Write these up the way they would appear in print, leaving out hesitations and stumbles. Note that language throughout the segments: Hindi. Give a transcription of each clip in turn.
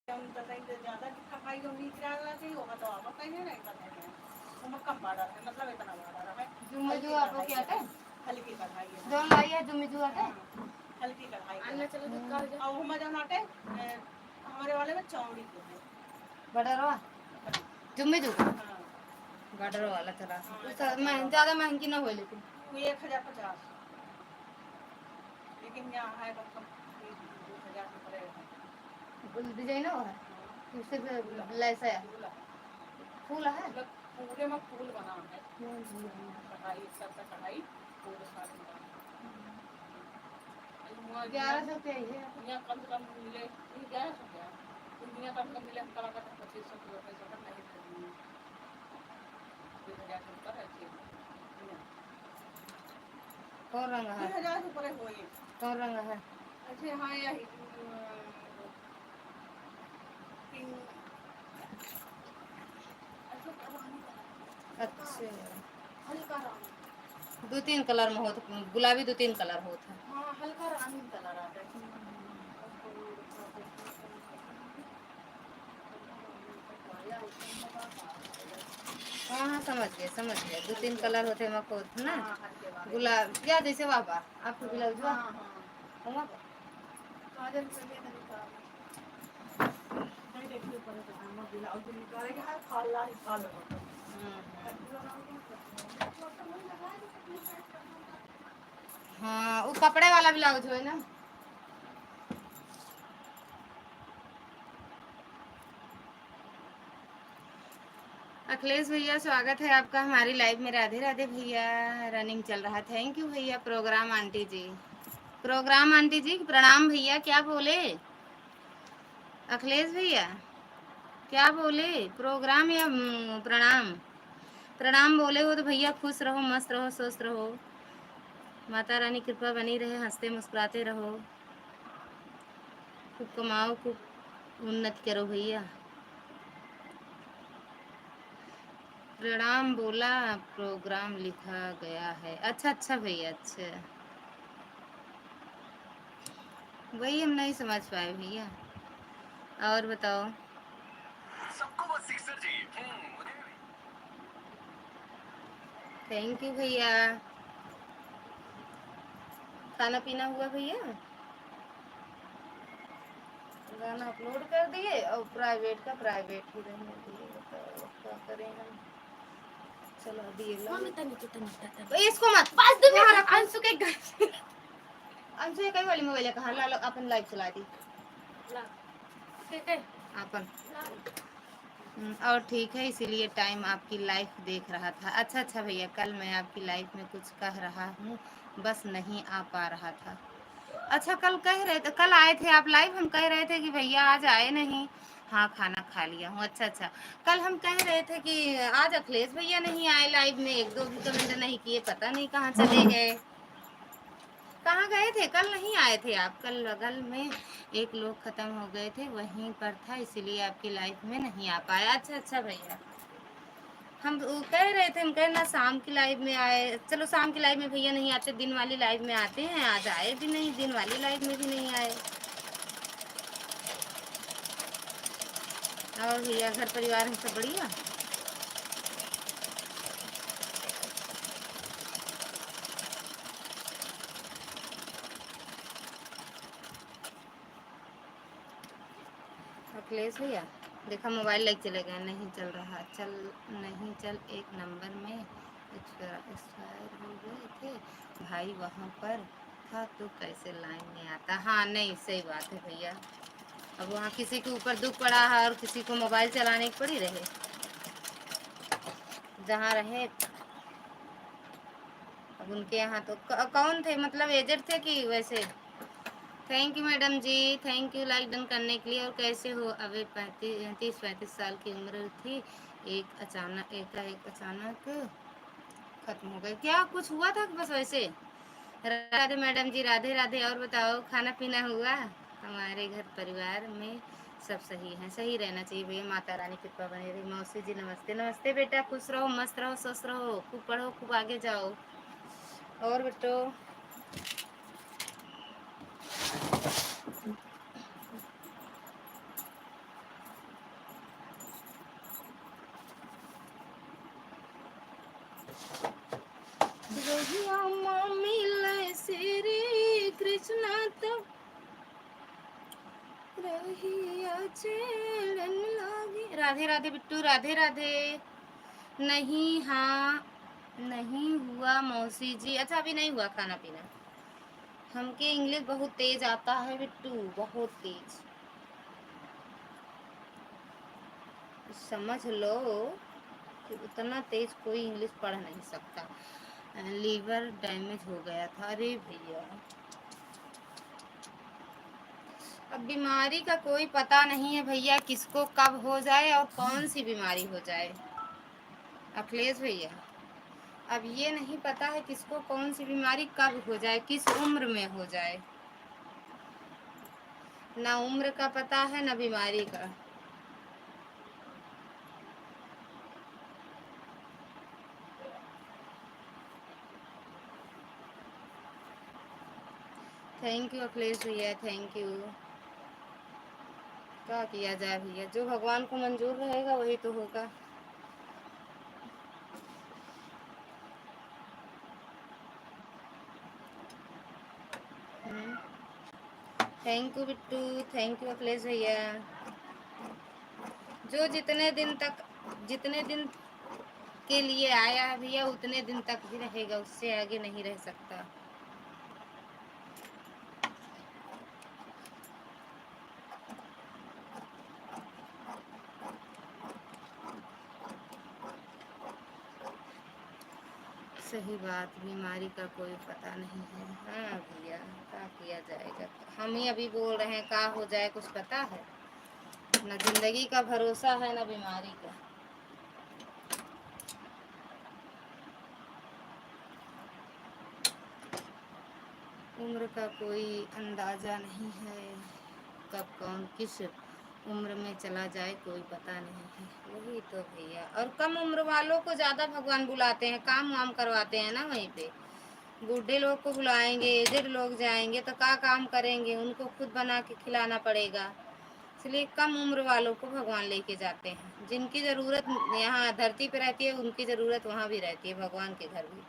ज्यादा खपाई जो निकला थी वो तो आप कहीं नहीं करते हैं वो कम बड़ा है मतलब इतना बड़ा है जुम्मे जो आपको क्या है हल्की कढ़ाई है जो लाई है जुम्मे जो आटे हल्की कढ़ाई अन्ना चलो तो कर जा और हम जो आटे हमारे वाले में चौड़ी को है बड़ा रवा जुम्मे जो हां बड़ा वाला चला मैं ज्यादा महंगी ना हो लेकिन वो 1050 लेकिन यहाँ है कम 2000 में पड़ेगा डिजाइन है सिर्फ लेस है फूल है पूरे में फूल बना है कढ़ाई सब कढ़ाई पूरे साथ में 1100 है यहाँ कम से कम मिले 1100 क्या दुनिया कम कम मिले कला का 2500 रुपए से कम नहीं देंगे 2000 ऊपर है कौन रंग है 2000 ऊपर होए कौन रंग है अच्छा हां यही अच्छा हल्का रंग 2-3 कलर में होता गुलाबी 2-3 कलर होता हां हल्का रानी कलर आता है हाँ हाँ समझ गए 2-3 कलर होते हैं मको ना गुलाब या जैसे वाह आपको गुलाब जो हां काजल से नहीं देखिए पर हम गुलाब जो निकालेंगे हर काला ही काला होता हाँ वो कपड़े वाला ब्लाउज है ना अखिलेश भैया स्वागत है आपका हमारी लाइव में राधे राधे भैया रनिंग चल रहा थैंक यू भैया प्रोग्राम आंटी जी प्रणाम भैया क्या बोले अखिलेश भैया क्या बोले प्रोग्राम या प्रणाम बोले हो तो भैया खुश रहो मस्त रहो स्वस्थ रहो माता रानी कृपा बनी रहे हंसते मुस्कुराते रहो खूब कमाओ खूब उन्नति करो भैया प्रणाम बोला प्रोग्राम लिखा गया है अच्छा भैया अच्छा वही हम नहीं समझ पाए भैया और बताओ सबको बस सिक्सर चाहिए थैंक यू भैया खाना पीना हुआ भैया गाना अपलोड कर दिए और प्राइवेट का प्राइवेट ही रहने दिए बताओ क्या करें हम चलो दिए लो इसको मत पास दो मेरा अंशु के अंशु ये कई वाली मोबाइल कहां ला लो अपन लाइव चला दी ठीक है अपन और ठीक है इसीलिए टाइम आपकी लाइफ देख रहा था अच्छा भैया कल मैं आपकी लाइफ में कुछ कह रहा हूँ बस नहीं आ पा रहा था अच्छा कल कह रहे थे कल आए थे आप लाइव हम कह रहे थे कि भैया आज आए नहीं हाँ खाना खा लिया हूँ अच्छा कल हम कह रहे थे कि आज अखिलेश भैया नहीं आए लाइव में 1-2 भी कमेंट नहीं किए पता नहीं कहाँ चले गए कहाँ गए थे कल नहीं आए थे आप कल बगल में एक लोग खत्म हो गए थे वहीं पर था इसीलिए आपकी लाइफ में नहीं आ पाया अच्छा भैया हम कह रहे थे हम कहना शाम की लाइव में आए चलो शाम की लाइव में भैया नहीं आते दिन वाली लाइव में आते हैं आज आए भी नहीं दिन वाली लाइव में भी नहीं आए और भैया घर परिवार हम सब बढ़िया अखिलेश भैया देखा मोबाइल लेके चले गए नहीं चल रहा चल एक नंबर में एक्सपायर हो गए थे भाई वहाँ पर था तो कैसे लाइन में आता हाँ नहीं सही बात है भैया अब वहाँ किसी के ऊपर दुख पड़ा है और किसी को मोबाइल चलाने की पड़ी रहे जहाँ रहे अब उनके यहाँ तो कौन थे मतलब एजेड थे कि वैसे thank you madam ji thank you like done करने के लिए और कैसे हो अभी 35 साल की उम्र थी एक अचानक खत्म हो गए क्या कुछ हुआ था बस वैसे राधे मैडम जी राधे राधे और बताओ खाना पीना हुआ हमारे घर परिवार में सब सही है सही रहना चाहिए भैया माता रानी कृपा बनी रही मौसी जी नमस्ते बेटा खुश रहो मस्त रहो स्वस्थ रहो खूब पढ़ो खूब आगे जाओ और बेटो राधे राधे बिट्टू, राधे राधे। नहीं, हाँ नहीं हुआ मौसी जी। अच्छा, अभी नहीं हुआ खाना पीना। हमके इंग्लिश बहुत तेज आता है बिट्टू, बहुत तेज। समझ लो कि उतना तेज कोई इंग्लिश पढ़ नहीं सकता। लीवर डैमेज हो गया था। अरे भैया, अब बीमारी का कोई पता नहीं है भैया, किसको कब हो जाए और कौन सी बीमारी हो जाए। अखिलेश भैया, अब ये नहीं पता है किसको कौन सी बीमारी कब हो जाए, किस उम्र में हो जाए। ना उम्र का पता है, ना बीमारी का। थैंक यू अखिलेश भैया, थैंक यू। क्या किया जाए भैया, जो भगवान को मंजूर रहेगा वही तो होगा। Thank you Bittu, thank you Akhilesh भैया। जो जितने दिन के लिए आया है भैया, उतने दिन तक ही रहेगा, उससे आगे नहीं रह सकता। सही बात, बीमारी का कोई पता नहीं है। हाँ भैया, क्या किया जाएगा। हम ही अभी बोल रहे हैं क्या हो जाए, कुछ पता है ना। जिंदगी का भरोसा है ना बीमारी का। उम्र का कोई अंदाजा नहीं है, कब कौन किस उम्र में चला जाए कोई पता नहीं है। वही तो भैया, और कम उम्र वालों को ज़्यादा भगवान बुलाते हैं, काम वाम करवाते हैं ना वहीं पे। बूढ़े लोग को बुलाएंगे, एजेड लोग जाएंगे तो क्या काम करेंगे, उनको खुद बना के खिलाना पड़ेगा। इसलिए कम उम्र वालों को भगवान लेके जाते हैं। जिनकी ज़रूरत यहाँ धरती पे रहती है, उनकी ज़रूरत वहाँ भी रहती है, भगवान के घर भी।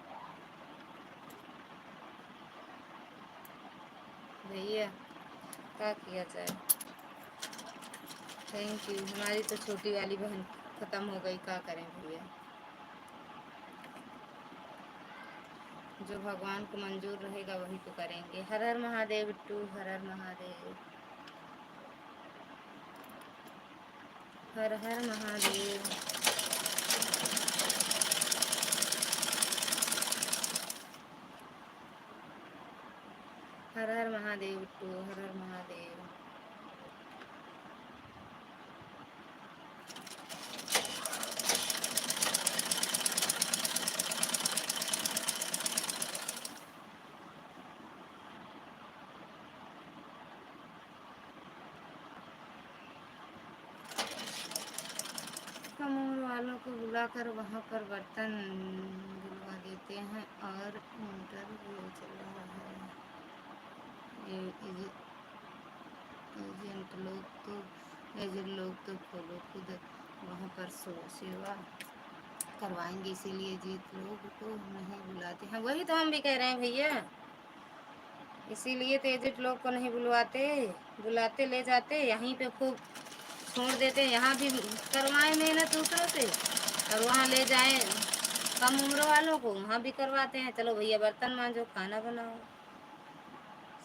भैया क्या किया जाए। Thank you. हमारी तो छोटी वाली बहन ख़त्म हो गई, क्या करें भैया। जो भगवान को मंजूर रहेगा वही तो करेंगे। हर हर महादेव बिट्टू, हर हर महादेव, हर हर महादेव। हर हर महादेव बिट्टू, हर हर महादेव। कम उम्र वालों को बुलाकर वहाँ पर बर्तन दिलवा देते हैं और इंटरव्यू चल रहा है। एजेंट लोग तो खोलो खुद वहाँ पर सेवा करवाएंगे, इसीलिए जीत लोग को नहीं बुलाते हैं। वही तो हम भी कह रहे हैं भैया, इसीलिए तो एजेंट लोग को नहीं बुलवाते, बुलाते ले जाते यहीं पे खूब छोड़ देते। यहाँ भी करवाएं मेहनत दूसरों से और वहाँ ले जाएं कम उम्र वालों को, वहाँ भी करवाते हैं। चलो भैया बर्तन मांजो, खाना बनाओ,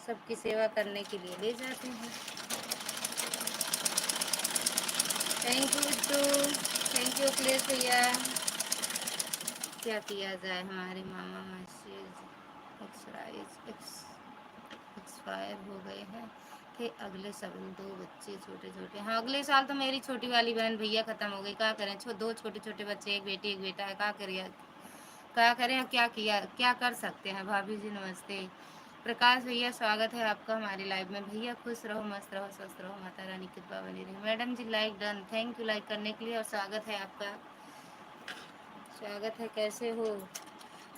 सबकी सेवा करने के लिए ले जाते हैं। Thank you Bittu, thank you Akhilesh भैया। क्या किया जाए, हमारे मामा मैसेज एक्सपायर हो गए हैं थे। अगले साल 2 बच्चे छोटे छोटे। हाँ, अगले साल तो मेरी छोटी वाली बहन भैया ख़त्म हो गई, क्या करें। 2 छोटे छोटे बच्चे, एक बेटी एक बेटा है, क्या करिए, क्या करें, क्या कर सकते हैं। भाभी जी नमस्ते। प्रकाश भैया स्वागत है आपका हमारी लाइव में। भैया खुश रहो, मस्त रहो, स्वस्थ रहो, माता रानी कृपा बनी रही। Madam ji like done, thank you like करने के लिए और स्वागत है आपका, स्वागत है। कैसे हो।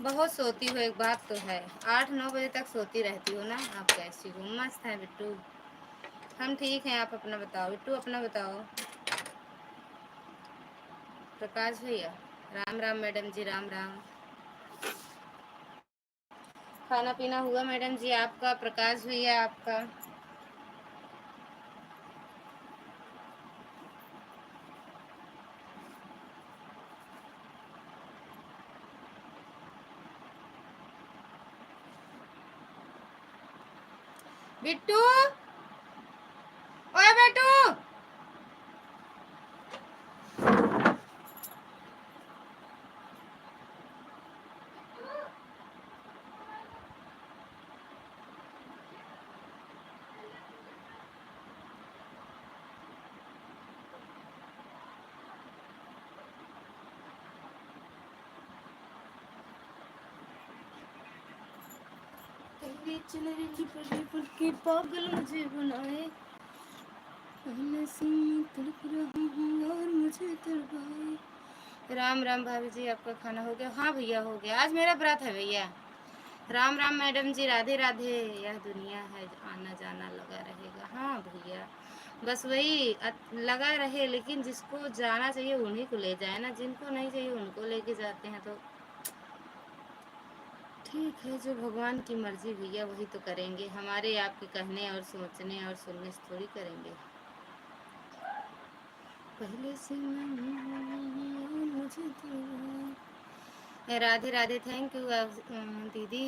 बहुत सोती हो, एक बात तो है, 8-9 बजे तक सोती रहती हो ना आप। कैसी हो। मस्त है बिट्टू, हम ठीक हैं। आप अपना बताओ बिट्टू, अपना बताओ। प्रकाश भैया राम राम। मैडम जी राम राम। खाना पीना हुआ मैडम जी आपका, प्रकाश भैया आपका। बिट्टू, ओए बेटू। पागल मुझे बनाए, तड़प रहा हूँ और मुझे तड़पाए। राम राम भाभी जी, आपका खाना हो गया? हाँ भैया हो गया, आज मेरा व्रत है भैया। राम राम मैडम जी, राधे राधे। यह दुनिया है, आना जाना लगा रहेगा। हाँ भैया, बस वही लगा रहे, लेकिन जिसको जाना चाहिए उन्हीं को ले जाए ना, जिनको नहीं चाहिए उनको लेके जाते हैं। तो ठीक है, जो भगवान की मर्जी भैया वही तो करेंगे, हमारे आपके कहने और सोचने और सुनने से थोड़ी करेंगे। पहले से मुझे तो राधे राधे। थैंक यू दीदी।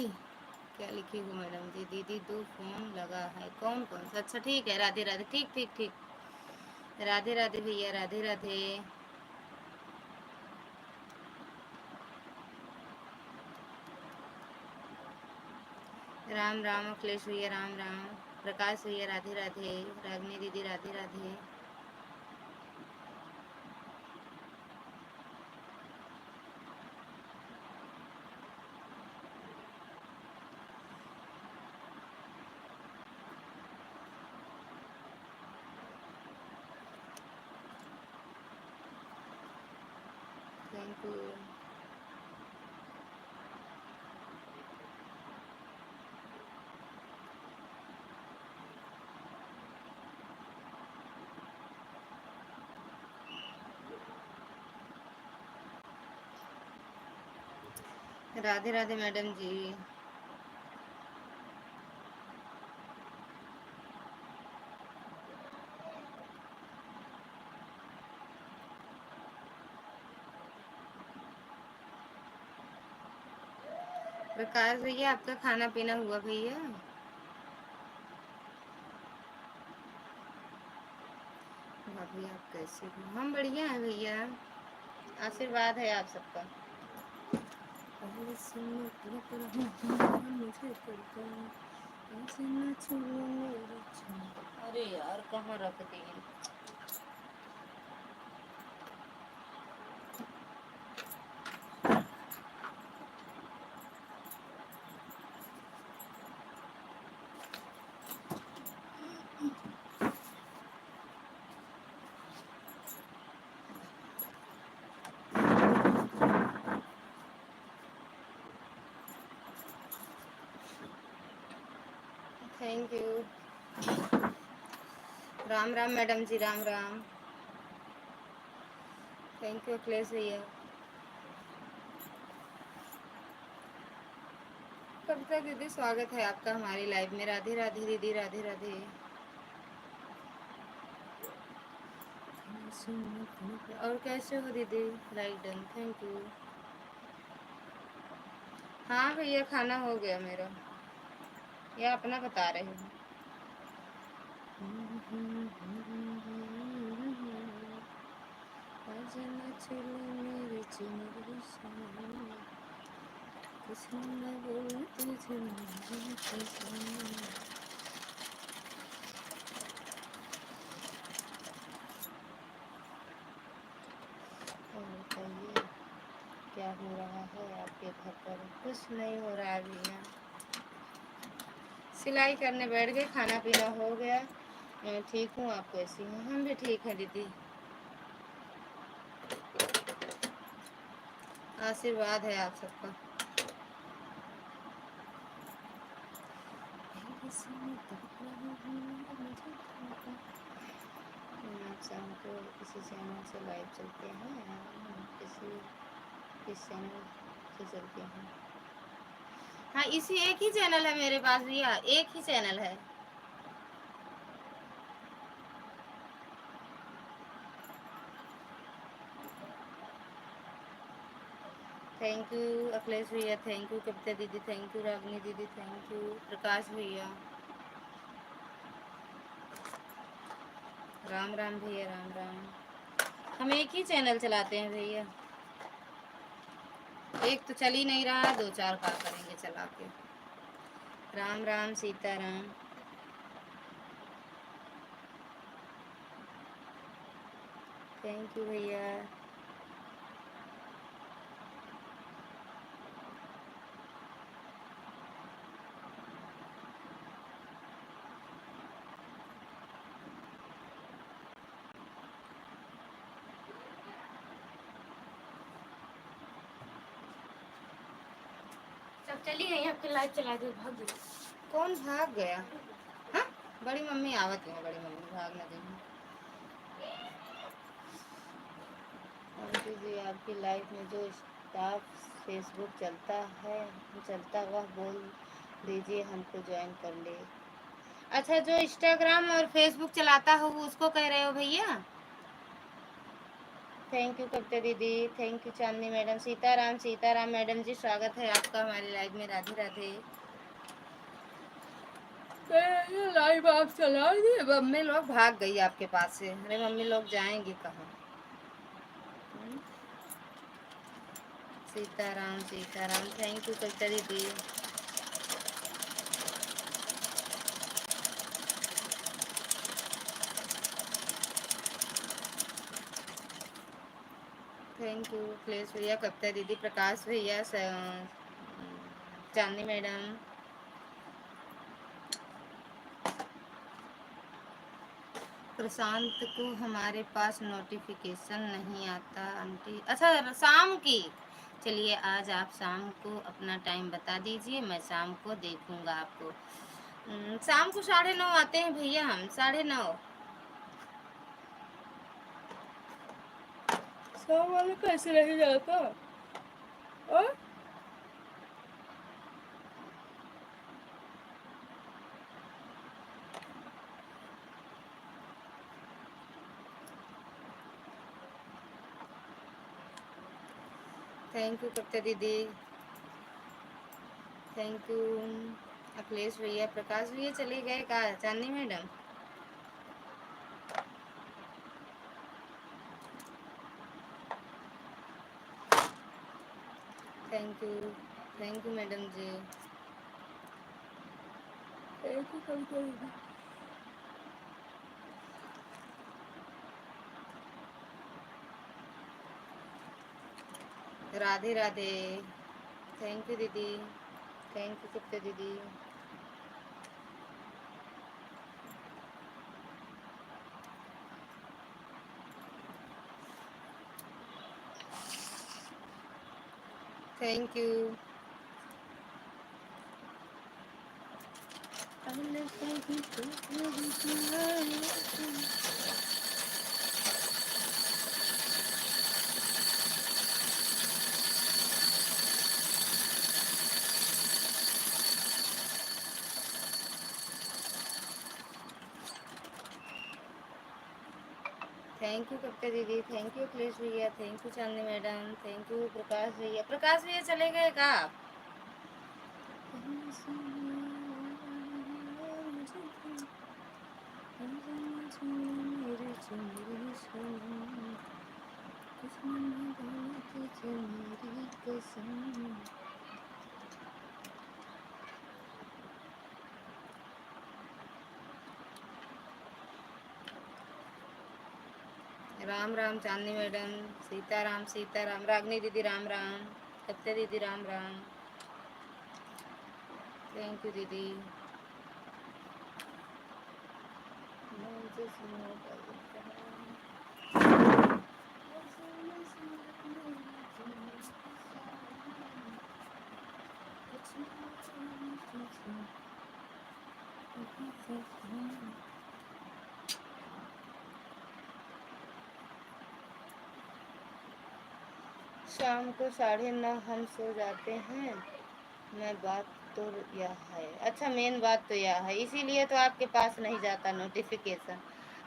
क्या लिखी हो मैडम जी? दीदी दो फोन लगा है, कौन कौन सा? अच्छा ठीक है, राधे राधे। ठीक ठीक ठीक, राधे राधे भैया, राधे राधे। राम राम अखिलेश भैया, राम राम। प्रकाश भैया राधे राधे। रागनी दीदी Radhe Radhe. Thank you. Radhe Radhe madam ji. Prakash भैया, आपका खाना पीना हुआ भैया? भाभी आप कैसे हो? हम बढ़िया हैं भैया, आशीर्वाद है आप सबका। अरे यार कहाँ रख दी? Thank you. Ram Ram madam ji, Ram Ram. Thank you Akhilesh भैया। कविता दीदी, स्वागत है आपका हमारी लाइव में। राधे राधे दीदी, राधे राधे। और कैसे हो दीदी? Like done, thank you. हाँ भैया, खाना हो गया मेरा, या अपना बता रहे हो? क्या हो रहा है आपके घर पर? कुछ नहीं हो रहा है भैया, सिलाई करने बैठ गए, खाना पीना हो गया। मैं ठीक हूँ, आप कैसी हैं? हम भी ठीक हैं दीदी, आशीर्वाद है आप सबका। आप शाम को किसी चैनल से लाइव चलते हैं? किस चैनल से चलते हैं? हाँ, इसी एक ही चैनल है मेरे पास भैया, एक ही चैनल है। थैंक यू अखिलेश भैया, थैंक यू कविता दीदी, थैंक यू रागनी दीदी, थैंक यू प्रकाश भैया। राम राम भैया, राम राम। हम एक ही चैनल चलाते हैं भैया, एक तो चल ही नहीं रहा, दो चार का करेंगे चला के। राम राम सीताराम। थैंक यू भैया। सब चली गई, आपके लाइट चला दो, भाग गई। कौन भाग गया? हाँ, बड़ी मम्मी आवत है, बड़ी मम्मी भाग ना देंगे। आंटी जी, आपकी लाइफ में जो स्टाफ फेसबुक चलता वह बोल दीजिए हमको ज्वाइन कर ले। अच्छा, जो इंस्टाग्राम और फेसबुक चलाता हो वो उसको कह रहे हो भैया? थैंक यू कविता दीदी, thank you Chandni madam. Sitaram Sitaram madam ji, स्वागत है आपका हमारी लाइव में। राधे राधे। लाइव आप चला दिए, मम्मी लोग भाग गई आपके पास से। अरे मम्मी लोग जाएंगी कहाँ? सीताराम सीताराम, थैंक यू कविता दीदी। थैंक यू अखिलेश भैया, कविता दीदी, प्रकाश भैया, चांदनी मैडम। प्रशांत को हमारे पास नोटिफिकेशन नहीं आता आंटी। अच्छा, शाम की। चलिए आज आप शाम को अपना टाइम बता दीजिए, मैं शाम को देखूंगा आपको। शाम को 9:30 आते हैं भैया, हम 9:30। शाम वाले कैसे रह जाता? और थैंक यू कविता दीदी, थैंक यू अखिलेश भैया। प्रकाश भैया चले गए कहा? Chandni madam, thank you madam ji, thank you Kavita दीदी। राधे राधे, थैंक यू दीदी, थैंक यू कविता दीदी। Thank you. Thank you Kavita दीदी, थैंक यू अखिलेश भैया, thank you Chandni madam, thank you Prakash भैया। प्रकाश भैया चले गए का? राम राम चांदनी मैडम, सीताराम सीताराम। रागनी दीदी राम राम, कविता दीदी राम राम, थैंक यू दीदी। शाम को 9:30 हम सो जाते हैं। मैं बात तो यह है, अच्छा मेन बात तो यह है, इसीलिए तो आपके पास नहीं जाता नोटिफिकेशन।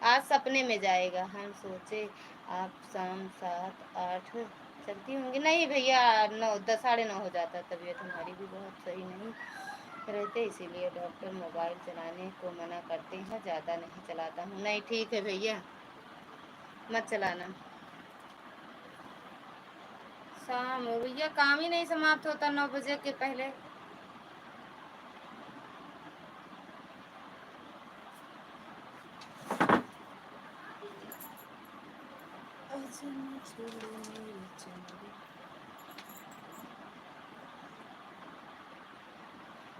आज सपने में जाएगा। हम सोचे आप शाम 7-8 चलती होंगी। नहीं भैया, 9-10 9:30 हो जाता। तबीयत हमारी भी बहुत सही नहीं। रहते, इसीलिए डॉक्टर मोबाइल चलाने को मना करते हैं। ज़्यादा नहीं चलाता हूँ। नहीं ठीक है भैया, मत चलाना। शाम हो भैया, काम ही नहीं समाप्त होता 9 बजे के पहले।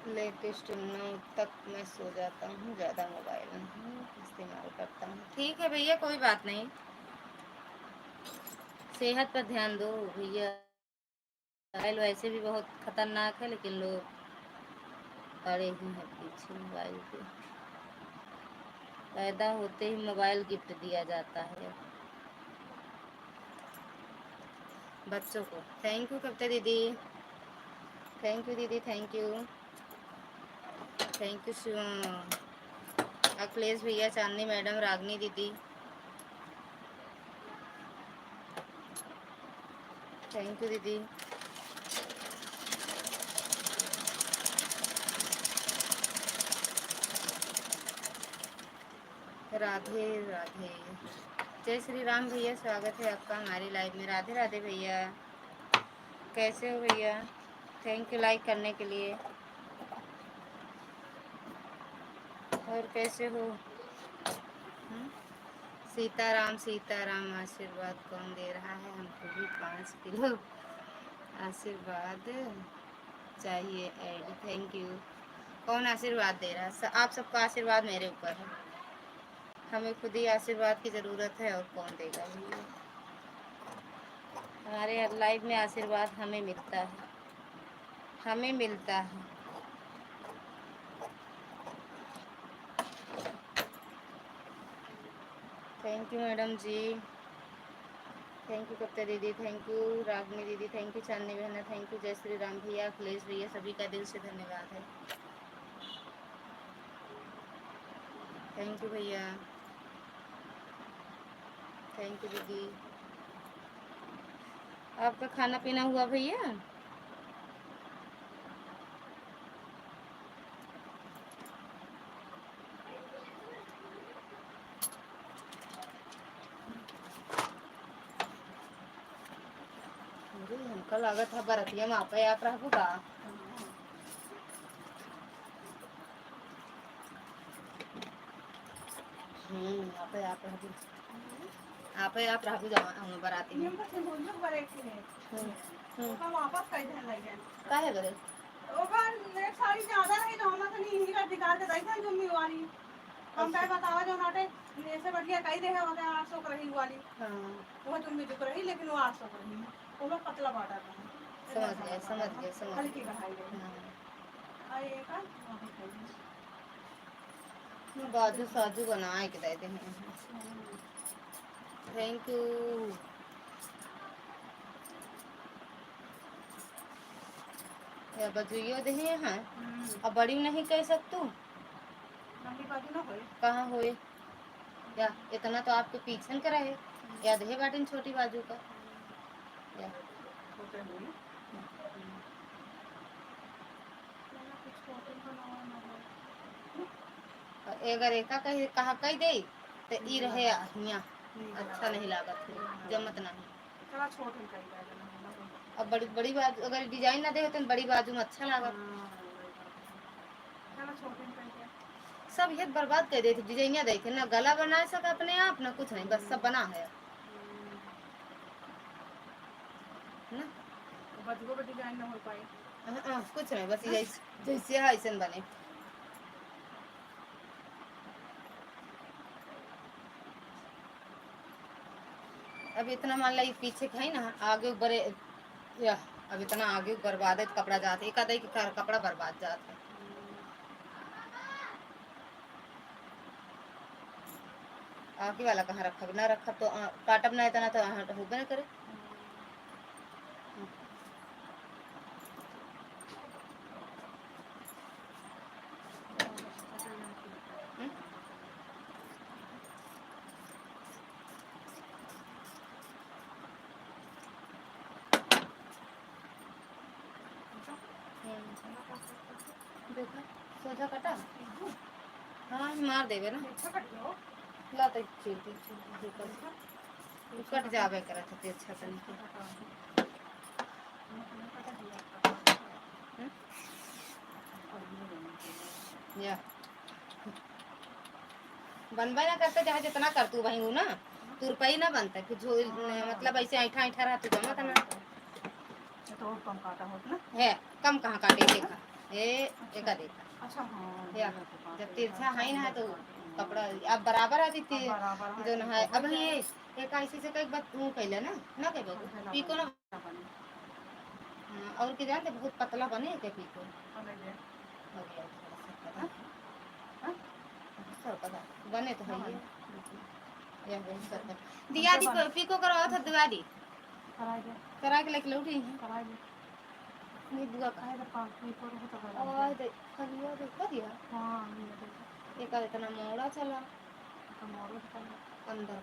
लेटेस्ट 9 तक मैं सो जाता हूँ। ज़्यादा मोबाइल नहीं इस्तेमाल करता हूँ। ठीक है भैया, कोई बात नहीं। सेहत पर ध्यान दो भैया। मोबाइल वैसे भी बहुत खतरनाक है, लेकिन लोग पड़े ही हैं पीछे मोबाइल के। पैदा होते ही मोबाइल गिफ्ट दिया जाता है बच्चों को। थैंक यू कविता दीदी, थैंक यू दीदी, thank you, thank you Shivam, Akhilesh भैया, चांदनी मैडम, रागनी दीदी, थैंक यू दीदी। राधे राधे, जय श्री राम भैया, स्वागत है आपका हमारी लाइव में। राधे राधे भैया, कैसे हो भैया? थैंक यू लाइक करने के लिए। और कैसे हो? सीताराम सीताराम, आशीर्वाद कौन दे रहा है? हमको भी 5 किलो आशीर्वाद चाहिए ऐड। Thank you. कौन आशीर्वाद दे रहा है? आप सबका आशीर्वाद मेरे ऊपर है। हमें खुद ही आशीर्वाद की ज़रूरत है, और कौन देगा भैया? हमारे लाइफ में आशीर्वाद हमें मिलता है, हमें मिलता है। Thank you madam ji, thank you Kavita दीदी, थैंक यू रागनी दीदी, थैंक यू चांदनी बहना, थैंक यू जय श्री राम भैया, अखिलेश भैया, सभी का दिल से धन्यवाद है। थैंक यू भैया, थैंक यू दीदी। आपका खाना पीना हुआ भैया? हमका लागत है बरतिया में आप रहू का। आप रहू जाओ हम बराती में। वापस कई दिन लगे काहे बरे? ओकर लेट सारी ज्यादा नहीं तो हम तनी हिंदी का दिखा के दैथन जुम्मेवारी हम काय बतावा जो नाटे ऐसे बढ़िया कई दे है होते 800 रही वाली। हां, वो जुम्मे जो रही, लेकिन वो 800 रही। वो लोग पतला बाटा था। समझ गए समझ गए समझ हल्की गए। कढ़ाई है। हाँ, आई एक बाजू साजू बनाए के दे दे। Thank you. या बजुइयो दे हैं। अब बड़ी नहीं कह सकतू। लंबी बाजू ना होए। कहाँ होए? या इतना तो आपके पीछे करा है, या दे बाटन छोटी बाजू का। या छोटे हुए कुछ होटल बनावा ना अगर एका कहा कह दे तो ई रहे हियाँ अच्छा नहीं लागत है, जमत नहीं। थोड़ा छोट ही कई बार अब बड़ी बड़ी बाजू अगर डिजाइन ना दे तो बड़ी बाजू में अच्छा लागत। थोड़ा छोट ही कई सब ये बर्बाद कर देते, डिजाइनिया देखे ना गला बना सका अपने आप ना कुछ नहीं, बस सब बना है ना। बदगो पे डिजाइन ना हो पाए। कुछ नहीं, बस जैसे है ऐसे बने। अब इतना मान ला पीछे है ना, आगे बड़े या अब इतना आगे बर्बाद है, कपड़ा जाते एक आधा कपड़ा बर्बाद जाता है। आगे वाला कहाँ रखा ना रखा तो काटब ना इतना तो होबे ना करे। देखा सोजा कटा हाँ मार देवे ना अच्छा कट गयो ला तो चीटी कट जावे करत थे अच्छा तरीके या बनबे ना करते चाहे जितना कर तू वही ना तू रुपये ना बनता फिर झोल मतलब ऐसे ऐठा ऐठा रहा तू जमा करना तो कम काटा होत ना है कम कहाँ काटे देखा ये एक देखा अच्छा हां या जब तिरछा है ना तो कपड़ा अब बराबर आती थी जो ना है अब ये एक ऐसे से कई बात तू कहले ना कह बाबू पीको ना और की जानते बहुत पतला बने के पीको बने तो है ये दिया दी पीको करवाओ था दिवाली करा के लेके लौटी नहीं बुआ खाए तो पास में पर हो तो और खलिया देखा दिया हां एक इतना मोड़ा चला मोरो अंदर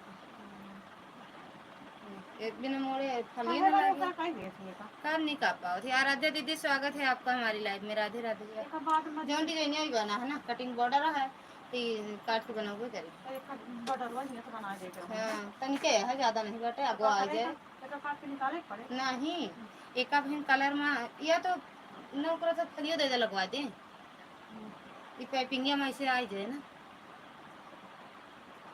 एक बिना मोड़े खलिया ना लगे का गए थे का काम नहीं कर पाओ थी आराध्या दीदी स्वागत है आपका हमारी लाइफ में राधे राधे एक बाद में जौन डिजाइन ही बना है ना कटिंग बॉर्डर है तो काट के बना हुआ करी एक बॉर्डर वाली तो बना देते हैं हां तनिके है ज्यादा नहीं बटे आगो आ जाए तो काट के निकाले पड़े नहीं एक भिन्न कलर में या तो न ओकरा सब खलियो दे लगवा दे ई पाइपिंग में ऐसे आ जाए ना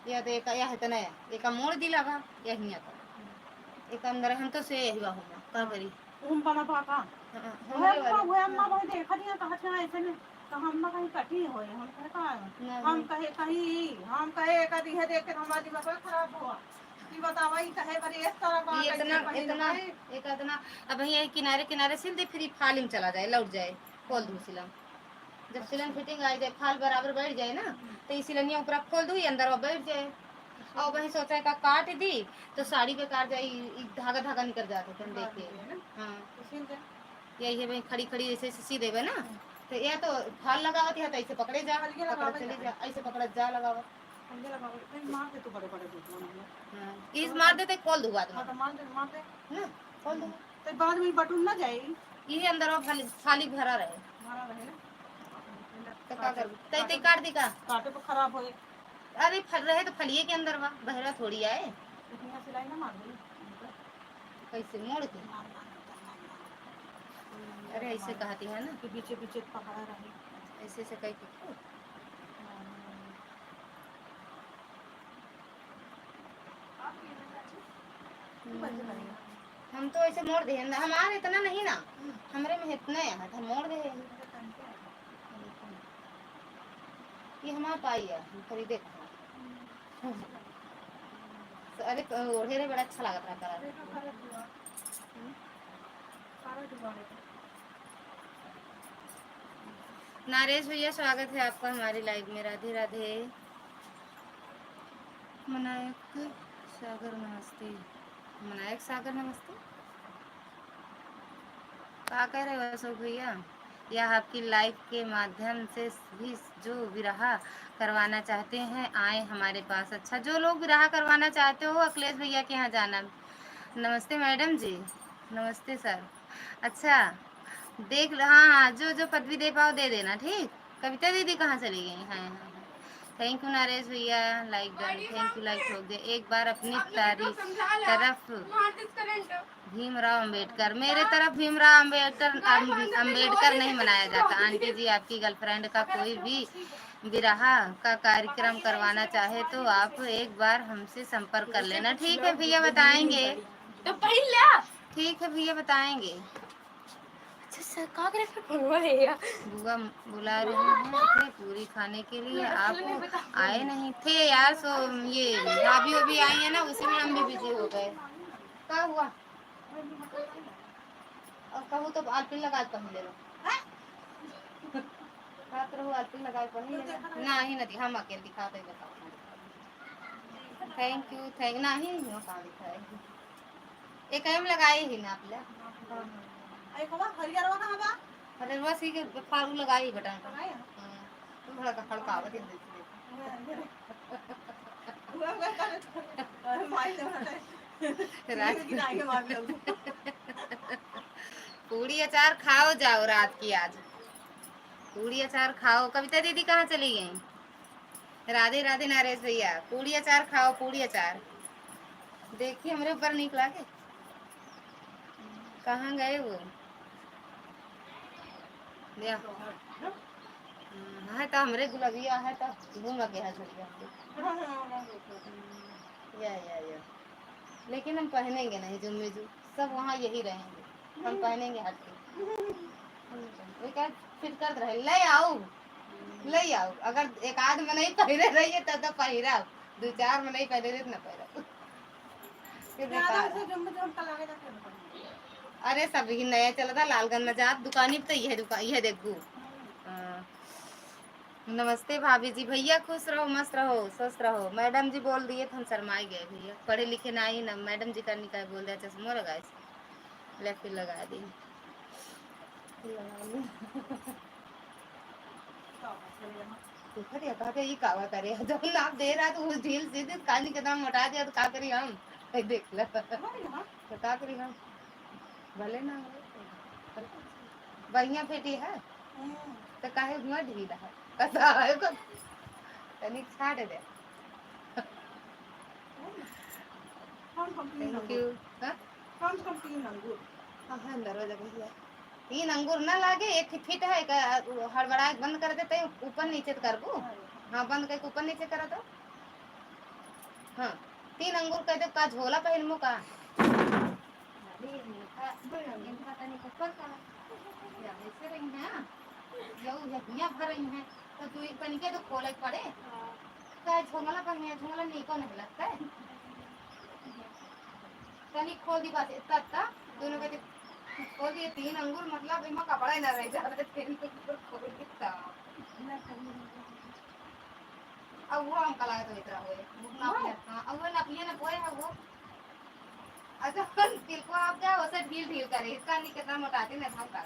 या तो एक या है तो नया एक मोड़ दिला बा या हिया तो एक अंदर हम तो से हुआ होगा का करी उम बना पाका हमारे वाले वो अम्मा भाई देखा दिया कहा था ऐसे में तो हम ना कहीं कटी होए हम कहे का हम कहे कहीं हम कहे कदी है देख के हमारा दिमाग खराब हुआ कि बतावा ई कहे बड़ी इस तरह बात ये इतना एक इतना अब ये किनारे किनारे सिल दे फिर फालिंग चला जाए लौट जाए खोल दूँ सिलम जब सिलन फिटिंग आ जाए फाल बराबर बैठ जाए ना तो इसी सिलनिया ऊपर खोल दूँ अंदर वो बैठ जाए और वही सोचा का काट दी तो साड़ी बेकार जाए धागा धागा निकल जाते थे देख के हाँ यही है भाई खड़ी खड़ी ऐसे सी देवे ना तो या तो फाल लगावत या तो ऐसे पकड़े जा पकड़े चली जा ऐसे पकड़े जा लगावत समझे लगा मार दे तो बड़े बड़े दूध हां इस मार देते खोल दूँ बाद में तो मार दे ना खोल दूँ तो बाद में बटन ना जाए ये अंदर वो खाली भरा रहे मारा रहे ना तो का कर तई काट दी का काटे तो खराब होए अरे फल रहे तो फलिए के अंदर बा बहरा थोड़ी आए इतना सिलाई ना मार दे कैसे मोड़ के अरे ऐसे कहती है ना कि पीछे पीछे पकड़ा रहे ऐसे से कहीं के हम तो ऐसे मोड़ दे हमारे इतना नहीं ना हमारे में इतना है हम मोड़ दे ये हमारा पाई है हम खरीदे अरे ओढ़े रे बड़ा अच्छा लगा था कलर नारेश भैया स्वागत है आपका हमारी लाइव में राधे राधे मनायक सागर नमस्ते मनायक सागर नमस्ते क्या कह रहे हो अशोक भैया यह आपकी लाइव के माध्यम से भी जो विराह करवाना चाहते हैं आए हमारे पास अच्छा जो लोग विराह करवाना चाहते हो अखिलेश भैया के यहाँ जाना नमस्ते मैडम जी नमस्ते सर अच्छा देख हाँ जो जो पदवी दे पाओ दे देना ठीक कविता दीदी कहाँ चली गई हाँ थैंक यू नरेश भैया like done thank you like ठोक दे एक बार अपनी तरफ भीमराव अंबेडकर मेरे तरफ भीमराव अंबेडकर नहीं मनाया जाता आंटी जी आपकी गर्लफ्रेंड का कोई भी विराह का कार्यक्रम करवाना चाहे तो आप एक बार हमसे संपर्क कर लेना ठीक है भैया बताएंगे तो पहला ठीक है भैया बताएंगे बुआ बुला रही हैं पूरी खाने के लिए आप आए नहीं थे यार सो ये भाभी भी आई है ना उसी में हम भी बिजी हो गए क्या हुआ और कहूँ तो आलपी लगा पहन ले लो बात रहो आलपी लगा पहन ले नहीं नहीं हम अकेले दिखाते बताओ थैंक यू नहीं कहाँ दिखाए एक एम लगाए ही ना आपल्या हरियर कहाँ बा अरे बस ही के फारू लगाई बटन तुम थोड़ा खड़कावत ही पूरी अचार खाओ जाओ रात की आज पूड़ी अचार खाओ। कविता दीदी कहाँ चली गई? राधे राधे नरेश भैया। पूड़ी अचार खाओ, पूड़ी अचार। देखिए हमारे ऊपर निकला के कहाँ गए वो? है तो हमरे गुलाबिया है तो घूम के है झड़िया। या लेकिन हम पहनेंगे नहीं जुम्मे जू, सब वहाँ यही रहेंगे, हम पहनेंगे हट के। फिर कर रहे ले आओ, अगर एक आध में नहीं पहने रहिए तो पहिरा, 2-4 में नहीं पहने रहे न पहिरा। अरे सब ही नया चलता लालगंज में जा दुकानी पे यह देखू। नमस्ते भाभी जी। भैया खुश रहो, मस्त रहो, स्वस्थ रहो। मैडम जी बोल दिए तो हम शर्माई गए भैया, पढ़े लिखे ना ही ना। मैडम जी का निकाय बोल दिया, चश्मा लगाए ले फिर लगा दी। ये कावा करे जब नाप दे रहा तो उस ढील सीधे कानी के दाम मोटा दिया तो का करी हम? देख ला तो का करी हम? भले ना बढ़िया फेटी है तो काहे हुआ ढीला है कसा है को तनिक छाड़ दे। Thank you. हां दरवाजा भैया 3 अंगूर ना लागे, एक फिट है हड़बड़ा बंद कर देते ऊपर नीचे करबू। हाँ बंद करके ऊपर नीचे करा दो। हाँ 3 अंगूर कह दे का झोला पहन मु का ऐसे रही है यह भर रही है तो तू कनिके तो खोले पड़े का झोंगला पर मैं झोंगला नहीं को नहीं लगता है कनिक खोल दी बात इतना दोनों के खोल दिए 3 अंगूर मतलब इमा कपड़ा ही ना रह जाता 3 अंगूर खोल दिया अब वो हम कला तो इतना होए ना हां अब वो नपिए ना कोई है वो। अच्छा तिल को आप क्या वैसे ढील करे इसका नहीं कितना मोटाते ना हम का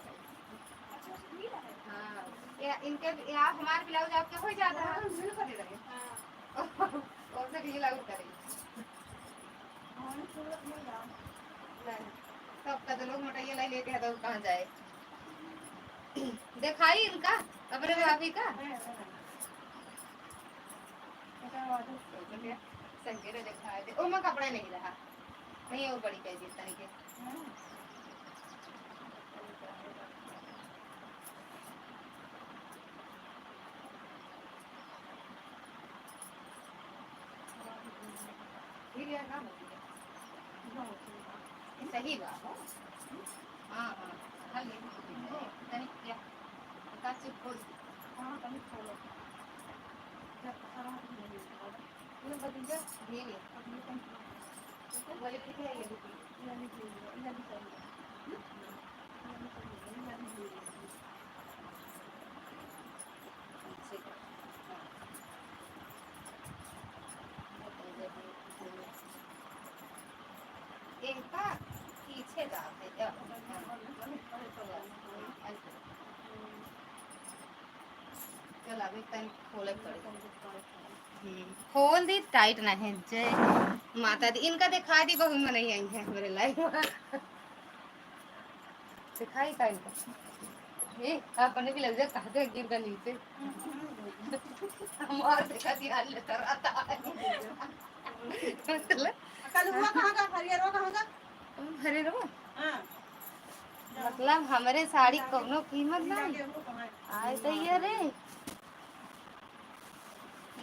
हाँ या इनके आप हमारे ब्लाउज आपके हो जाता है ढील कर लगे हां और से ढील आउट करे सब का लोग मोटाइए लाई लेते हैं तो कहां जाए दिखाई इनका अपने भाभी का संकेत दिखाई दे ओ मैं कपड़ा नहीं रहा नहीं वो बड़ी कह दी तरीके फिर यार ना सही बात है। हां हां हल तनी क्या का चुप खोल हां तनी खोलो जब सारा ये बदल जा धीरे अपनी वाले ठीक है ये भी एक पीछे जाते चल अभी तन खोले पड़े खोल दी टाइट ना है जय माता दी इनका दिखा दी बहु में नहीं आई है मेरे लाइफ दिखाई का इनका ये अपने भी लग जाए कहा तो गिर गई नीचे हमार देखा ध्यान लेता रहता है मतलब कल हुआ कहां का हरियर कहां का हरे रो हां मतलब हमारे साड़ी कोनो कीमत ना आए तो ये रे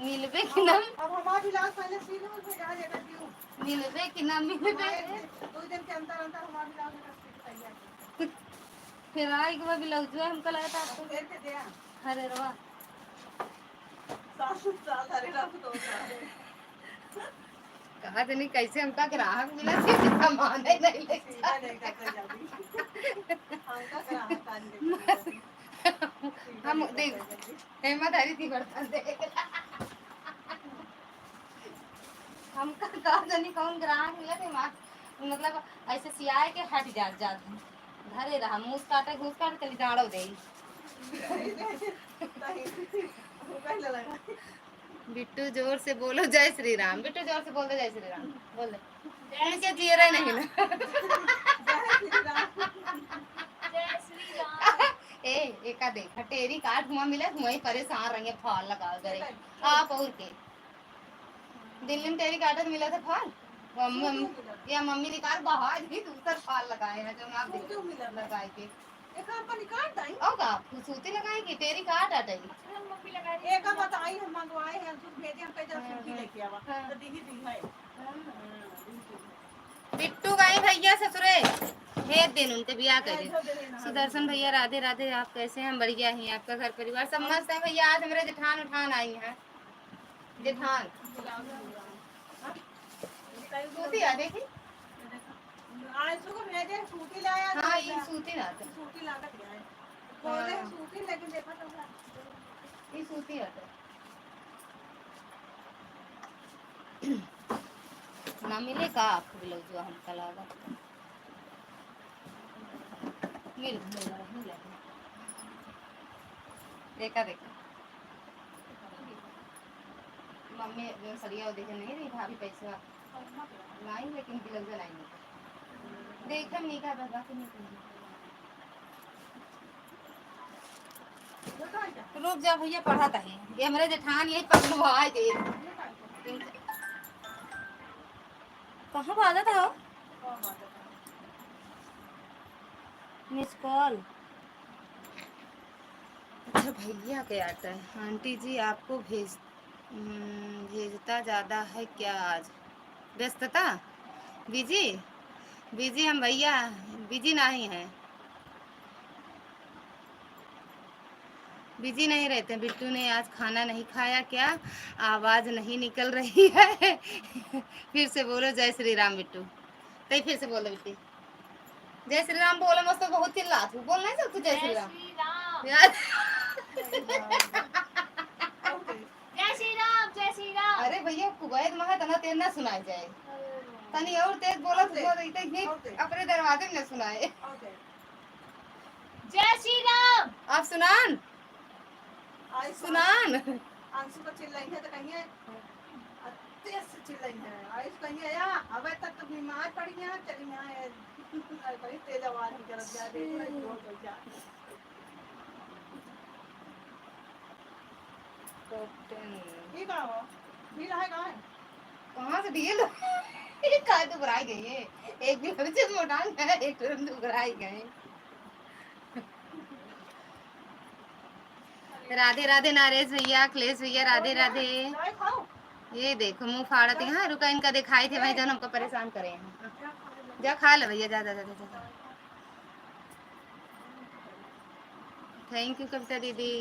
मिलबे कि ना अब हमारा ब्लाउज पहले सी लो फिर आ जाएगा क्यों मिलबे कि ना मिलबे 2 दिन के अंदर अंदर हमारा ब्लाउज का तैयार फिर आई के ब्लाउज जो हमको लगा था आपको देर के दिया हरे रवा साल हरे रंग तो कहा तो नहीं कैसे हमका ग्राहक मिला सीधे सामान ही नहीं ले हम देख हिम्मत हरी थी बर्तन देख हमका कहा तो नहीं कौन ग्राहक मिला थे मतलब ऐसे सियाए के हट जाते घरे रहा मुँह काटे घूस काटे चली डाड़ो दे बिट्टू जोर से बोलो जय श्री राम। बिट्टू जोर से बोल दे जय श्री राम बोल दे इनके जियरा नहीं ना ए एका देखा टेरी काट हुआ मिला वही परेशान रंगे फाल लगा करे आप और के दिल्ली में टेरी काटत मिला था फाल या मम्मी निकाल बाहर भी दूसरा फाल लगाए हैं जो आप लगाए के एक आपका निकाल दाई और का सूती लगाए की टेरी काट आटाई मम्मी लगा रही एक बताई हम मंगवाए हैं कुछ भेजे हम कहीं सूखी लेके आवा तो दीदी दी है बिट्टू गई भैया ससुरे भेज दिन उनके बियाह करे सुदर्शन भैया राधे राधे आप कैसे हैं बढ़िया ही आपका घर परिवार सब मस्त है भैया आज हमारे जेठान उठान आई हैं जेठान सूती आ देखी आज सुबह भेजे सूती लाया हाँ ये सूती ना सूती ला के दिया है बोले सूती लेकिन देखा तो ये सूती आता ना मिले का आपको भी लोग जो हम कलावा मिल देखा देखा मम्मी जो सरिया देखे नहीं रही भाभी पैसा लाई लेकिन बिलग जलाई नहीं देखा नहीं का बाबा के नहीं रुक जा भैया पढ़ा था ये हमारे जेठान यही पकड़वाए गए कहाँ भागा था मिस कॉल अच्छा भैया के आता है आंटी जी आपको भेजता ज़्यादा है क्या आज व्यस्तता बिजी बिजी हम भैया बिजी नहीं हैं बिजी नहीं रहते बिट्टू ने आज खाना नहीं खाया क्या आवाज़ नहीं निकल रही है फिर से बोलो जय श्री राम बिट्टू तो फिर से बोलो बिट्टी जय श्री राम बोलो मस्त बहुत चिल्ला तू बोल नहीं सकती जय श्री राम जय श्री राम अरे भैया कुबैत में है तना तेज ना सुनाई जाए तनी और तेज बोला तो अपने दरवाजे में न सुनाए जय श्री राम आप सुनान सुनान आंसू को चिल्लाई है तो कहिए तेज से चिल्लाई है आयुष कहिए या अबे तक तो बीमार पड़ी है चली यहाँ है कहीं तेज आवाज में जरा जा दे जोर कर जा ठीक है वो भी रहा कहाँ से डील काय तो बुराई गई है एक भी बच्चे मोटान है एक तुरंत बुराई गए राधे राधे नारेश भैया अखिलेश भैया राधे राधे ये देखो मुंह फाड़ते हैं हाँ रुका इनका दिखाई थे भाई जन हमको परेशान करे हैं जा खा ले भैया जा जा जा जा थैंक यू कविता दीदी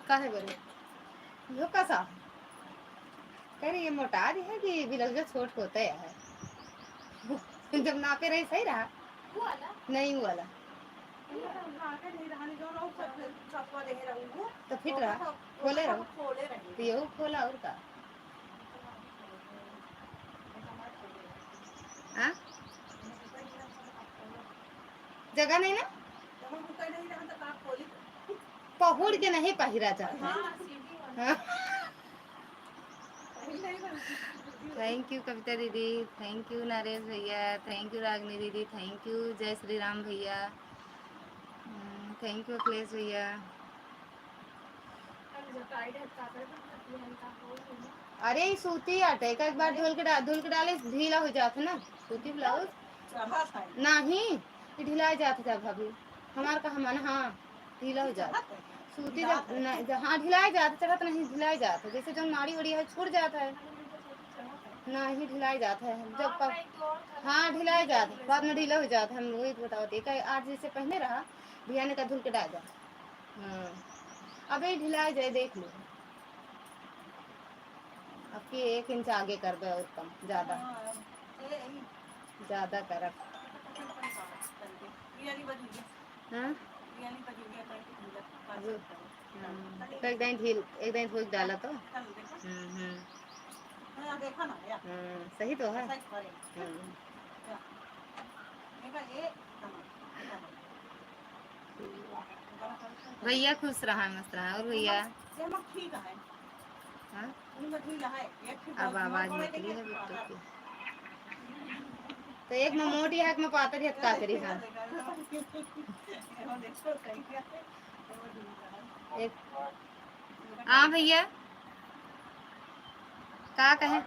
काहे बोले यो कैसा कह रही ये मोटा दी है कि बिलग छोट होता है जब नापे रही सही रहा नहीं हुआ ला तो फिट रहा खोले रहो तो ये खोला और का हाँ जगह नहीं ना पहुड़ के नहीं पहिरा जाता थैंक यू कविता दीदी थैंक यू नरेश भैया थैंक यू रागनी दीदी थैंक यू जय श्री राम भैया थैंक यू अखिलेश भैया अरे सूती आटे का एक बार धुल के डाले ढीला हो जाता ना सूती ब्लाउज नहीं ढीला जाता था भाभी हमार का हमारा हाँ ढीला हो जाता सूती जब हाँ ढिलाई जाता चढ़त नहीं ढिलाई जाता जैसे जो नाड़ी उड़ी है छूट जाता है नहीं ढिलाई जाता है जब हाँ ढिलाई जाता बाद में ढीला हो जाता है हम वही बताते आज जैसे पहले रहा भैया ने का धुल के डाल जा हाँ अबे ढिलाई जाए देख लो आपकी 1 इंच आगे कर दो और कम ज्यादा कर हाँ एक दिन धूल डाला तो सही तो है भैया खुश रहा मस्त रहा और भैया अब आवाज निकली है बिट्टू की तो एक में मोटी है, एक में पातरी है, का करी हाँ एक। हाँ भैया का कहे?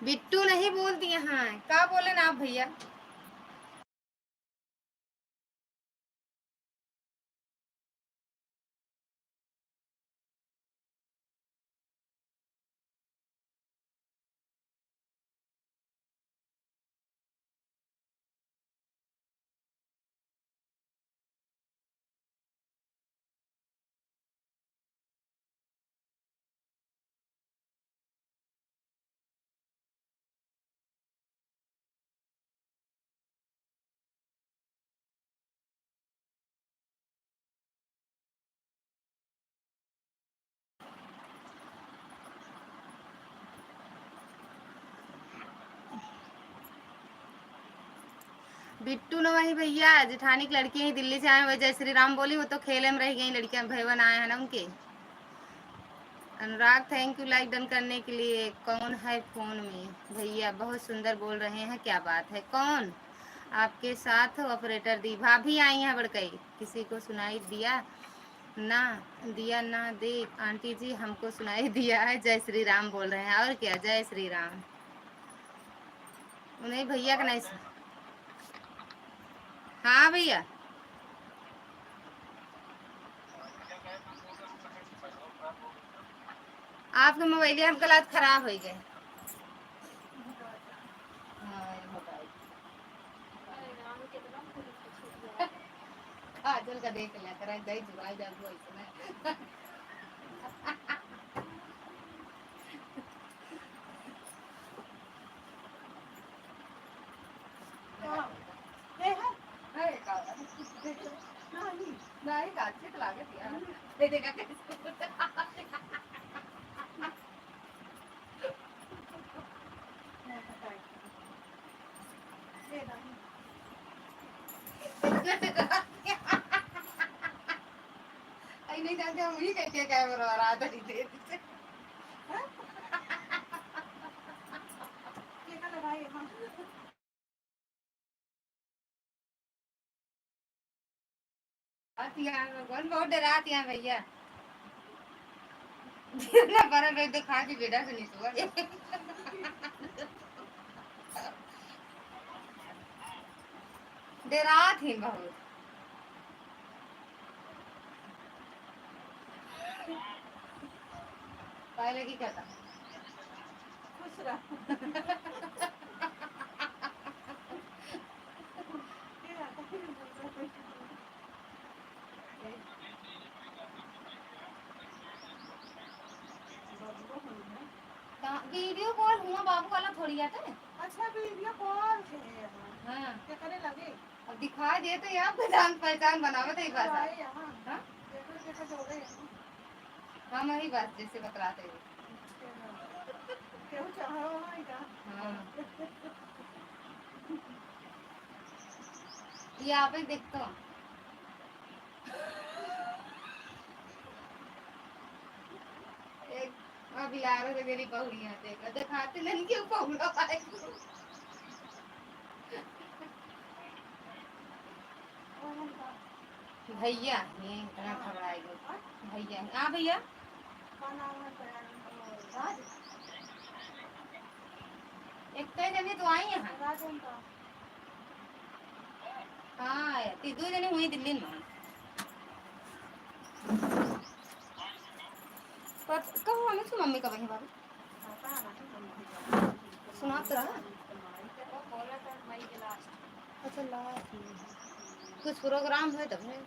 बिट्टू नहीं बोलती हाँ, का बोले ना आप भैया? बिट्टू न वही भैया जेठानी की लड़की है, दिल्ली से आए हुए, जय श्री राम बोली, वो तो खेले में रह गई लड़कियां, भैवन आए हैं ना उनके। अनुराग थैंक यू लाइक डन करने के लिए। कौन है फोन में? भैया बहुत सुंदर बोल रहे हैं, क्या बात है? कौन आपके साथ? ऑपरेटर दी भाभी आई हैं बड़कई, किसी को सुनाई दिया ना? दिया ना देख आंटी जी, हमको सुनाई दिया है। जय श्री राम बोल रहे हैं, और क्या, जय श्री राम। उन्हें भैया का नहीं। हाँ भैया आपके मोबाइल हम कल आज खराब हो गए। काजल का देख लिया करा, दही जुगाई जाबू ऐसे नहीं काचे तो लागे यार, दे देगा कैसे? नहीं जानते हम ही कहते कैमरा और आधा नहीं देते। कौन बहुत डराती हैं भैया? ना पर मैं तो खा के बेटा से नहीं सुआ। डरात ही बहुत। पहले की कहता खुश रह। वीडियो कॉल हुआ बाबू वाला थोड़ी आता है। अच्छा वीडियो कॉल से हाँ क्या करे लगे? अब दिखाई दे तो यार पहचान पहचान बनावे तो एक बात आए यहाँ हाँ देखो देखो जोड़े हम वही बात जैसे बतलाते हैं। क्यों चाहो वहाँ का? हाँ ये आप ही देखते हो। एक अब यार से मेरी बहुड़ियाँ देखा दिखाते नहीं क्यों बहुड़ा पाए। भैया ये इतना घबराएगा भैया। हाँ भैया एक कई जने तो आई यहाँ। हाँ दो जने हुई दिल्ली में। पर कब हम उसकी मम्मी का वही बाबू सुना तो रहा। अच्छा लास्ट कुछ प्रोग्राम है तब है।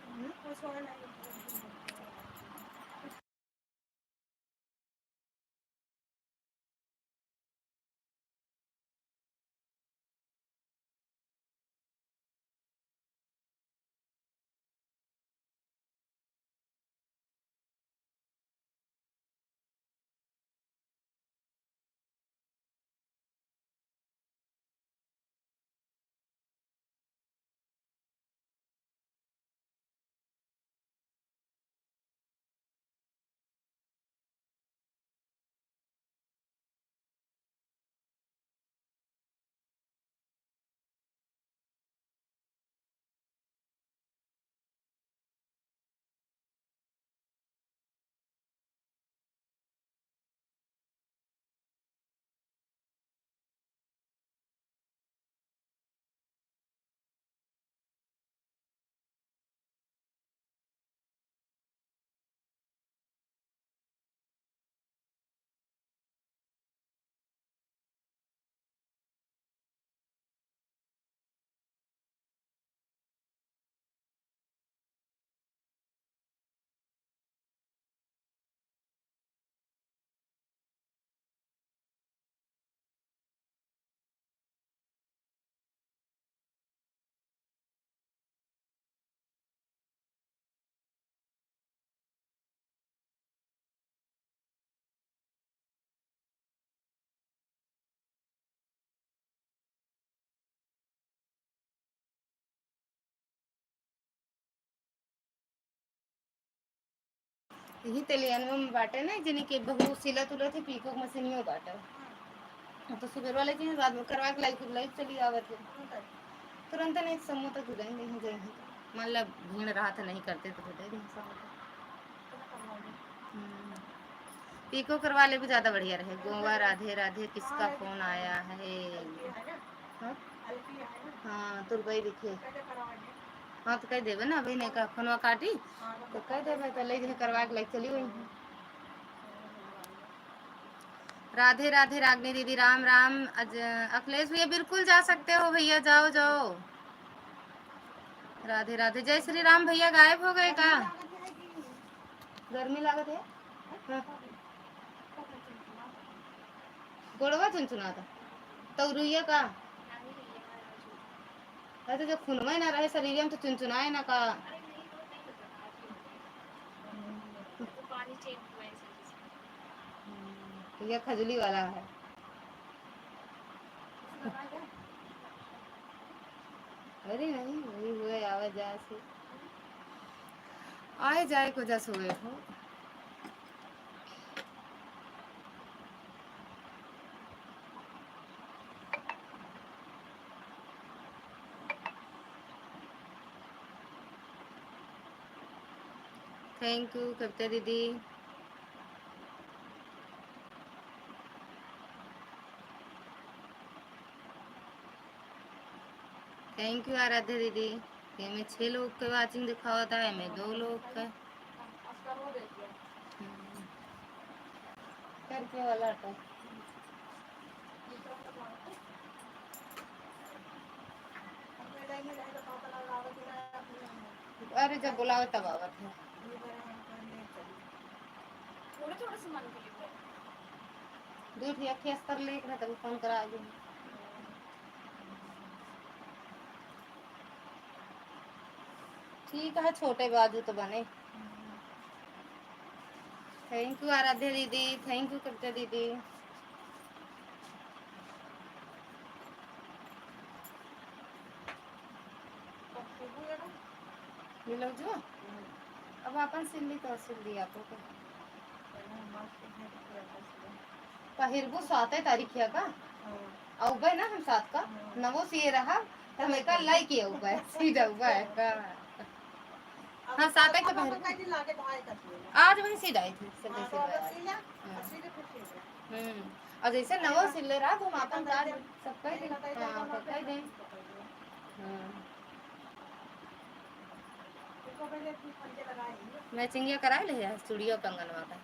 यही तेलियन में बाटे ना जिन्हें के बहु सिला तुला थी पीको मशीन में बाटे तो सुबह वाले की रात में करवा के लाइक चली आवत है तुरंत नहीं समूह तक जाएंगे ही जाएंगे मतलब भीड़ रहा था नहीं करते तो दे देंगे पीको करवा ले भी ज्यादा बढ़िया रहे। गोवा राधे राधे किसका फोन आया है? हाँ हाँ तुरबई दिखे हाँ तो कह देवे ना अभी नहीं का फोनवा काटी तो कह देवे तो ले जाए करवा के लाइक चली गई। राधे राधे रागनी दीदी राम राम। अखिलेश भैया बिल्कुल जा सकते हो भैया जाओ जाओ। राधे राधे। जय श्री राम भैया गायब हो गए का? गर्मी लागत है हाँ। गोड़वा चुनचुना था तो रुइया का तो जो खूनवा ना रहे शरीर में तो चुनचुनाए ना का पानी चेंज हुआ है ये खजली वाला है। अरे नहीं वही हुए आवे जाए से आए जाए को जस हुए हो। थैंक यू कविता दीदी। थैंक यू आराध्या दीदी। ये में 6 लोग के वाचिंग दिखा होता है मैं 2 लोग का करके वाला था। अरे जब बुलाओ तब आवत है थोड़ा थोड़ा सामान के लिए दूध या खेस्तर लेकर ना तभी फोन करा दूँ। ठीक है छोटे बाजू तो बने। थैंक यू आराध्या दीदी। थैंक यू कविता दीदी। मिलो जो अब अपन सिल्ली तो सिल दिया आपको पहिरबू 7 तारीख है का औबे ना हम 7 का नवो सिए रहा तो हमें का लाइक किया हुआ सीधा हुआ है का हाँ 7 का पहर आज वही सीधा आई थी सिल्ली सिलवाया और जैसे नवो सिले रहा तो हम अपन का सब कह दे हां कह दे मैचिंग करा ले यार स्टूडियो कंगनवा का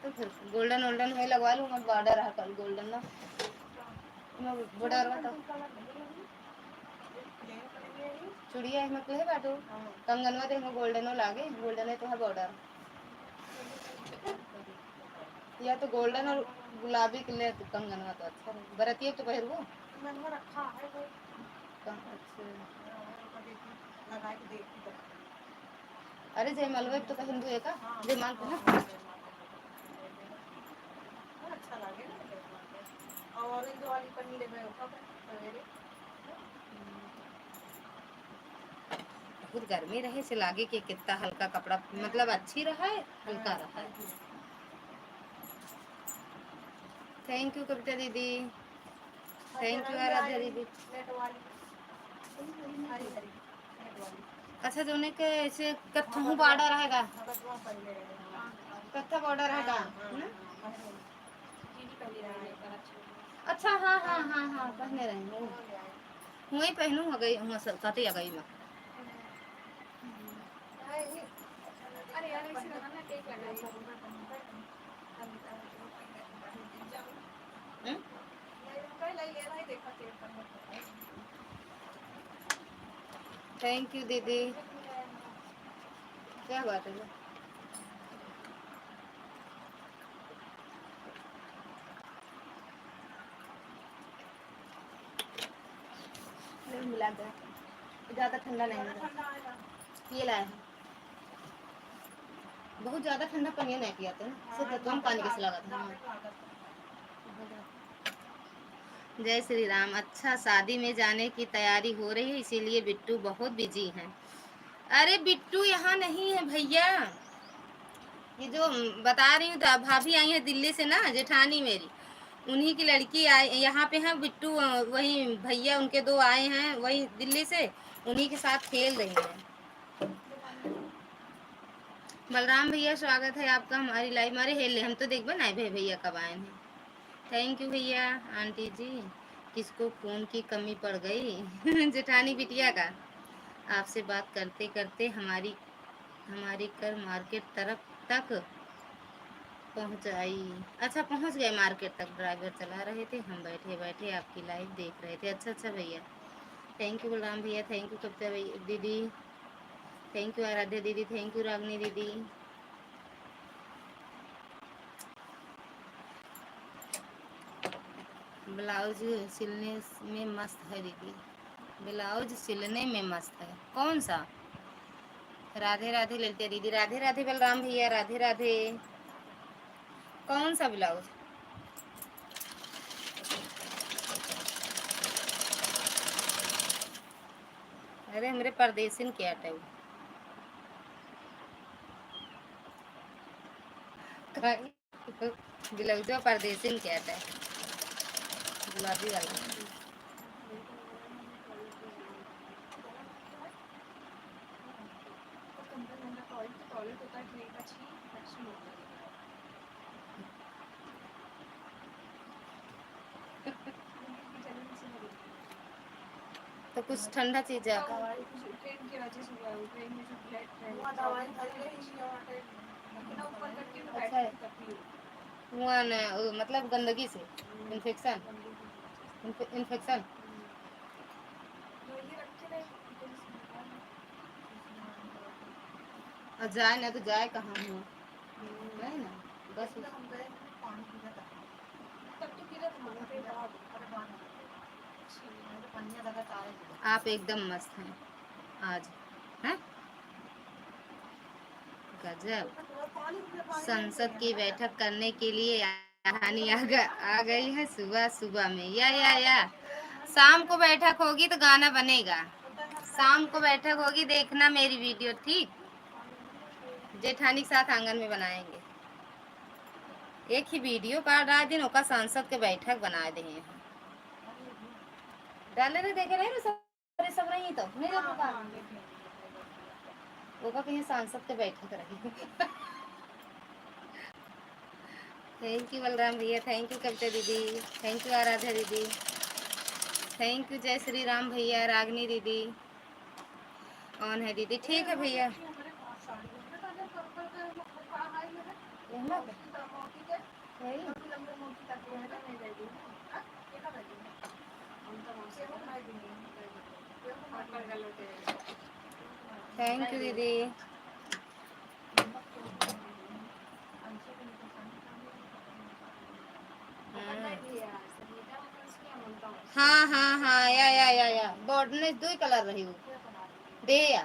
तो फिर गोल्डन गोल्डन में लगवा लूंगा बॉर्डर है कल गोल्डन ना मैं बॉर्डर वाला चूड़िया में कहे बाटो कंगनवा दे में गोल्डनो लागे गोल्डन है तो है बॉर्डर या तो गोल्डन और गुलाबी के लिए तो कंगनवा तो अच्छा है बरतिया तो पहन वो मैंने रखा है कोई अच्छा लगा के देखी अरे जय मलवे तो हिंदू है का जय माल को ना अच्छा लगे ना और ऑरेंज वाली पन्नी में सवेरे बहुत गर्मी रहे से लागे कि कितना हल्का कपड़ा मतलब अच्छी रहा है हल्का रहा है। थैंक यू कविता दीदी। थैंक यू आराध्या दीदी। अच्छा जो ने के ऐसे कत्थू बॉर्डर रहेगा कत्था बॉर्डर रहेगा अच्छा हाँ हाँ हाँ हाँ पहने रहेंगे वही पहनू हो गई वहाँ साथी आ गई मैं अरे यार इसे ना ना टेक लगा थैंक यू दीदी। क्या बात है मिला गया ज़्यादा ठंडा नहीं है ये लाया बहुत ज़्यादा ठंडा पानी नहीं पियाते ना सिर्फ कम पानी कैसे लगा था जय श्री राम। अच्छा, शादी में जाने की तैयारी हो रही है, इसीलिए बिट्टू बहुत बिजी हैं। अरे बिट्टू यहाँ नहीं है भैया, ये जो बता रही हूँ तो भाभी आई है दिल्ली से ना, जेठानी मेरी, उन्हीं की लड़की आई यहाँ पे है बिट्टू। वही भैया उनके दो आए हैं वही दिल्ली से, उन्हीं के साथ खेल रही हैं। बलराम भैया स्वागत है आपका हमारी लाइव। हमारे हेले हम तो देखबे ना भैया कब आए हैं। थैंक यू भैया। आंटी जी किसको खून की कमी पड़ गई? जेठानी बिटिया का। आपसे बात करते करते हमारी कर मार्केट तरफ तक पहुंचाई। अच्छा पहुंच गए मार्केट तक, ड्राइवर चला रहे थे, हम बैठे बैठे आपकी लाइव देख रहे थे। अच्छा अच्छा भैया, थैंक यू बलराम भैया, थैंक यू कविता दीदी, थैंक यू आराध्या दीदी, थैंक यू रागनी दीदी। ब्लाउज सिलने में मस्त है दीदी, ब्लाउज सिलने में मस्त है। कौन सा? राधे राधे ललिता दीदी, राधे राधे बलराम भैया, राधे राधे। कौन सा ब्लाउज? अरे हमारे परदेसिन क्या टाइम ब्लाउज परदेसिन क्या टाइम गुलाबी वाला। तो कुछ ठंडा चीज है। ट्रेन की वजह से हुआ है, ट्रेन में जो ब्लड अच्छा है वहाँ न, मतलब गंदगी से इन्फेक्शन, इन्फेक्शन। और जाए ना तो जाए कहाँ हुआ है ना, बस आप एकदम मस्त हैं आज, हैं? गजब। संसद की बैठक करने के लिए कहानी आ गई है सुबह सुबह में। या शाम को बैठक होगी तो गाना बनेगा, शाम को बैठक होगी, देखना मेरी वीडियो, ठीक? जेठानी के साथ आंगन में बनाएंगे एक ही वीडियो का रहा दिन का सांसद के बैठक बना दे डाले रे, देखे रहे सब नहीं तो नहीं देखो वो का कहीं सांसद के बैठक रही। थैंक यू बलराम भैया, थैंक यू कविता दीदी, थैंक यू आराध्या दीदी, थैंक यू जय श्री राम भैया, रागनी दीदी ऑन है दीदी, ठीक है भैया। थैंक यू दीदी। हाँ या बॉर्डर ने दो ही कलर रही हो दे या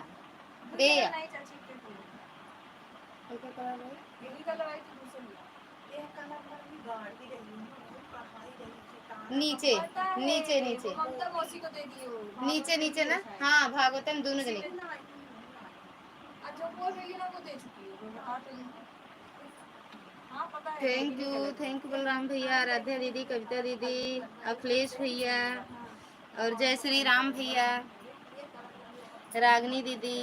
नीचे नीचे नीचे नीचे नीचे ना, हाँ भागवतम दोनों जने। थैंक यू बलराम भैया, राधा दीदी, कविता दीदी, अखिलेश भैया और जय श्री राम भैया, रागनी दीदी।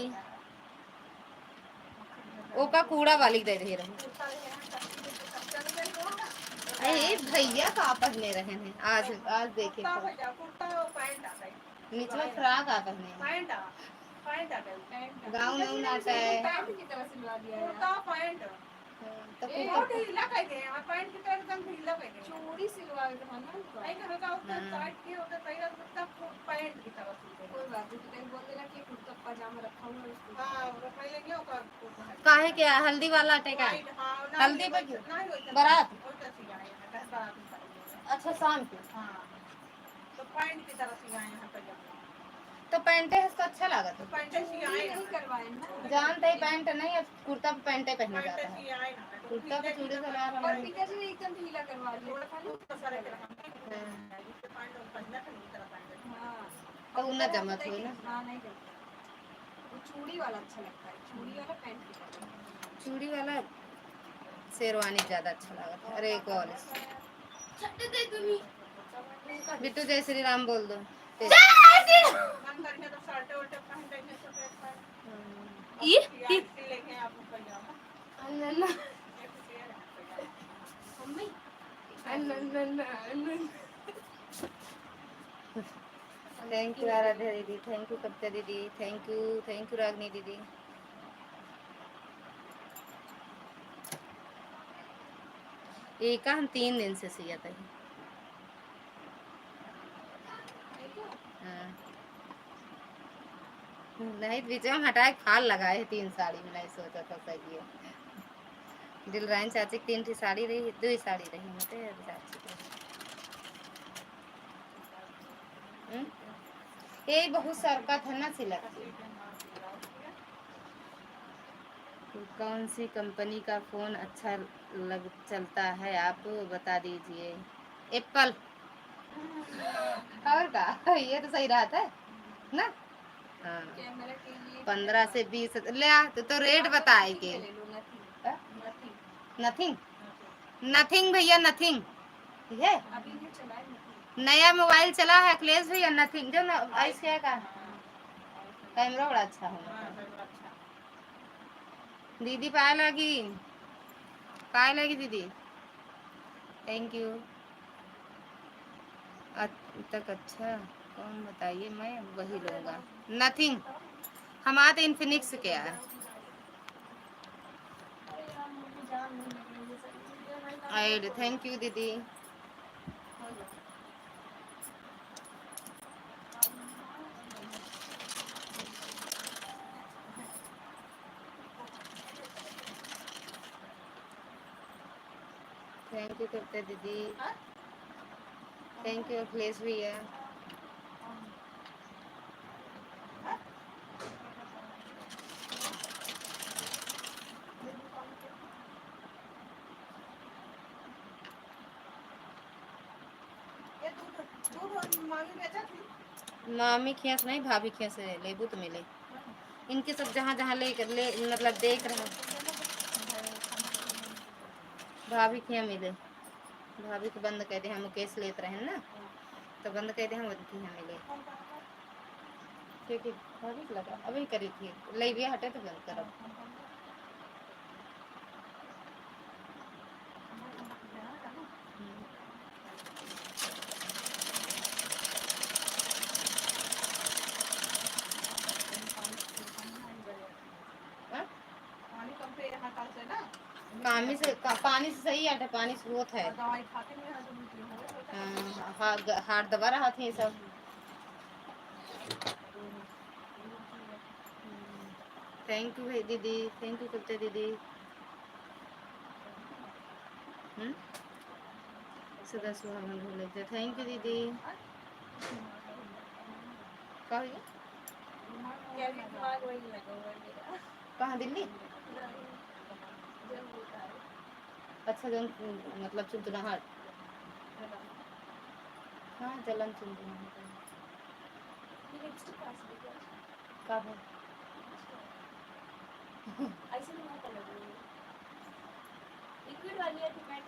ओका कूड़ा वाली दे रही अरे भैया का आपस में रहे हैं आज आज देखे निचला फ्राक आ पहने गाँव में उनाता है तो ढीला कर दे और पैंट की तरह एकदम ढीला कर दे चूड़ी सिलवा के था ना उनका। नहीं हल्का उसका टाइट किए होते तैयार मतलब पैंट की तरह सिलते कोई बात नहीं, तो बोल देना कि कुर्ता पजामा रखा हुआ है उसको। हां रख लेंगे और काहे के हल्दी वाला टेका हल्दी पे बारात। अच्छा शाम को हां तो पैंट की तरह सिलाए हैं पजामा। तो पैंटे इसको अच्छा लगा तो पैंटे सियाए नहीं करवाए ना। जानते ही पैंट नहीं अब कुर्ता पे पैंटे पहना जाता पैंटे है सियाए ना कुर्ता पे चूड़ी सलवार और वाला पिता जी ने एकदम ढीला करवा दिया था खाली। सारे के रखा हाँ, पैंट और पहनना तो नहीं तरह पैंट हाँ तो उन्हें जमत हुई ना हाँ नहीं करता। वो चूड़ी वाला अच्छा लगता है, चूड़ी वाला पैंट भी करता है। चूड़ी वाला शेरवानी ज्यादा अच्छा लगा था अरे एक और बिट्टू जय श्री राम बोल दो मन करके तो शर्ट उल्टे पहन लेंगे तो एक पैंट ये सी लेंगे आप पजामा अन्ना एक शेर मम्मी थैंक यू आराध्या दीदी थैंक यू कविता दीदी थैंक यू रागनी दीदी एक का हम 3 दिन से सिया था हाँ। नहीं बीच में हटाए खाल लगाए 3 साड़ी में नहीं सोचा था सही है दिलराइन चाची की 3 साड़ी रही 2 साड़ी रही मते चाची ये बहुत सरका था ना सिलक कौन सी कंपनी का फ़ोन अच्छा लग चलता है आप बता दीजिए एप्पल और का ये तो सही रहा था ना हाँ कैमरा के लिए 15 से 20 ले आ तो रेट बताए के ले लो नथिंग। नथिंग नथिंग भैया नथिंग ठीक है अभी ये चला है नथिंग। नया मोबाइल चला है अखिलेश भैया नथिंग जो आइस क्या का कैमरा बड़ा अच्छा होना दीदी पाए लगी दीदी थैंक यू तक अच्छा कौन बताइए मैं वही लूँगा नथिंग हम आते इन्फिनिक्स के है ऐड थैंक यू दीदी थैंक यू करते दीदी थैंक यू अखिलेश भैया ये दूध मांगी बेचा थी मामी खियास नहीं भाभी खियास लेबू तो मिले इनके सब जहाँ जहाँ ले मतलब देख रहा भाभी खिया मिले भाभी को बंद कर दे हम केस लेते रहे ना तो बंद कर दे हम उनकी यहाँ मिले क्योंकि भाभी को लगा अभी करी थी ले भी हटे तो बंद करब पानी कम पे यहाँ कल से ना पानी से सही है पानी से होत है दवाई खाते नहीं है तो मुझे हाथ दबा रहा थी सब थैंक यू भाई दीदी थैंक यू करते दीदी सदा सुहागन भूले थैंक यू दीदी कहाँ दिल्ली अच्छा जन मतलब चुनचुनाहट हाँ जलन चुनचुनाहट का है ऐसे नहीं होता लिक्विड वाली है कि मैट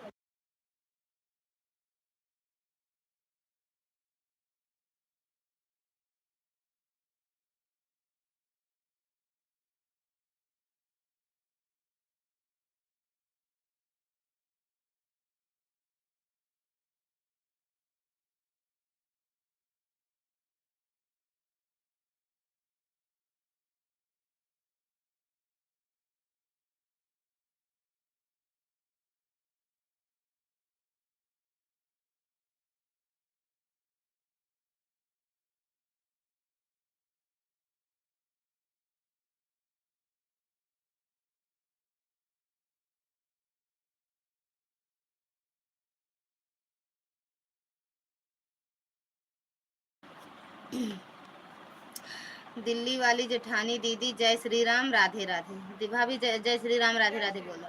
दिल्ली वाली जेठानी दीदी जय श्री राम राधे राधे। भाभी जय जय श्री राम राधे राधे बोलो।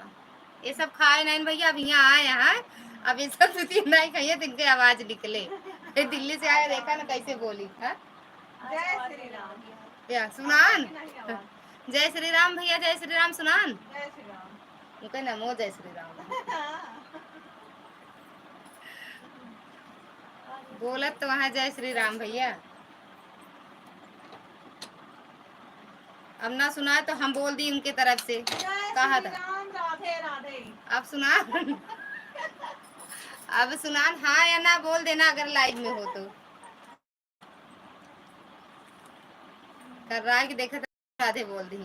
ये सब खाए नहीं भैया, अब यहाँ आए हैं, अब ये सब नहीं खाइए तो इनके आवाज निकले। ये दिल्ली से आया, देखा ना कैसे बोली था। जय श्री राम। या सुनान जय श्री राम भैया, जय श्री राम सुनान। जय श्री राम। उनका नमो जय श्री राम। बोलत तो वहाँ जय श्री राम भैया। अब ना सुना तो हम बोल दी उनके तरफ से, कहा था राधे राधे। अब सुना अब सुनान हाँ या ना बोल देना अगर लाइव में हो तो। कर रहा है कि देखा था राधे बोल दी।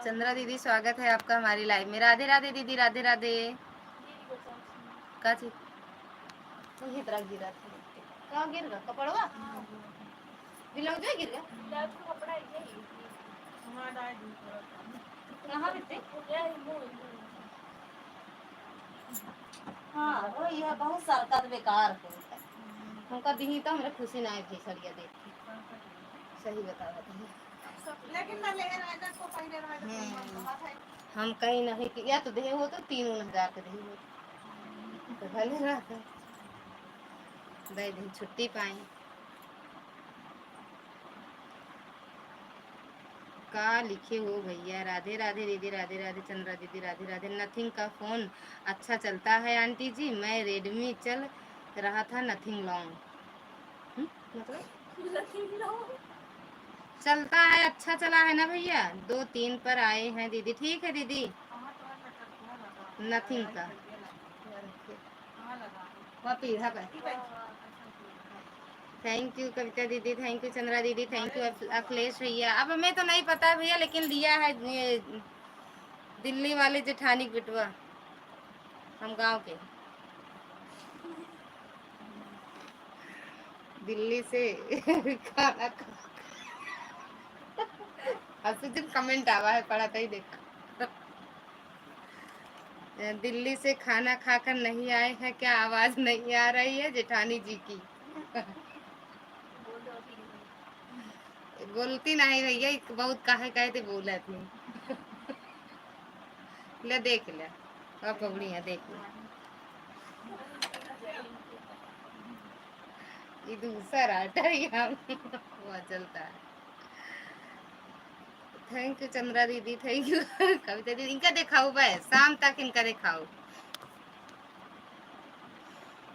चंद्रा दीदी स्वागत है आपका हमारी लाइव में। राधे राधे दीदी, राधे राधे। का चीज तो ये तरह गिरा था, कहाँ गिर गया कपड़वा दिला जो गिर गया कपड़ा ये कहाँ बिते। हाँ वो यह बहुत सरकत बेकार है हमका दी तो हमरा खुशी ना थी सड़िया देख के, सही बता लेकिन ना ले रहा है को पहले रहा है हम कहीं नहीं कि या तो दे हो तो 3,000 के दे हो तो भले रहता दे दिन छुट्टी पाए। का लिखे हो भैया। राधे राधे दीदी, राधे राधे चंद्रा दीदी, राधे राधे। नथिंग का फोन अच्छा चलता है आंटी जी, मैं रेडमी चल रहा था नथिंग लॉन्ग। मतलब चलता है, अच्छा चला है ना भैया। 2-3 पर आए हैं दीदी। ठीक है दीदी। नथिंग का थैंक यू कविता दीदी, थैंक यू चंद्रा दीदी, थैंक यू अखिलेश भैया। अब हमें तो नहीं पता भैया, लेकिन लिया है ये दिल्ली वाले जेठानी बिटवा, हम गांव के दिल्ली से खाना कमेंट आवा है, पढ़ा ही देख। दिल्ली से खाना खाकर नहीं आए हैं क्या, आवाज नहीं आ रही है जेठानी जी की। बोलती नहीं भैया, बहुत काहे कहे थे बोला थी। ले देख ले अब पगड़ी है, देख ले ये दूसरा वो चलता है। थैंक यू चंद्रा दीदी, थैंक यू कविता दीदी। इनका दिखाओ भाई, शाम तक इनका दिखाओ।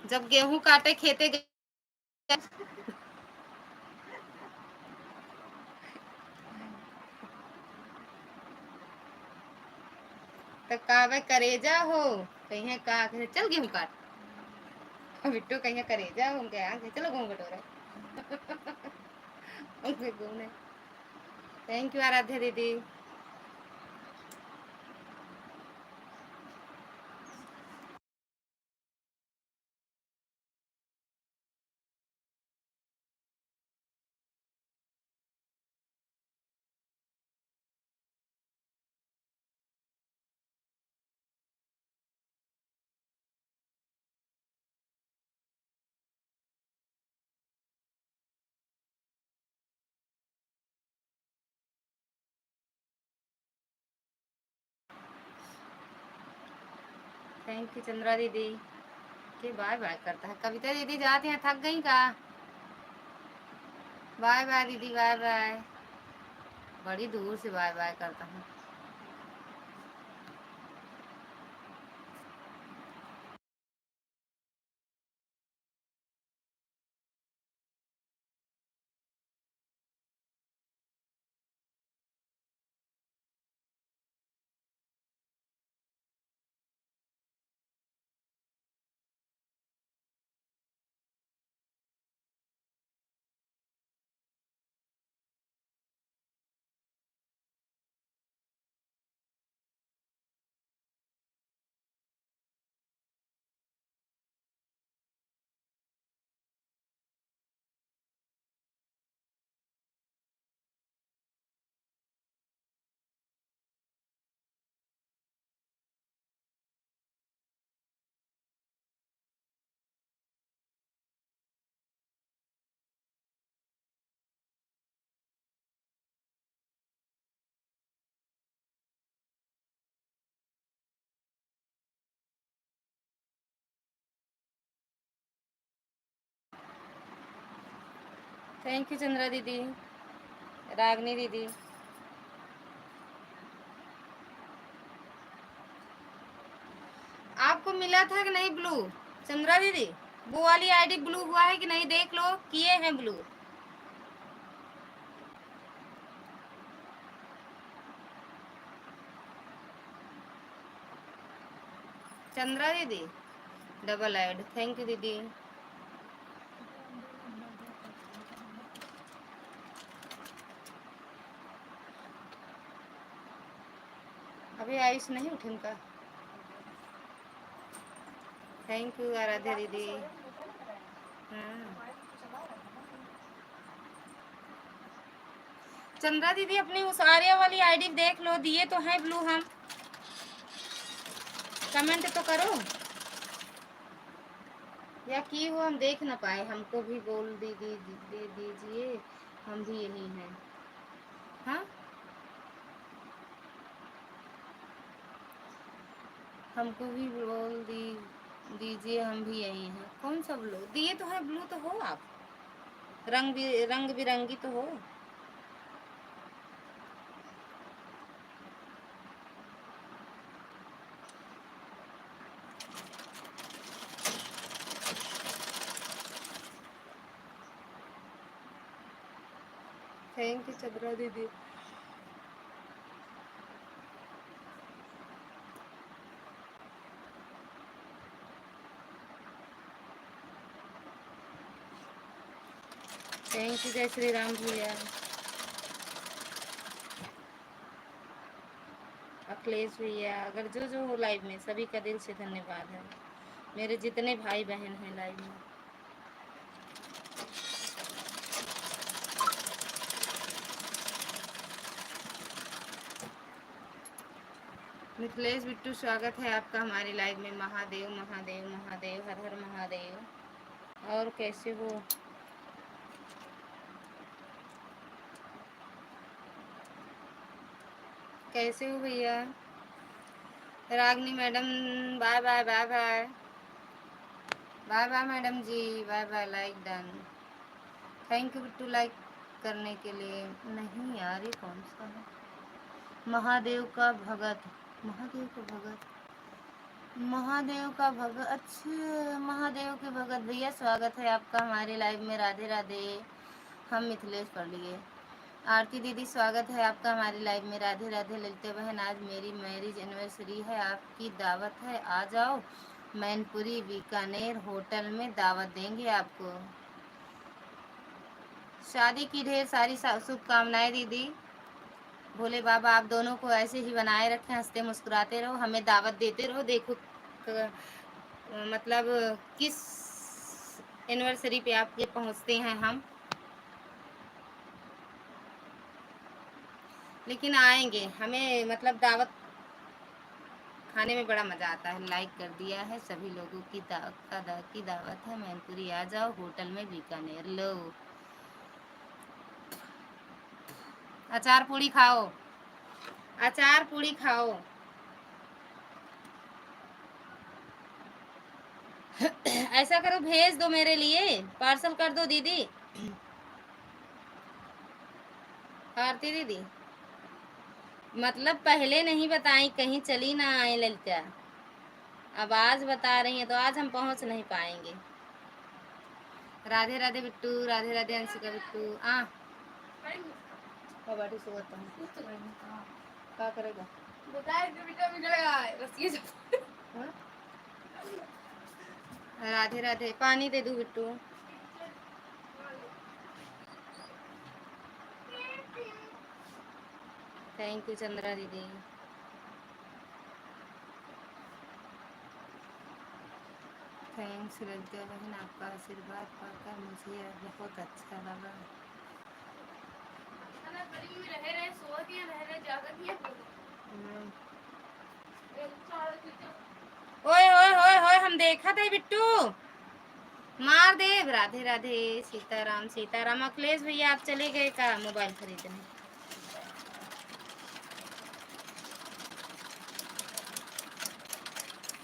जब गेहूं काटे खेते तो कावे करेजा हो कहीं का चल गेहूं काट बिट्टू कहीं करेजा हो उनके यहाँ चलो घूम कटोरे घूमने। थैंक यू आराध्या दीदी। थैंक यू चंद्रा दीदी के बाय बाय करता है। कविता दीदी जाती हैं, थक गई का। बाय बाय दीदी, बाय बाय। बड़ी दूर से बाय बाय करता हूँ। थैंक यू चंद्रा दीदी, रागनी दीदी। आपको मिला था कि नहीं ब्लू चंद्रा दीदी? वो वाली आईडी ब्लू हुआ है कि नहीं देख लो, किए हैं ब्लू। चंद्रा दीदी डबल ऐड, थैंक यू दीदी। अभी आयुष नहीं उठी उनका। थैंक यू आराध्या दीदी। हाँ चंद्रा दीदी अपनी उस आर्या वाली आईडी देख लो, दिए तो हैं ब्लू हम। कमेंट तो करो, या की हो हम देख ना पाए, हमको भी बोल दे दीजिए, हम भी यही हैं। हाँ हमको भी बोल दीजिए, हम भी यही हैं। कौन सा ब्लू दिए तो है? ब्लू तो हो आप, रंग बिरंगी तो हो। थैंक यू चंद्रा दीदी। थैंक यू जय श्री राम भैया। अखिलेश भैया, अगर जो जो हो लाइव में सभी का दिल से धन्यवाद है, मेरे जितने भाई बहन हैं लाइव में। मिथिलेश बिट्टू स्वागत है आपका हमारी लाइव में। महादेव महादेव महादेव, हर हर महादेव। और कैसे हो? कैसे हो भैया? Ragini madam bye bye bye bye bye bye madam ji, bye bye. Like done, thank you Bittu like करने के लिए। नहीं यार ये कौन सा है? महादेव का भगत, महादेव का भगत, महादेव का भगत, अच्छा महादेव के भगत भैया स्वागत है आपका हमारे लाइव में। राधे राधे। हम मिथिलेश पढ़ लिए। आरती दीदी स्वागत है आपका हमारी लाइव में। राधे राधे। ललिता बहन आज मेरी मैरिज एनिवर्सरी है, आपकी दावत है, आ जाओ। मैनपुरी बीकानेर होटल में दावत देंगे आपको। शादी की ढेर सारी शुभकामनाएं दीदी। भोले बाबा आप दोनों को ऐसे ही बनाए रखें, हंसते मुस्कुराते रहो, हमें दावत देते रहो। देखो मतलब किस एनिवर्सरी पे आप ये पहुंचते हैं हम, लेकिन आएंगे। हमें मतलब दावत खाने में बड़ा मज़ा आता है। लाइक कर दिया है सभी लोगों की की दावत है। मैनपुरी आ जाओ होटल में बीकानेर। लो अचार पूड़ी खाओ, अचार पूड़ी खाओ। ऐसा करो भेज दो मेरे लिए, पार्सल कर दो दीदी। आरती दीदी मतलब पहले नहीं बताई, कहीं चली ना आए ललिता, अब आज बता रही हैं तो आज हम पहुंच नहीं पाएंगे। राधे राधे बिट्टू, राधे राधे अंशिका बिट्टू। बाटी से क्या करेगा राधे राधे। पानी दे दू बिट्टू। थैंक यू चंद्रा दीदी। थैंक्स ललिता बहन, आपका आशीर्वाद पाकर मुझे बहुत अच्छा लगा। ओए ओए ओए ओए हम देखा था बिट्टू, मार दे। राधे राधे। सीताराम सीताराम। अखिलेश भैया आप चले गए का मोबाइल खरीदने?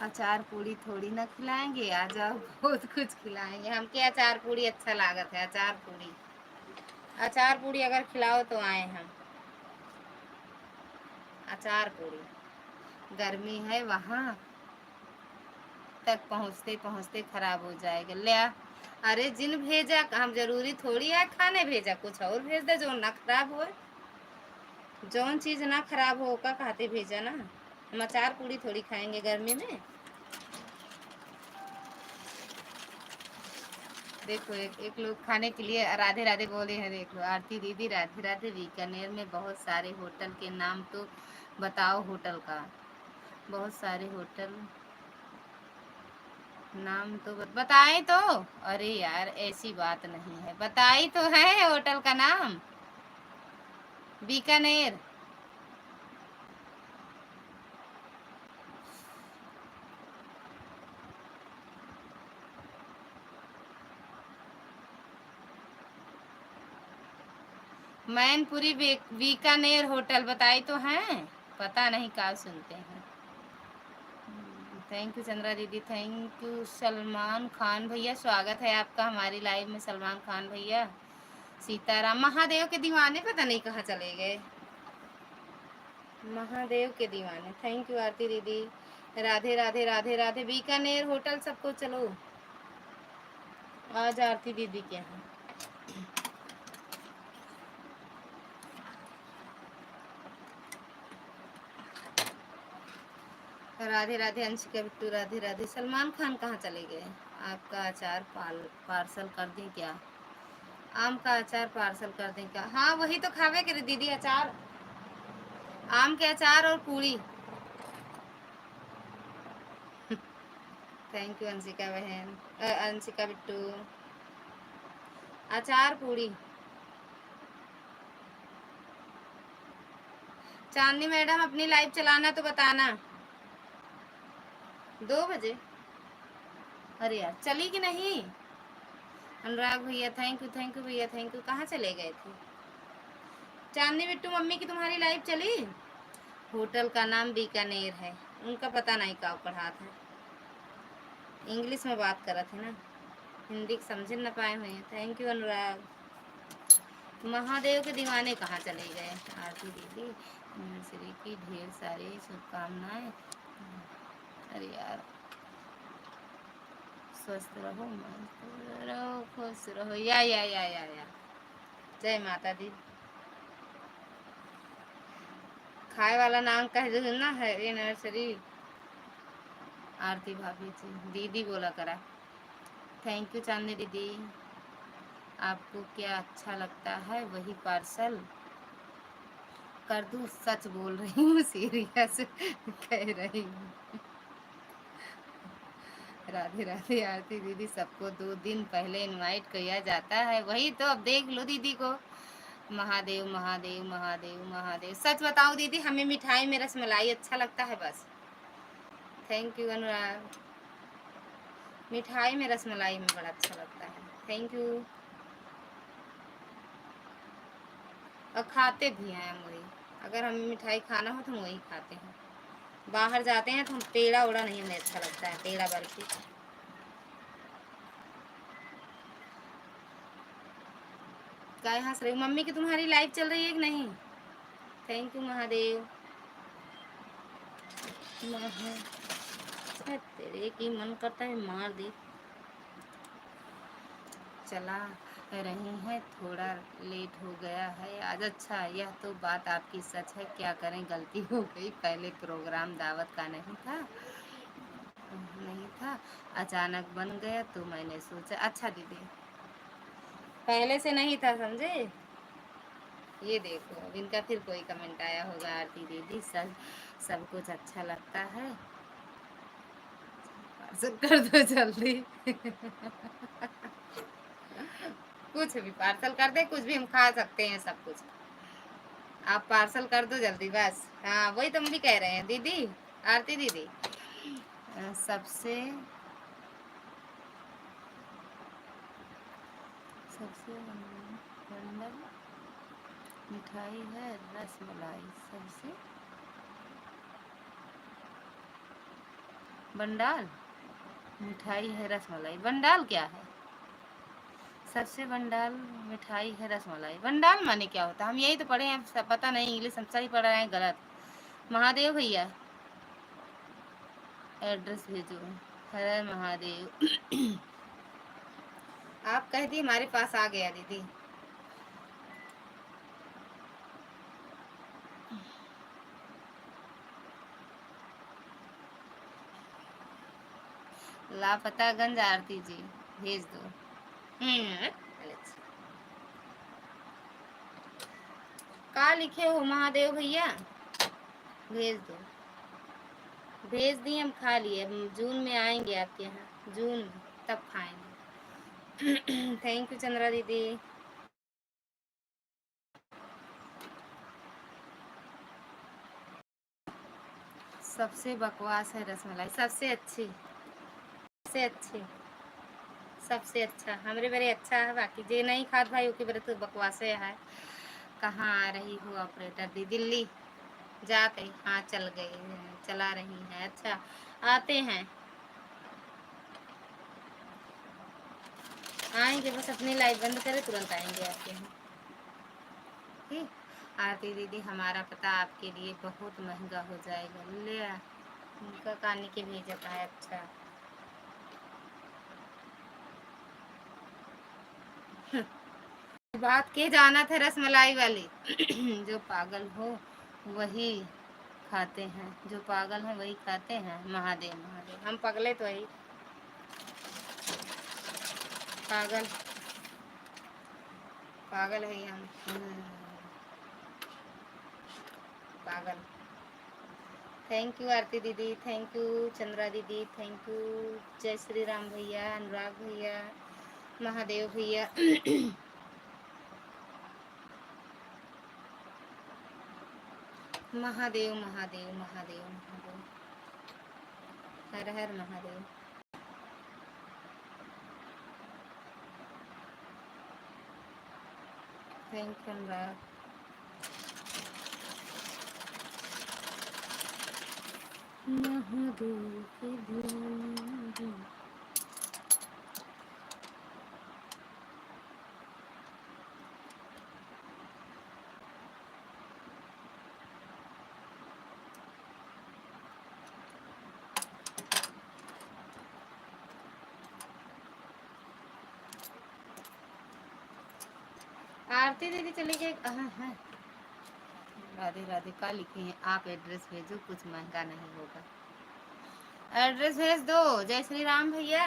अचार पूड़ी थोड़ी ना खिलाएंगे, आ जाओ बहुत कुछ खिलाएंगे। हमके अचार पूड़ी अच्छा लागत है, अचार पूड़ी। अचार पूड़ी अगर खिलाओ तो आए हम। अचार पूड़ी गर्मी है, वहाँ तक पहुँचते पहुँचते खराब हो जाएगा। ले आ। अरे जिन भेजा, हम जरूरी थोड़ी है खाने भेजा, कुछ और भेज दे जो ना खराब हो। जौन चीज ना खराब हो का खाते भेजा ना। हम अचार पूड़ी थोड़ी खाएंगे गर्मी में। देखो एक लोग खाने के लिए राधे राधे बोले हैं। देख लो आरती दीदी राधे राधे। बीकानेर में बहुत सारे होटल के नाम तो बताओ। होटल का बहुत सारे होटल नाम तो बताए तो। अरे यार ऐसी बात नहीं है, बताई तो है होटल का नाम बीकानेर। मैनपुरी बीकानेर होटल बताई तो हैं, पता नहीं क्या सुनते हैं। थैंक यू चंद्रा दीदी, थैंक यू सलमान खान भैया, स्वागत है आपका हमारी लाइव में। सलमान खान भैया, सीताराम। महादेव के दीवाने पता नहीं कहाँ चले गए। महादेव के दीवाने, थैंक यू आरती दीदी। राधे राधे राधे राधे। बीकानेर होटल सबको चलो आज आरती दीदी के यहाँ। राधे राधे अंशिका बिट्टू, राधे राधे। सलमान खान कहाँ चले गए। आपका अचार पार्सल कर दें क्या। आम का अचार पार्सल कर दें क्या। हाँ वही तो खावे करे दीदी, अचार आम के अचार और पूरी। थैंक यू अंशिका बहन, अंशिका बिट्टू। अचार पूरी। चांदनी मैडम अपनी लाइव चलाना तो बताना 2 बजे। अरे यार चली कि नहीं। अनुराग भैया थैंक यू भैया, थैंक यू। कहाँ चले गए थे। चांदनी बिट्टू मम्मी की तुम्हारी लाइव चली। होटल का नाम बीकानेर है, उनका पता नहीं का पढ़ा था। इंग्लिश में बात कर रहे थे ना, हिंदी समझ न पाए हुए हैं। थैंक यू अनुराग। महादेव के दीवाने कहाँ चले गए। आरती दीदी श्री की ढेर सारी शुभकामनाएं। अरे यार स्वस्थ रहो, मस्त रहो, खुश रहो। या जय माता दी। खाए वाला नाम कह दो ना है ये नर्सरी। आरती भाभी जी दीदी बोला करा। थैंक यू चांदनी दीदी। आपको क्या अच्छा लगता है वही पार्सल कर दूं। सच बोल रही हूँ, सीरियस कह रही हूँ। राधे राधे आरती दीदी, सबको 2 दिन पहले इनवाइट किया जाता है। वही तो, अब देख लो दीदी को। महादेव महादेव महादेव महादेव। सच बताऊं दीदी, हमें मिठाई में रसमलाई अच्छा लगता है बस। थैंक यू अनुराग। मिठाई में रसमलाई में बड़ा अच्छा लगता है। Thank you. और खाते भी हैं हम वही। अगर हमें मिठाई खाना हो तो हम वही खाते हैं। बाहर जाते हैं तो हम पेड़ा उड़ा नहीं हमें अच्छा लगता है, पेड़ा बर्फी। क्या हंस रही मम्मी की तुम्हारी लाइव चल रही है कि नहीं। Thank you Mahadev. तेरे की मन करता है मार दी। चला रही है, थोड़ा लेट हो गया है आज। अच्छा यह तो बात आपकी सच है, क्या करें गलती हो गई। पहले प्रोग्राम दावत का नहीं था, अचानक बन गया तो मैंने सोचा। अच्छा दीदी पहले से नहीं था समझे। ये देखो अब इनका फिर कोई कमेंट आया होगा। आरती दीदी सब कुछ अच्छा लगता है, पार्सल कर दो जल्दी। कुछ भी पार्सल कर दे, कुछ भी हम खा सकते हैं सब कुछ। आप पार्सल कर दो जल्दी बस। हाँ वही तो हम भी कह रहे हैं दीदी, आरती दीदी। सबसे बंडल मिठाई है रसमलाई। सबसे बंडाल मिठाई है रसमलाई। बंडाल क्या है। सबसे बंडाल मिठाई है रसमलाई। बंडाल माने क्या होता है? हम यही तो पढ़े हैं, सब पता नहीं, इंग्लिश हम सही पढ़ रहे हैं गलत। महादेव भैया एड्रेस भेजो। हर महादेव। आप कह दी हमारे पास आ गया दीदी। लापतागंज आरती जी भेज दो। का लिखे हो महादेव भैया? भेज दो। भेज दिए, हम खा लिए। हम जून में आएंगे आपके यहाँ, जून तब खाएंगे। थैंक यू चंद्रा दीदी। सबसे बकवास है रसमलाई, सबसे अच्छी, सबसे अच्छी, सबसे अच्छा। हमरे बड़े अच्छा है, बाकी जे नहीं खात भाई ओके बड़े तो बकवासे है। कहाँ आ रही हो ऑपरेटर दी? दिल्ली जाते? हाँ चल गए, चला रही है। अच्छा आते हैं, आएंगे, बस अपनी लाइट बंद करें तुरंत आएंगे आपके यहाँ। ठीक। आरती दीदी हमारा पता आपके लिए बहुत महंगा हो जाएगा। ले उनका कानी के भेजता है। अच्छा बात के जाना था रसमलाई वाली। जो पागल हो वही खाते हैं, जो पागल है वही खाते हैं। महादेव महादेव, हम पगले तो वही पागल, पागल है हम। पागल। थैंक यू आरती दीदी, थैंक यू चंद्रा दीदी, थैंक यू जय श्री राम भैया, अनुराग भैया, महादेव भैया। महादेव महादेव महादेव महादेव, हर हर महादेव। थैंक यू अनुराग। महादेव के ध्यान। आरती दीदी चली गई। हाँ राधे राधे का लिखी है आप? एड्रेस भेजो, कुछ महंगा नहीं होगा। एड्रेस भेज दो। जय श्री राम भैया।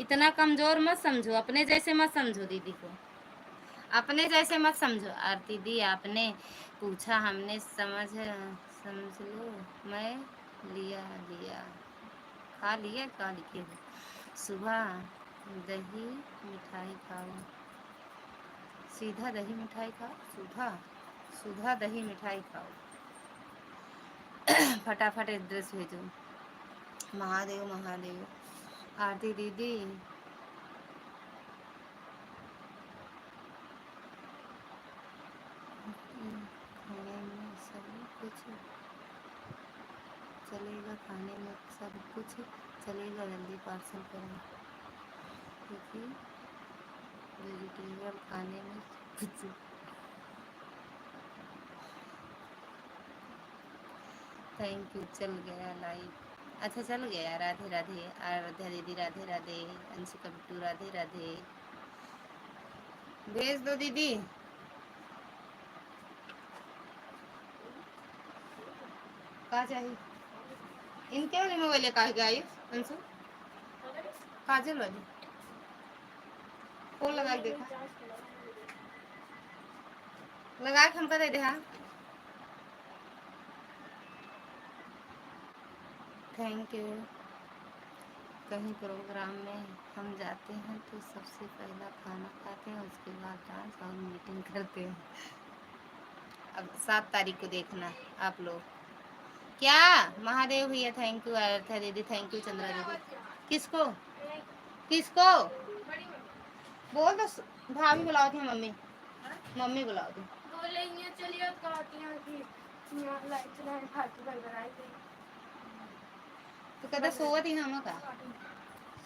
इतना कमजोर मत समझो, अपने जैसे मत समझो दीदी को, अपने जैसे मत समझो। आरती दी आपने पूछा, हमने समझ लो। मैं लिया लिया खा लिया। का लिखे हो? सुबह दही मिठाई खाओ, सीधा दही मिठाई खाओ, सुधा सुधा दही मिठाई खाओ। फटाफट एड्रेस भेजो। महादेव महादेव। आरती दीदी खाने में सब कुछ चलेगा, खाने में सब कुछ चलेगा, जल्दी पार्सल करें क्योंकि वेजिटेबल खाने में कुछ। Thank you. चल गया लाइव। अच्छा चल गया। राधे राधे आराध्या दीदी, राधे राधे अंशिका बिट्टू, राधे राधे। भेज दो दीदी। का चाहिए इनके वाले मोबाइल का गया अंशु? काजल वाली फोन लगा के देखा, लगा के हमका दे दे। हाँ थैंक यू। कहीं प्रोग्राम में हम जाते हैं तो सबसे पहला खाना खाते हैं, उसके बाद डांस और मीटिंग करते हैं। अब 7 तारीख को देखना आप लोग। क्या महादेव भैया थैंक यू, आरथा दीदी थैंक यू, चंद्रा दीदी। किसको किसको बोल दो? भाभी बुलाओ थी, मम्मी मम्मी बुलाओ थी। चलिए तो कहते सोवत ही हम का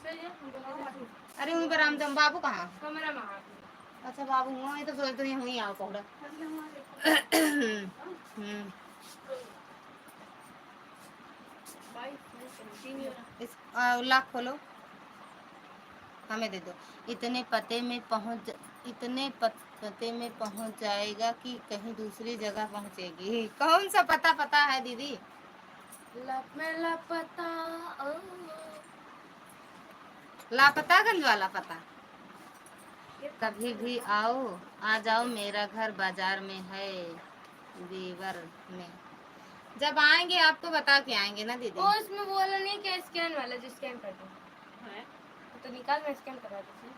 अरे वहीं पर आमदम बाबू कहाँ? कमरा में अच्छा बाबू हुआ ये तो सोच तो यहीं आओ पकड़ा। इस लॉक खोलो, हमें दे दो। इतने पते में पहुंच जाएगा कि कहीं दूसरी जगह पहुंचेगी। कौन सा पता पता है दीदी? लापतागंज वाला पता। कभी भी आओ, आ जाओ, मेरा घर बाजार में है, बीवर में। जब आएंगे आपको बता के आएंगे ना दीदी। वो इसमें बोला नहीं कि स्कैन वाला जो स्कैन कर दो है तो निकाल मैं स्कैन करा दूँ।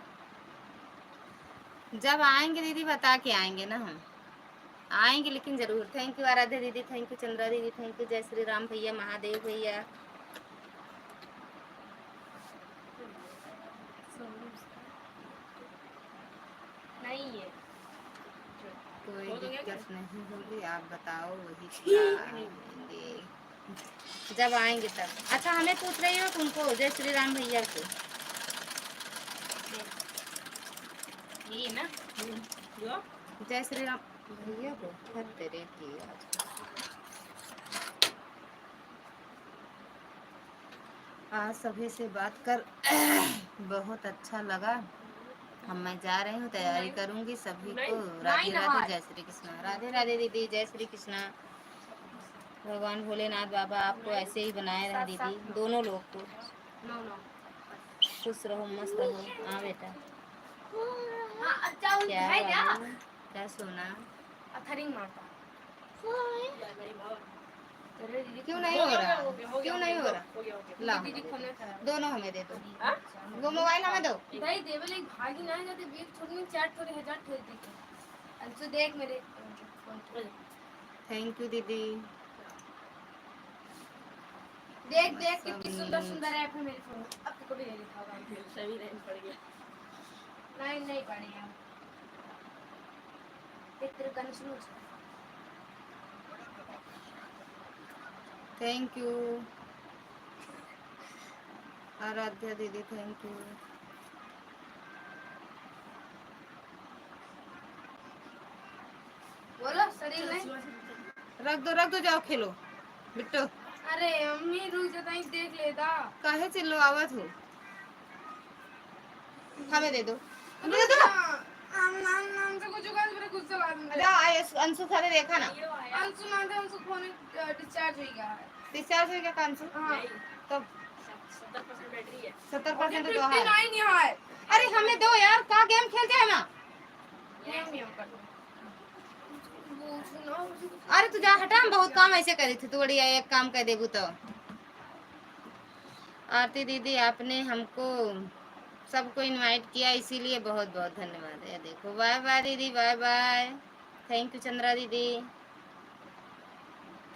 जब आएंगे दीदी बता के आएंगे ना, हम आएंगे लेकिन जरूर। थैंक यू आराध्या दीदी, थैंक यू चंद्रा दीदी, थैंक यू जय श्री राम भैया, महादेव भैया। नहीं है कोई दिक्कत नहीं होगी, आप बताओ वही खिलाएंगे जब आएंगे तब। अच्छा हमें पूछ रही हो तुमको, जय श्री राम भैया को। ये ना जय श्री राम भैया को हर तेरे की आज सभी से बात कर बहुत अच्छा लगा। मैं जा रही हूँ, तैयारी करूंगी। सभी को राधे राधे, जय श्री कृष्णा। राधे राधे दीदी, जय श्री कृष्णा। भगवान भोलेनाथ बाबा आपको ऐसे ही बनाए रहे दीदी, दोनों लोग को। खुश रहो, मस्त रहो। हाँ बेटा क्या क्या सोना क्यों नहीं हो रहा? क्यों नहीं हो रहा? ला दोनों हमें दे दो। वो मोबाइल हमें दो। भाई देवल एक भागी ना जाते बीच छोड़ में चार थोड़े हजार थोड़े देखे अंशु देख मेरे। थैंक यू दीदी। देख देख कितनी सुंदर सुंदर ऐप है मेरे फोन। अब तो कभी नहीं लिखा होगा सभी लाइन पड़ गया। लाइन नहीं पड़ी एक तेरे गाने सुनो। थैंक यू आराध्या दीदी, थैंक यू। बोलो शरीर में रख दो जाओ खेलो बिट्टो। अरे अम्मी रुक जा ताई देख लेदा काहे चिल्लो आवत हो? हमें दे दो, दे दो। नाम से कुछ होगा मेरे गुस्सा ला दूंगा। अरे आए अंशु खाने देखा ना। अंशु नाम से अंशु फोन डिस्चार्ज हो गया है। डिस्चार्ज हो गया अंशु? हां तो 70% बैटरी है। 70% तो है। 59 है। अरे हमें दो यार, का गेम खेल जाए ना। गेम कर दो। अरे तू जा हटा, हम बहुत काम ऐसे करी थी, तू बढ़िया एक काम कर देबू तो। आरती दीदी आपने हमको सबको इनवाइट किया, इसीलिए बहुत बहुत धन्यवाद है। देखो बाय बाय दीदी, bye bye. Thank you Chandra दीदी,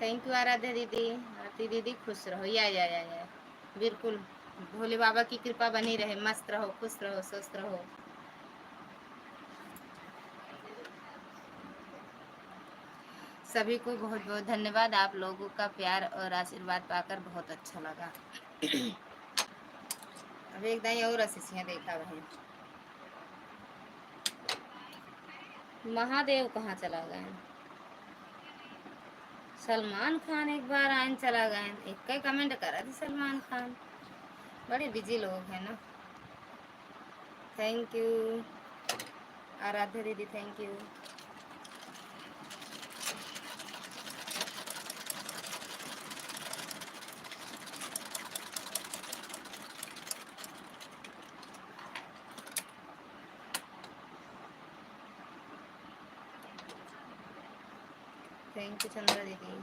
थैंक यू आराध्या दीदी। आरती दीदी खुश रहो। या बिल्कुल, भोले बाबा की कृपा बनी रहे। मस्त रहो, खुश रहो, स्वस्थ रहो। सभी को बहुत बहुत धन्यवाद। आप लोगों का प्यार और आशीर्वाद पाकर बहुत अच्छा लगा। अब एक दाई और असीसियाँ देखा वही। महादेव कहाँ चला गए? सलमान खान एक बार आए चला गए। एक का कमेंट करा थी सलमान खान। बड़े बिजी लोग हैं ना। थैंक यू आराध्या दीदी, thank you. Thank you Chandra दीदी,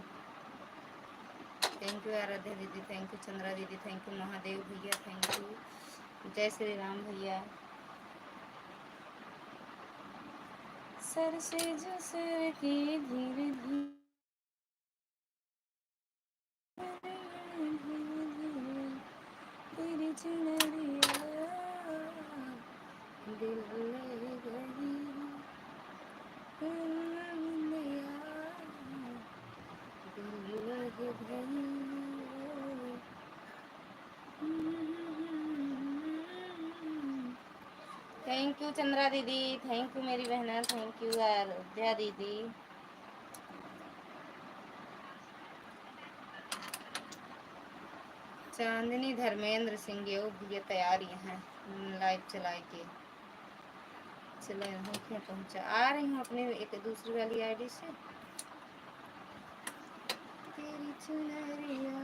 थैंक यू आराध्या दीदी, थैंक यू चंद्रा दीदी, थैंक यू महादेव भैया, थैंक यू जय श्री राम भैया। सर से जो सर की धीरे धीरे तेरी चुनरिया दिल ले गई, थैंक यू चंद्रा दीदी, थैंक यू मेरी बहना, थैंक यू आराध्या दीदी। चांदनी धर्मेंद्र सिंह ये तैयारी हैं लाइव चला के चले होके पहुंचा। आ रही हूँ अपनी एक दूसरी वाली आईडी से। तेरी चुनरिया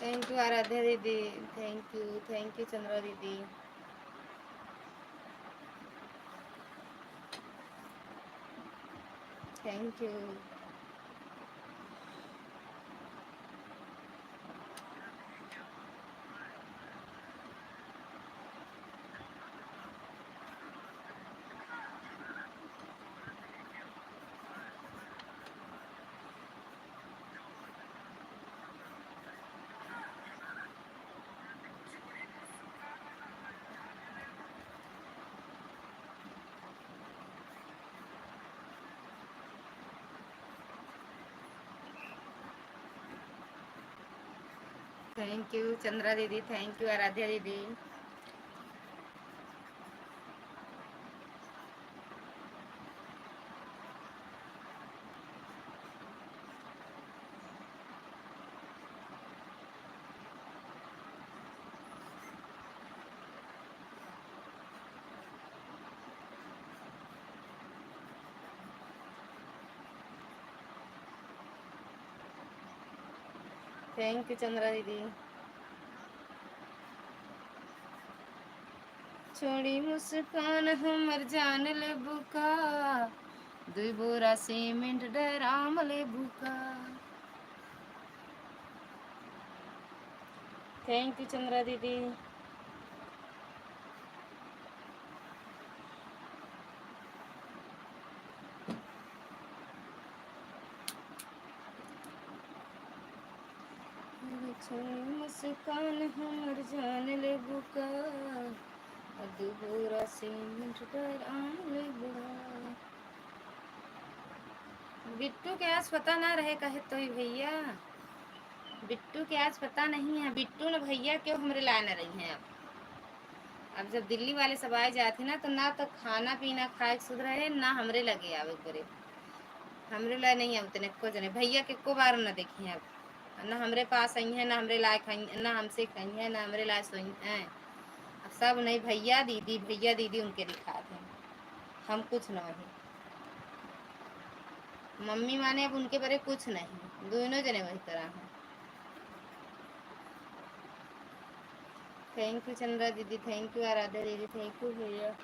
थैंक यू आराध्या दीदी, थैंक यू चंद्रा दीदी। Thank you. Thank you Chandra दीदी, थैंक यू आराध्या दीदी। थैंक यू चंद्रा दीदी। छोड़ी मुस्कान हमर जान ले बुका, दुई बोरा सीमेंट डराम ले बुका। थैंक यू चंद्रा दीदी। छोड़ी मुस्कान हमर जान ले बुका, दुई बोरा सीमेंट डराम ले बुका। बिट्टू के आज पता ना रहे कहे तो भैया, बिट्टू के आज पता नहीं है। बिट्टू ने भैया क्यों हमरे लाए न रही हैं। अब जब दिल्ली वाले सब आए जाते ना तो ना तो खाना पीना खाए सुध रहे ना हमरे लगे आवे करे। हमरे लाए नहीं आवते ने को जने भैया के को बार न देखी हैं। अब ना हमरे पास आई है, ना हमरे लाए खाई, ना हमसे खाई है, ना हमरे लाए सोई हैं। अब सब नहीं भैया दीदी उनके दिखाते हैं, हम कुछ ना है। मम्मी माने अब उनके बारे कुछ नहीं, दोनों जने वही तरह हैं। थैंक यू चंद्रा दीदी, थैंक यू आराध्या दीदी, थैंक यू भैया।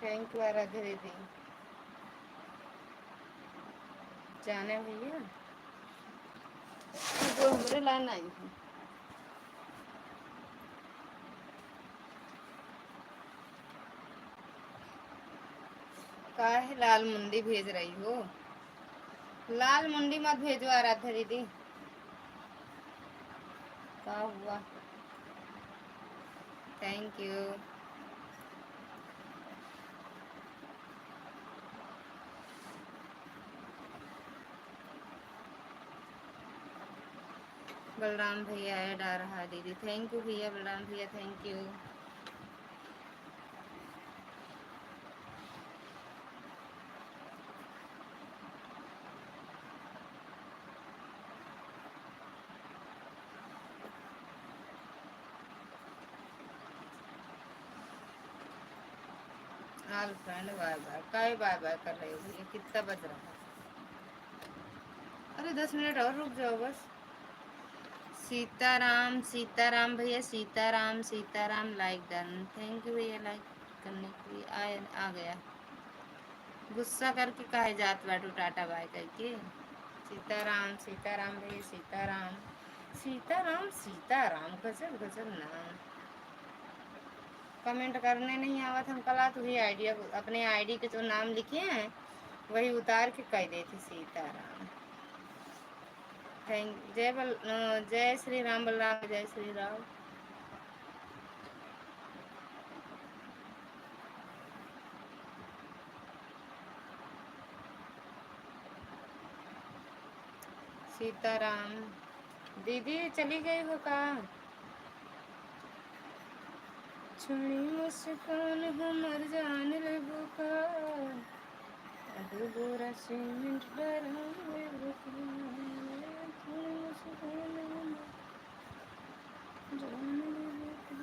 थैंक यू आराध्या दीदी। जाने भैया जो हमरे लाना आई है। काहे लाल मुंडी भेज रही हो? लाल मुंडी मत भेजो आराध्या दीदी। क्या हुआ? Thank you. बलराम भैया ऐड आ रहा है दीदी, थैंक यू भैया, बलराम भैया thank you. All friend bye bye, काय बाय बाय कर रहे हो भैया? कितना बज रहा है? अरे 10 मिनट और रुक जाओ बस। सीताराम सीताराम भैया, Sitaram like done, thank you भैया लाइक करने के लिए। आ गया। गुस्सा करके काहे जात बाटू टाटा बाय करके। सीताराम भैया, सीताराम गजब गजब नाम। कमेंट करने नहीं आवत हम कल तुझे आइडिया अपने आईडी के जो नाम लिखे हैं वही उतार के कह देती सीताराम। थैंक जय श्री राम बलराम, जय श्री राम। सीताराम। दीदी चली गई हो कहाँ? छुड़ी मुस्कान हमर जान रे बुका, अब गोरा सीमेंट डरा रे बुका, छुड़ी मुस्कान हमर जान रे बुका,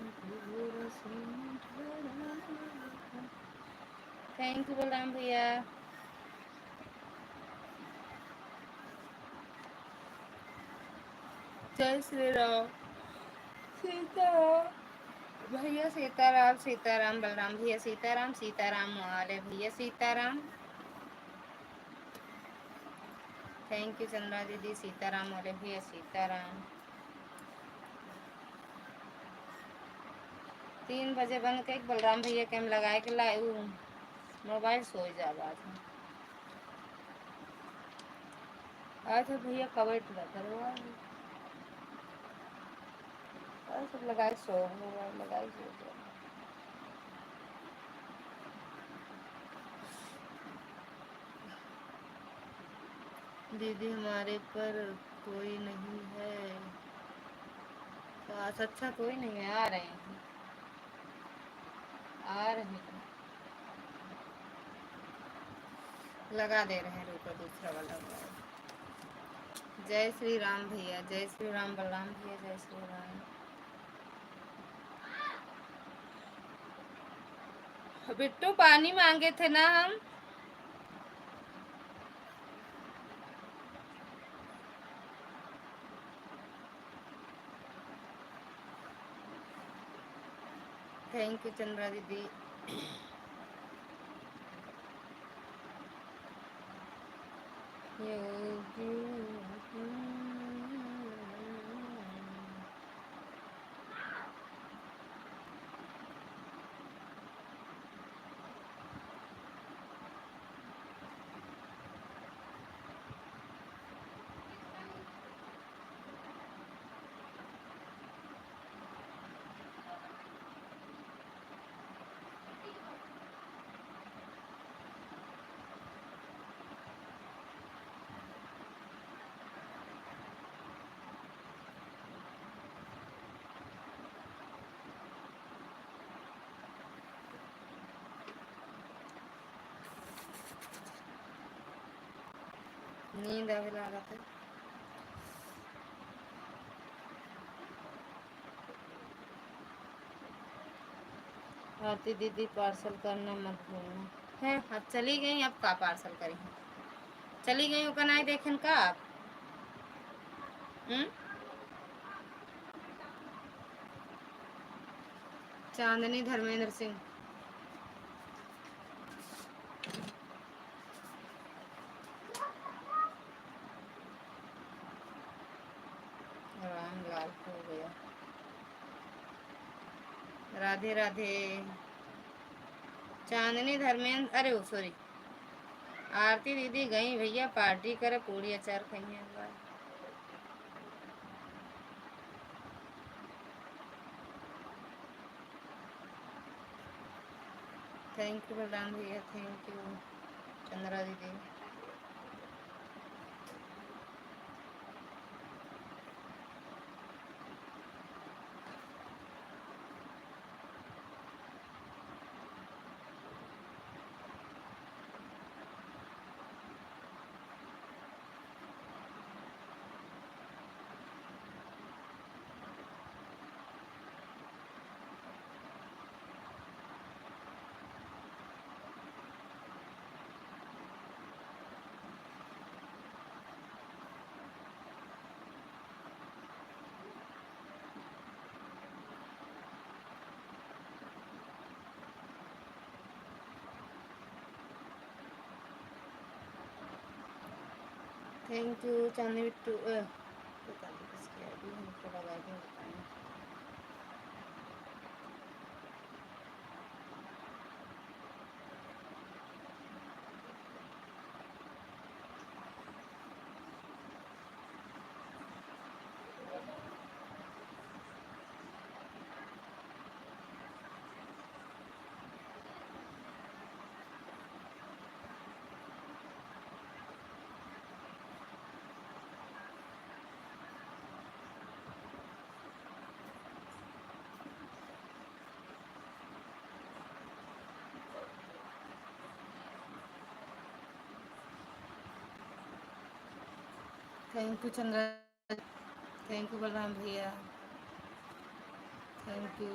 अब गोरा सीमेंट डरा रे बुका। थैंक यू बलराम भैया। जय श्री राम। सीताराम भैया, सीताराम सीताराम। बलराम भैया सीताराम सीताराम वाले भैया सीताराम। थैंक यू चंद्रा दीदी, सीताराम वाले भैया सीताराम। 3 बजे बंद कर बलराम भैया के हम लगाए के लाए मोबाइल सो जा बात है। आज तो भैया कवर करो आज सब लगाए सो मोबाइल लगाए सो जा। दीदी हमारे पर कोई नहीं है खास। अच्छा कोई नहीं है, आ रहे हैं आ रहे हैं, लगा दे रहे हैं। रुको दूसरा वाला मोबाइल। जय श्री राम भैया, जय श्री राम बलराम भैया, जय श्री राम। बिट्टू पानी मांगे थे ना हम। थैंक यू चंद्रा दीदी। नींद आवे लागत है। आरती दीदी पार्सल करना मत भूलना है। अब चली गई, अब का पार्सल करें? चली गई का नहीं देखें का आप? चांदनी धर्मेंद्र सिंह। राम लाल हो गया। राधे राधे। चांदनी धर्मेंद्र, अरे वो सॉरी, आरती दीदी गई भैया पार्टी करे, पूरी अचार खाइए। थैंक यू बलराम भैया, थैंक यू चंद्रा दीदी। थैंक यू चांदनी बिट्टू। पता नहीं किसकी आईडी हमको लगा के बताएं। Thank you Chandra, thank you Balram भैया, थैंक यू।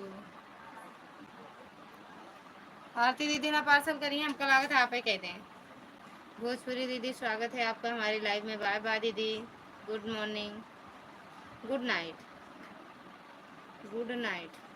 आरती दीदी ना पार्सल करिए, हमको लागत आप ही कहते हैं। भोजपुरी दीदी स्वागत है आपका हमारी लाइव में। बाय बाय दीदी, good morning, good night, good night.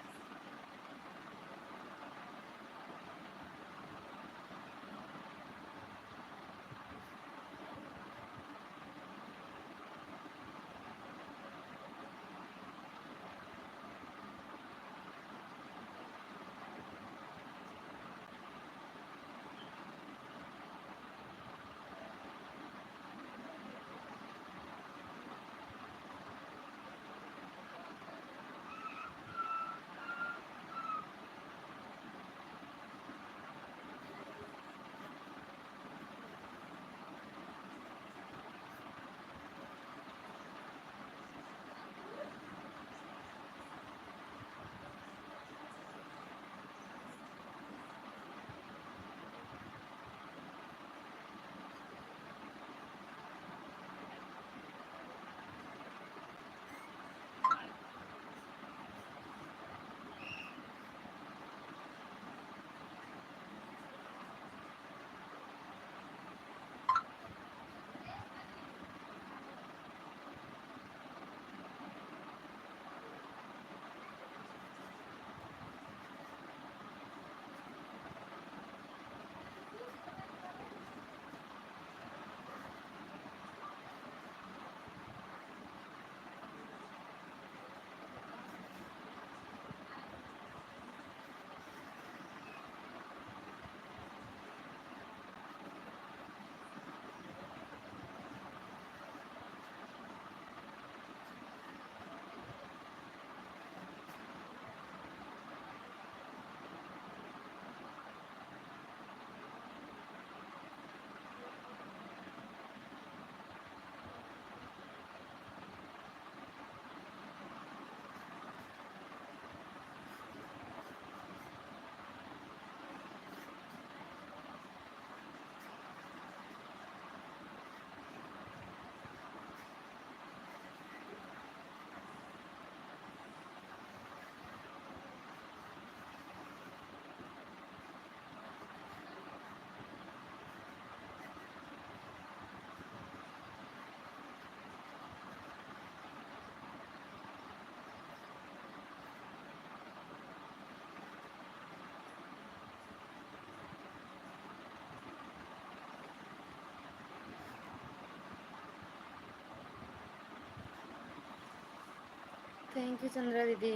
Thank you Chandra दीदी।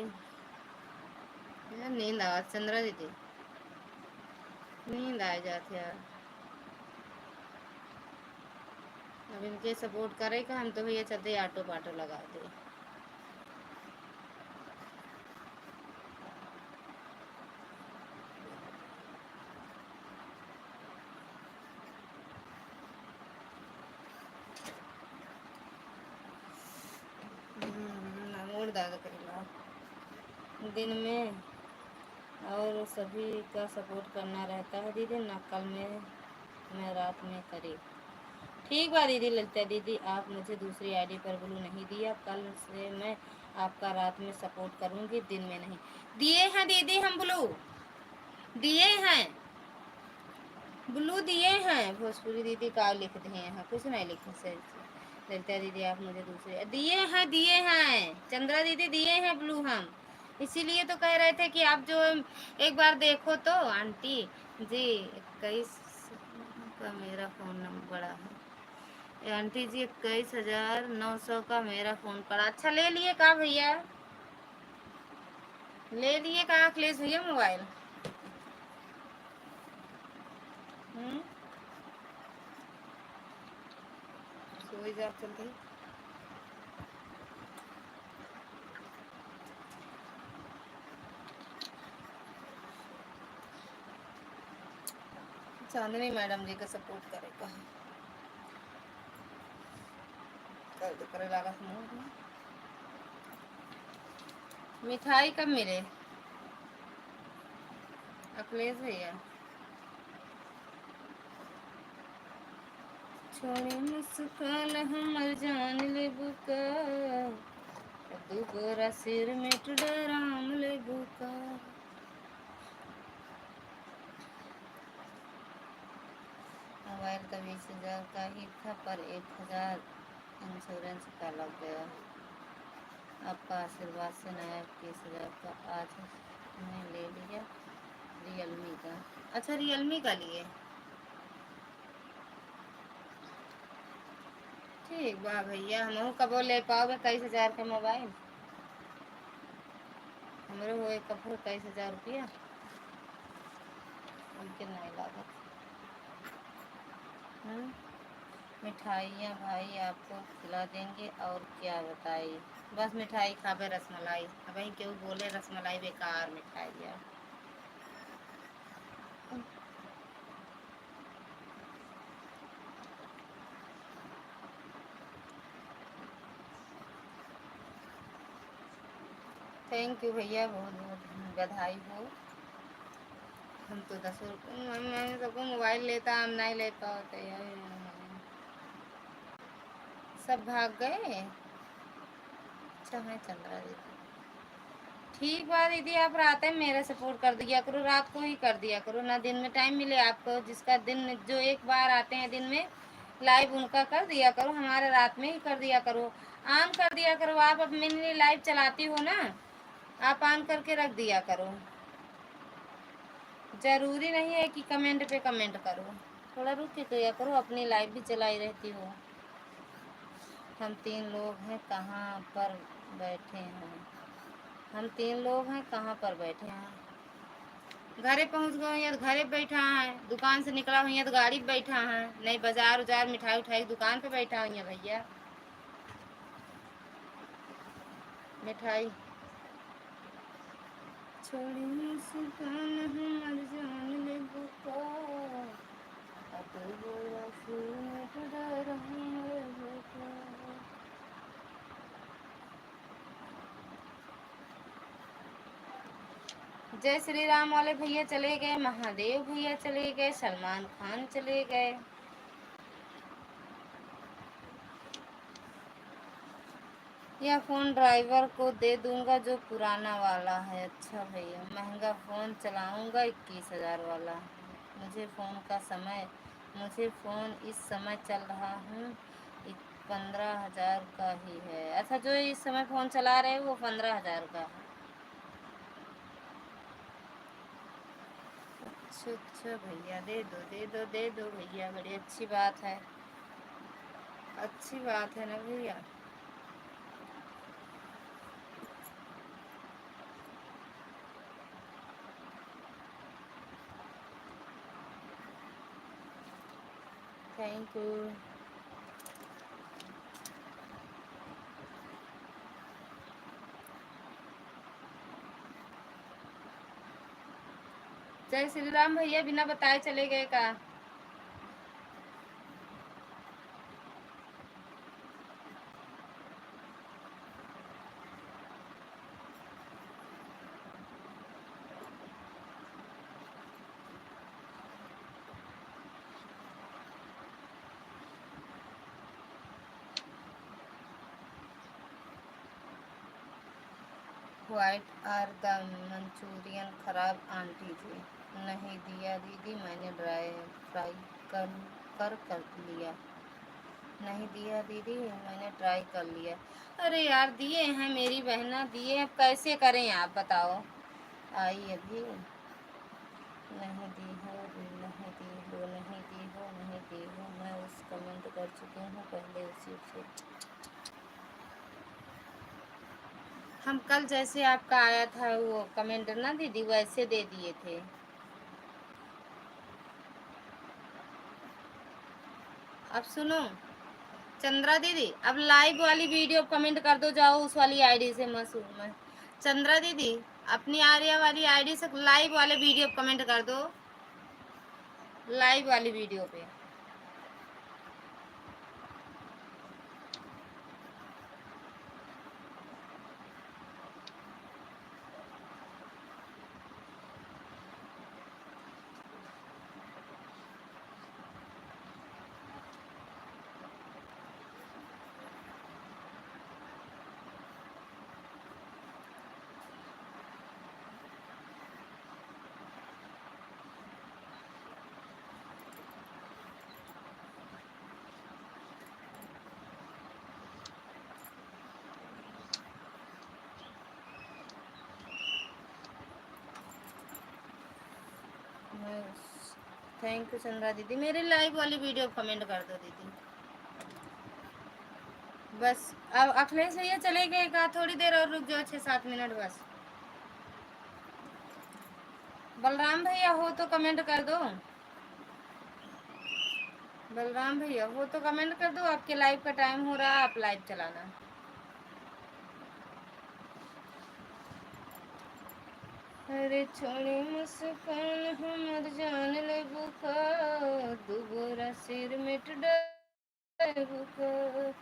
यार नींद आ चंद्रा दीदी, नींद आ जाती यार। अब इनके सपोर्ट करेगा हम तो भैया चलते आटो पाटो लगा दे। मूड दादा करेला दिन में और सभी का सपोर्ट करना रहता है दीदी, ना कल में मैं रात में करी। ठीक बात दीदी ललिता दीदी, आप मुझे दूसरी आईडी पर ब्लू नहीं दिया, कल से मैं आपका रात में सपोर्ट करूंगी, दिन में नहीं। दिए हैं दीदी, हम ब्लू दिए हैं, ब्लू दिए हैं। भोजपुरी दीदी का लिख दिए हैं, कुछ नहीं लिखे सही से। ललिता दीदी आप मुझे दूसरे दिए हैं चंद्रा दीदी दिए हैं ब्लू हम, इसीलिए तो कह रहे थे कि आप जो एक बार देखो तो आंटी जी। 21 का मेरा फ़ोन नंबर बड़ा है आंटी जी, 21,900 का मेरा फ़ोन पड़ा। अच्छा ले लिए का भैया, ले लिए का अखिलेश भैया मोबाइल? सोई जा चलते चांदनी मैडम जी का सपोर्ट करेगा, कर करे लगा मिठाई कब मिले अखिलेश भैया? छोड़ी मुस्काल हमर जान ले बुका दू गोरा सिर मिट डराम ले बुका। मोबाइल का 20,000 का ही था पर 1,000 इंश्योरेंस का लग गया। आपका आशीर्वाद से नया 21,000 का आज मैंने ले लिया रियलमी का। अच्छा रियलमी का लिए, ठीक बा भैया। हम कबो ले पाओगे 23,000 का मोबाइल? हमरो हो कपड़ो 23,000 रुपया उनके नहीं लागत। मिठाइयाँ भाई आपको खिला देंगे और क्या बताइए, बस मिठाई खावे रसमलाई। भाई क्यों बोले रसमलाई बेकार मिठाई है। थैंक यू भैया, बहुत बहुत बधाई हो। हम तो 10 मैं सबको मोबाइल लेता, हम नहीं लेता होते यार। सब भाग गए। अच्छा है चंद्रा दीदी, ठीक बात दीदी। आप रात में मेरा सपोर्ट कर दिया करो, रात को ही कर दिया करो ना, दिन में टाइम मिले आपको। जिसका दिन जो एक बार आते हैं दिन में लाइव, उनका कर दिया करो, हमारे रात में ही कर दिया करो, ऑन कर दिया करो। आप अब मेरे लिए लाइव चलाती हो ना, आप ऑन करके रख दिया करो। जरूरी नहीं है कि कमेंट पे कमेंट करो, थोड़ा रुक के किया करो, अपनी लाइव भी चलाई रहती हो। हम 3 लोग हैं कहाँ पर बैठे हैं, हम 3 लोग हैं कहाँ पर बैठे हैं। घरे पहुँच गए या तो घरे बैठा है, दुकान से निकला हुई है तो गाड़ी पे बैठा है, नहीं बाजार उजार मिठाई उठाई दुकान पे बैठा हुई है भैया। मिठाई छोड़ी मुस्कान हमर जान ले बुका अब गोरा सिर डराम ले बुका। जय श्री राम वाले भैया चले गए, महादेव भैया चले गए, सलमान खान चले गए। यह फ़ोन ड्राइवर को दे दूंगा जो पुराना वाला है। अच्छा भैया, महंगा फ़ोन चलाऊंगा 21,000 वाला। मुझे फ़ोन इस समय चल रहा हूँ 15,000 का ही है। अच्छा जो इस समय फ़ोन चला रहे वो 15,000 का है। अच्छा भैया दे दो दे दो दे दो भैया, बड़ी अच्छी बात है, अच्छी बात है ना भैया। Thank you. जय श्री राम भैया, बिना बताए चले गए का। व्हाइट आर द मंचूरियन खराब आंटी जी। नहीं दिया दीदी, मैंने फ्राई कर लिया। नहीं दिया दीदी, मैंने ट्राई कर लिया। अरे यार दिए हैं मेरी बहना, दिए, अब कैसे करें आप बताओ। आई अभी नहीं दी हो, नहीं दी हो, नहीं दी हो, नहीं दी हो। मैं उस कमेंट कर चुकी हूँ पहले उसी से। हम कल जैसे आपका आया था वो कमेंट ना दीदी, वैसे दे दिए थे। अब सुनो चंद्रा दीदी, अब लाइव वाली वीडियो कमेंट कर दो, जाओ उस वाली आईडी से। मसूर चंद्रा दीदी अपनी आर्या वाली आईडी से लाइव वाले वीडियो कमेंट कर दो, लाइव वाली वीडियो पे। थैंक यू चंद्रा दीदी। मेरी लाइव वाली वीडियो कमेंट कर दो दीदी। बस अब अखिलेश भैया चले गए का, थोड़ी देर और रुक जाओ, 6-7 मिनट बस। बलराम भैया हो तो कमेंट कर दो। बलराम भैया हो तो कमेंट कर दो। आपके लाइव का टाइम हो रहा है, आप लाइव चलाना। अरे छोड़ी मुस्कान हमर जान ले बुका, दुबोरा सिर मिट डर बुका।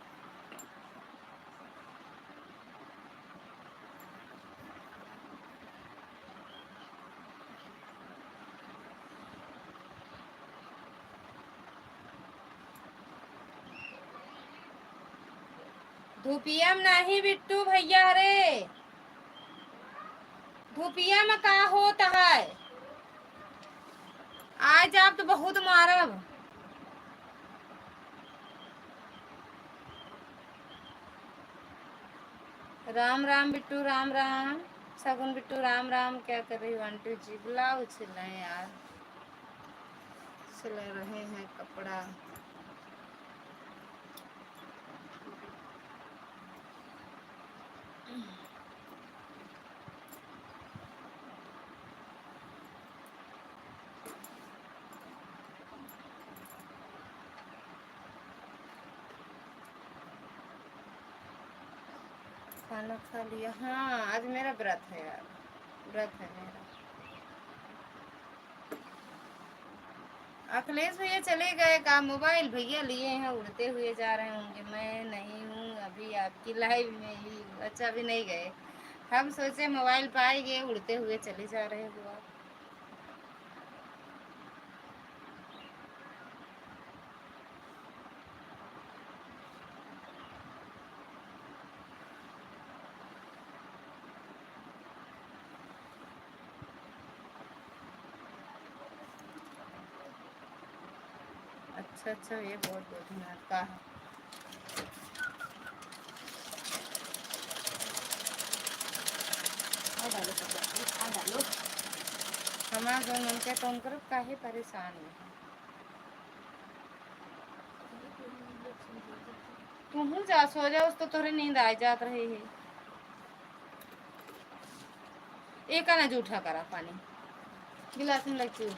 धुपिया में नहीं बिट्टू भैया रे, धुपिया में का होता है। आज आप तो बहुत मारब। राम राम बिट्टू, राम राम। सगुन बिट्टू राम राम। क्या कर रही हो आंटी जी? ब्लाउज सिलाए यार, सिल रहे हैं कपड़ा। खाना खा लिया? हाँ आज मेरा व्रत है यार, व्रत है मेरा। अखिलेश भैया चले गए का? मोबाइल भैया लिए हैं, उड़ते हुए जा रहे होंगे। मैं नहीं हूँ अभी आपकी लाइव में ही। अच्छा अभी नहीं गए, हम सोचे मोबाइल पाएंगे, उड़ते हुए चले जा रहे हो आप। अच्छा अच्छा, ये बहुत बहुत मिनट का है। हमारा जो मन के तो करो, काहे परेशान है। तुम जा सो जाओ, तो तोरे नींद आ जात रही है। एक आना जूठा करा पानी गिलास में लगती।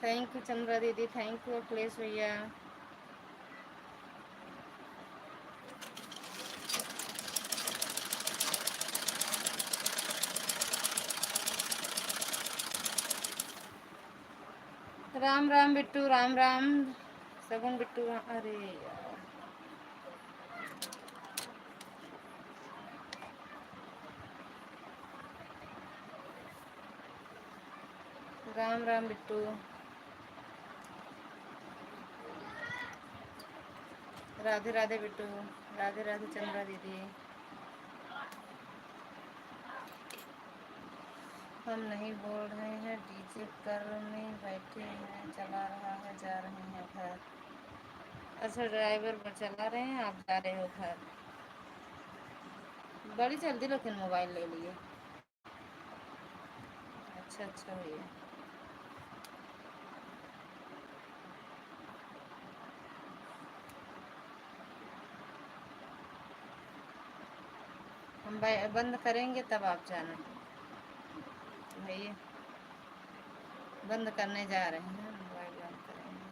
थैंक यू चंद्रा दीदी, थैंक यू अखिलेश भैया। राम राम बिट्टू, राम राम। सगुन बिट्टू, अरे यार राम राम बिट्टू। राधे राधे बिट्टू, राधे राधे चंद्रा दीदी। हम नहीं बोल रहे हैं, डीजे करने बैठे हैं, चला रहा है, जा रहे हैं घर। अच्छा ड्राइवर पर चला रहे हैं, आप जा रहे हो घर। बड़ी जल्दी लेकिन मोबाइल ले लिए। अच्छा अच्छा भैया। हम बंद करेंगे तब आप जाना भैया। बंद करने जा रहे हैं, मोबाइल बंद करेंगे।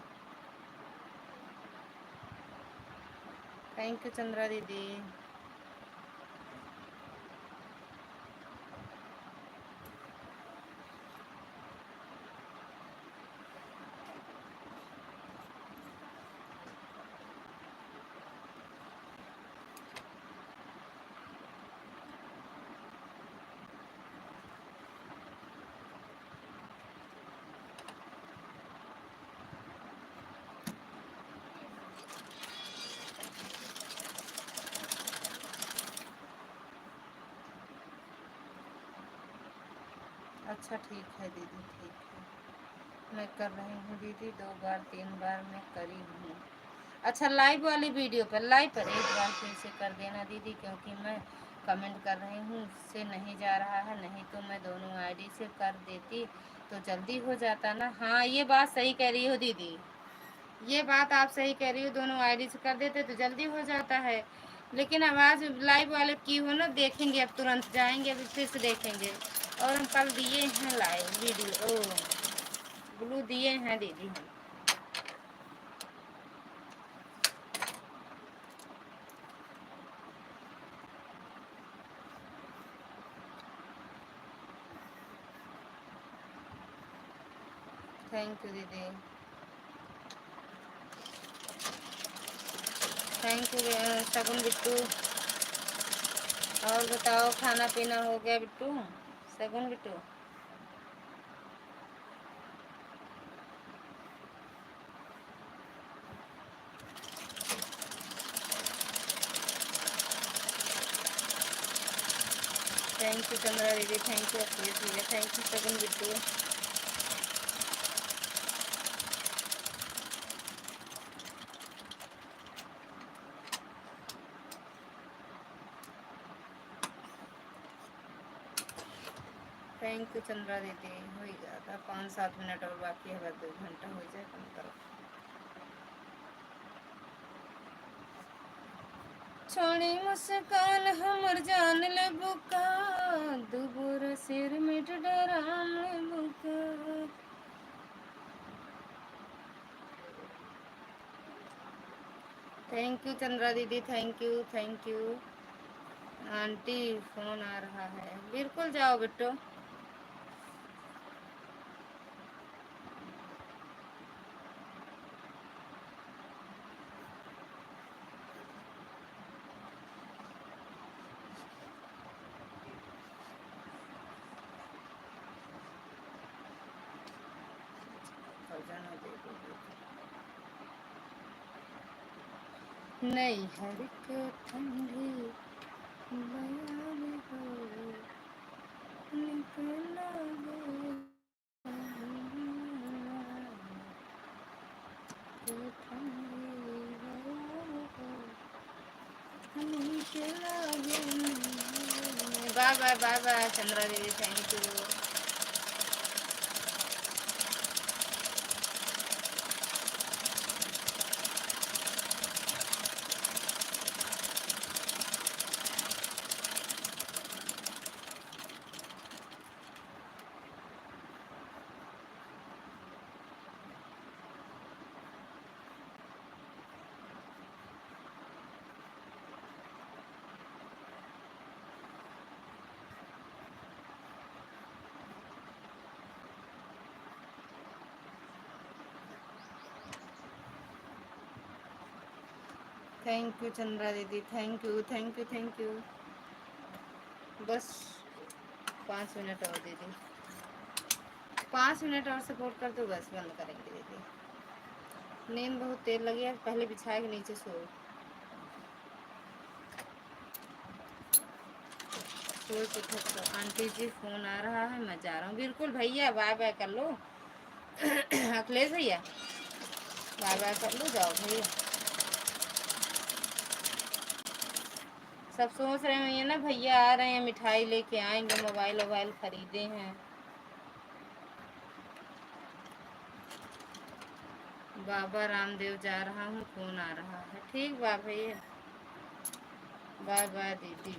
थैंक यू चंद्रा दीदी। अच्छा ठीक है दीदी, ठीक है, मैं कर रही हूँ दीदी। 2 बार 3 बार मैं करी हूँ। अच्छा लाइव वाली वीडियो पर, लाइव पर एक बार फिर से कर देना दीदी, क्योंकि मैं कमेंट कर रही हूँ उससे नहीं जा रहा है, नहीं तो मैं दोनों आईडी से कर देती तो जल्दी हो जाता ना। हाँ ये बात सही कह रही हो दीदी, ये बात आप सही कह रही हो, दोनों आईडी से कर देते तो जल्दी हो जाता है। लेकिन आवाज़ लाइव वाले की हो ना, देखेंगे अब तुरंत जाएंगे, अभी फिर से देखेंगे। और हम कल दिए हैं लाइव वीडियो, ओ ब्लू दिए हैं दीदी हम। थैंक यू दीदी, थैंक यू शगुन बिट्टू। और बताओ खाना पीना हो गया बिट्टू, शगुन बिट्टू? थैंक यू चंद्रा दीदी, थैंक यू अखिलेश भैया, thank you Shagun Bittu. Thank you Chandra दीदी। हो ही जाता 5-7 मिनट और बाकी है, बस 2 घंटा हो जाए, कम करो। छोड़ी मुस्कान हमर जान ले बुका, दुबर सिर मिट डराम ले बुका। थैंक यू चंद्रा दीदी, thank you thank you. Aunty phone आ रहा है, बिल्कुल जाओ बिट्टू। नहीं हर के ठंडी बयान हो निकला गया, के ठंडी बयान हो निकला गया। Bye bye bye bye Chandra दीदी, thank you. Thank you Chandra दीदी, thank you thank you thank you. बस 5 मिनट और दीदी, 5 मिनट और सपोर्ट कर दो, बस बंद करेंगे दीदी। नींद बहुत तेज लगी है, पहले बिछाए के नीचे सो तो आंटी जी फोन आ रहा है, मैं जा रहा हूँ। बिल्कुल भैया, बाय बाय कर लो। अखिलेश भैया बाय बाय कर लो, जाओ भैया। सब सोच रहे हैं ना भैया आ रहे हैं, मिठाई लेके आएंगे, मोबाइल वोबाइल खरीदे हैं। बाबा रामदेव जा रहा हूँ, फोन आ रहा है। ठीक बा भैया, बाय बाय दीदी।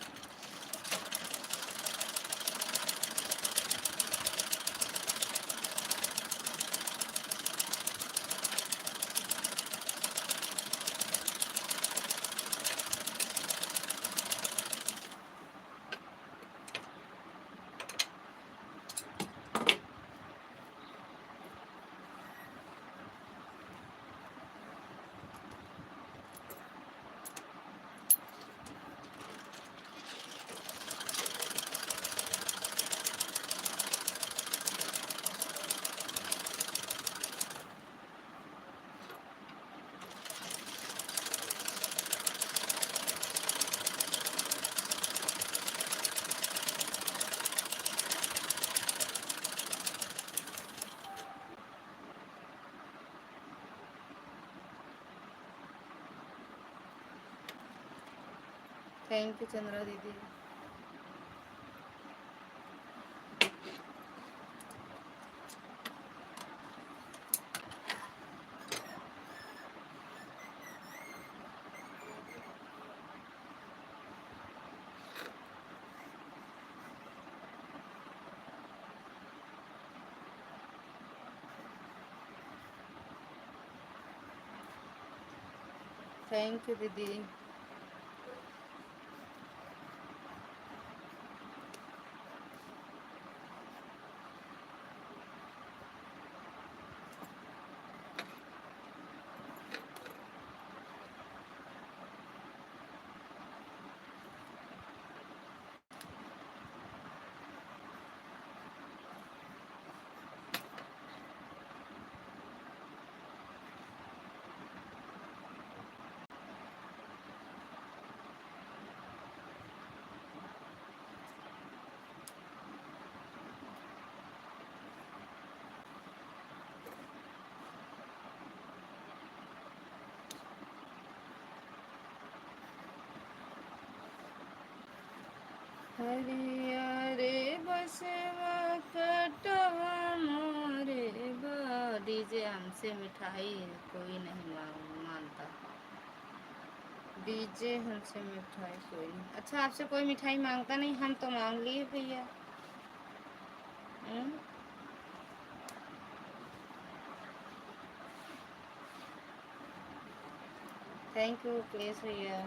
थैंक यू चंद्रा दीदी। थैंक यू दीदी। हरिया रे बसवा कटवा मोरे डीजे हमसे मिठाई कोई नहीं मानता। डीजे हमसे मिठाई कोई नहीं। अच्छा, आपसे कोई मिठाई मांगता नहीं, हम तो मांग लिए भैया। थैंक यू प्लेस भैया,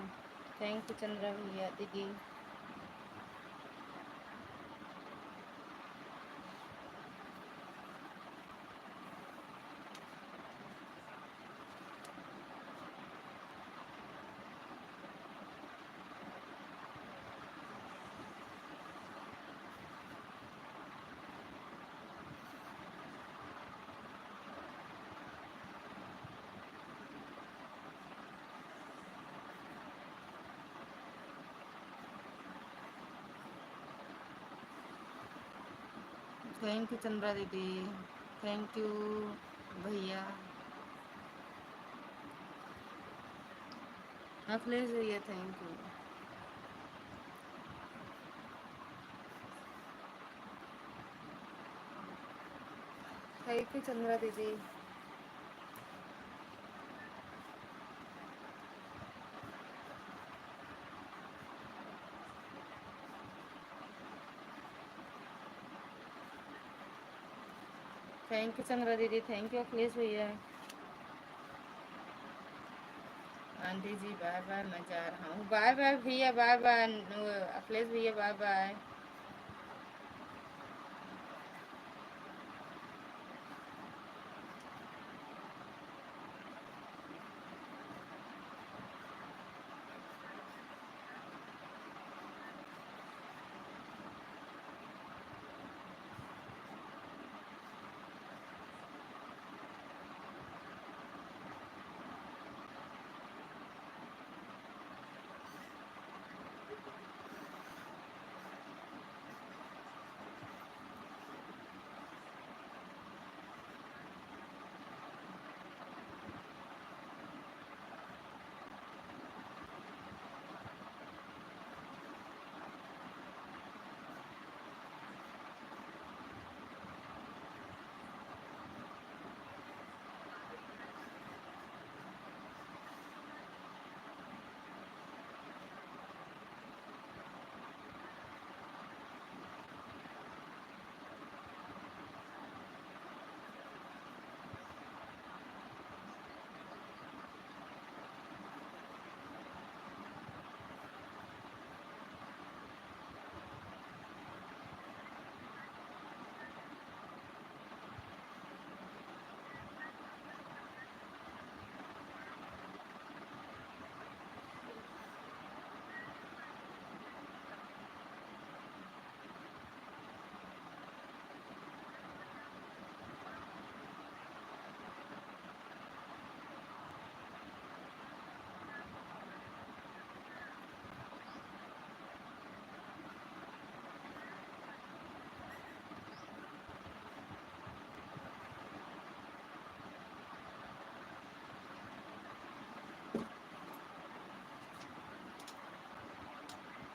थैंक यू चंद्रा भैया दीदी। थैंक यू चंद्रा दीदी, थैंक यू भैया, अखिलेश भैया thank you. Thank you Chandra दीदी। थैंक यू चंद्रा दीदी, थैंक यू अखिलेश भैया। आंटी जी बाय बाय, मैं जा रहा हूँ। बाय बाय भैया, बाय बाय अखिलेश भैया, bye bye.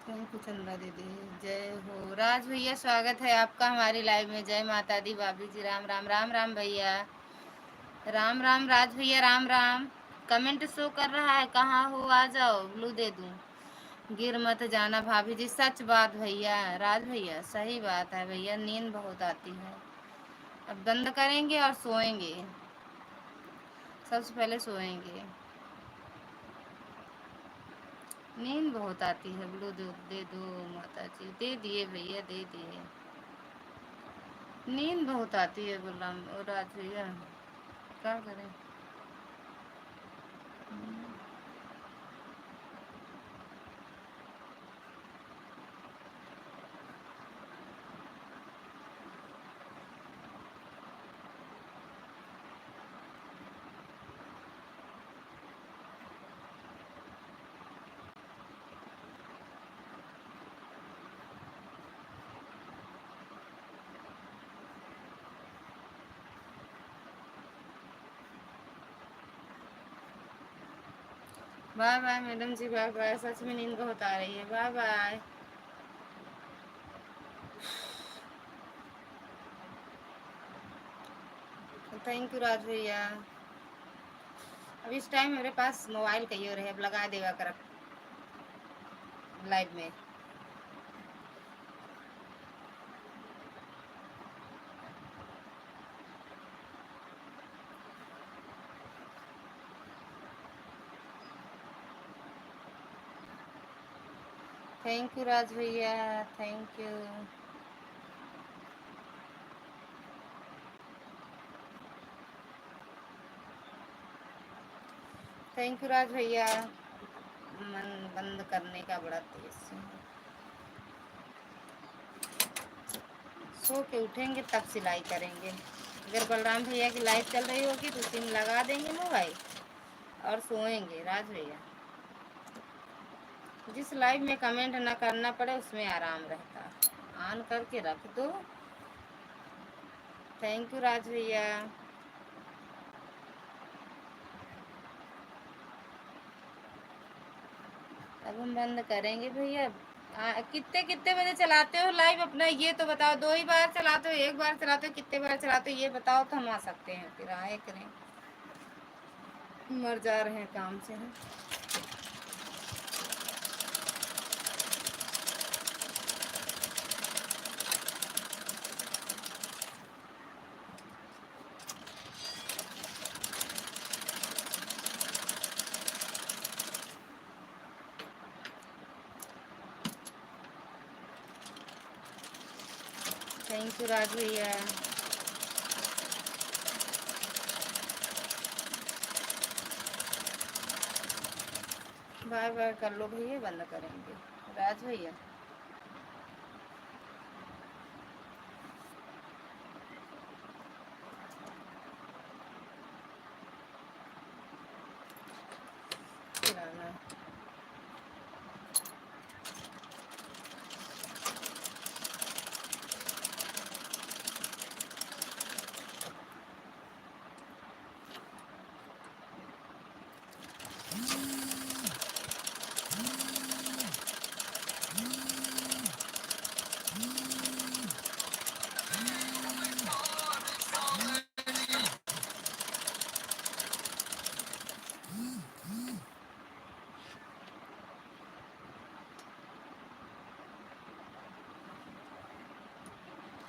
Thank you Chandra दीदी, जय हो। राज भैया स्वागत है आपका हमारी लाइव में। जय माता दी भाभी जी, राम राम, राम राम भैया, राम राम राज भैया, राम राम। कमेंट शो कर रहा है, कहाँ हो, आ जाओ, ब्लू दे दूं। गिर मत जाना भाभी जी, सच बात भैया, राज भैया सही बात है भैया, नींद बहुत आती है। अब बंद करेंगे और सोएंगे, सबसे पहले सोएंगे। नींद बहुत आती है, ब्लूटूथ दे दो माता जी। दे दिए भैया, दे दिए। नींद बहुत आती है गुलाम और आज भैया, क्या करें। Bye bye madam ji, bye bye. सच में नींद बहुत आ रही है। Bye bye. Thank you Raj भैया। अब इस टाइम मेरे पास मोबाइल कहीं और है, अब लगा देगा कर लाइव में। थैंक यू राज भैया, thank you. Thank you Raj भैया। मन बंद करने का बड़ा तेज से। सो के उठेंगे तब सिलाई करेंगे। अगर बलराम भैया की लाइव चल रही होगी तो सिम लगा देंगे मोबाइल और सोएंगे राज भैया। जिस लाइव में कमेंट ना करना पड़े उसमें आराम रहता। ऑन करके रख दो। थैंक यू राज भैया। अब हम बंद करेंगे भैया। कितने कितने बजे चलाते हो लाइव अपना, ये तो बताओ। 2 ही बार चलाते हो, 1 बार चलाते हो, कितने बार चलाते हो ये बताओ तो हम आ सकते हैं, फिर आए करें। मर जा रहे हैं काम से हम। थैंक यू राज भैया। बाय बाय कर लो भैया, बंद करेंगे राज भैया। फिर आना।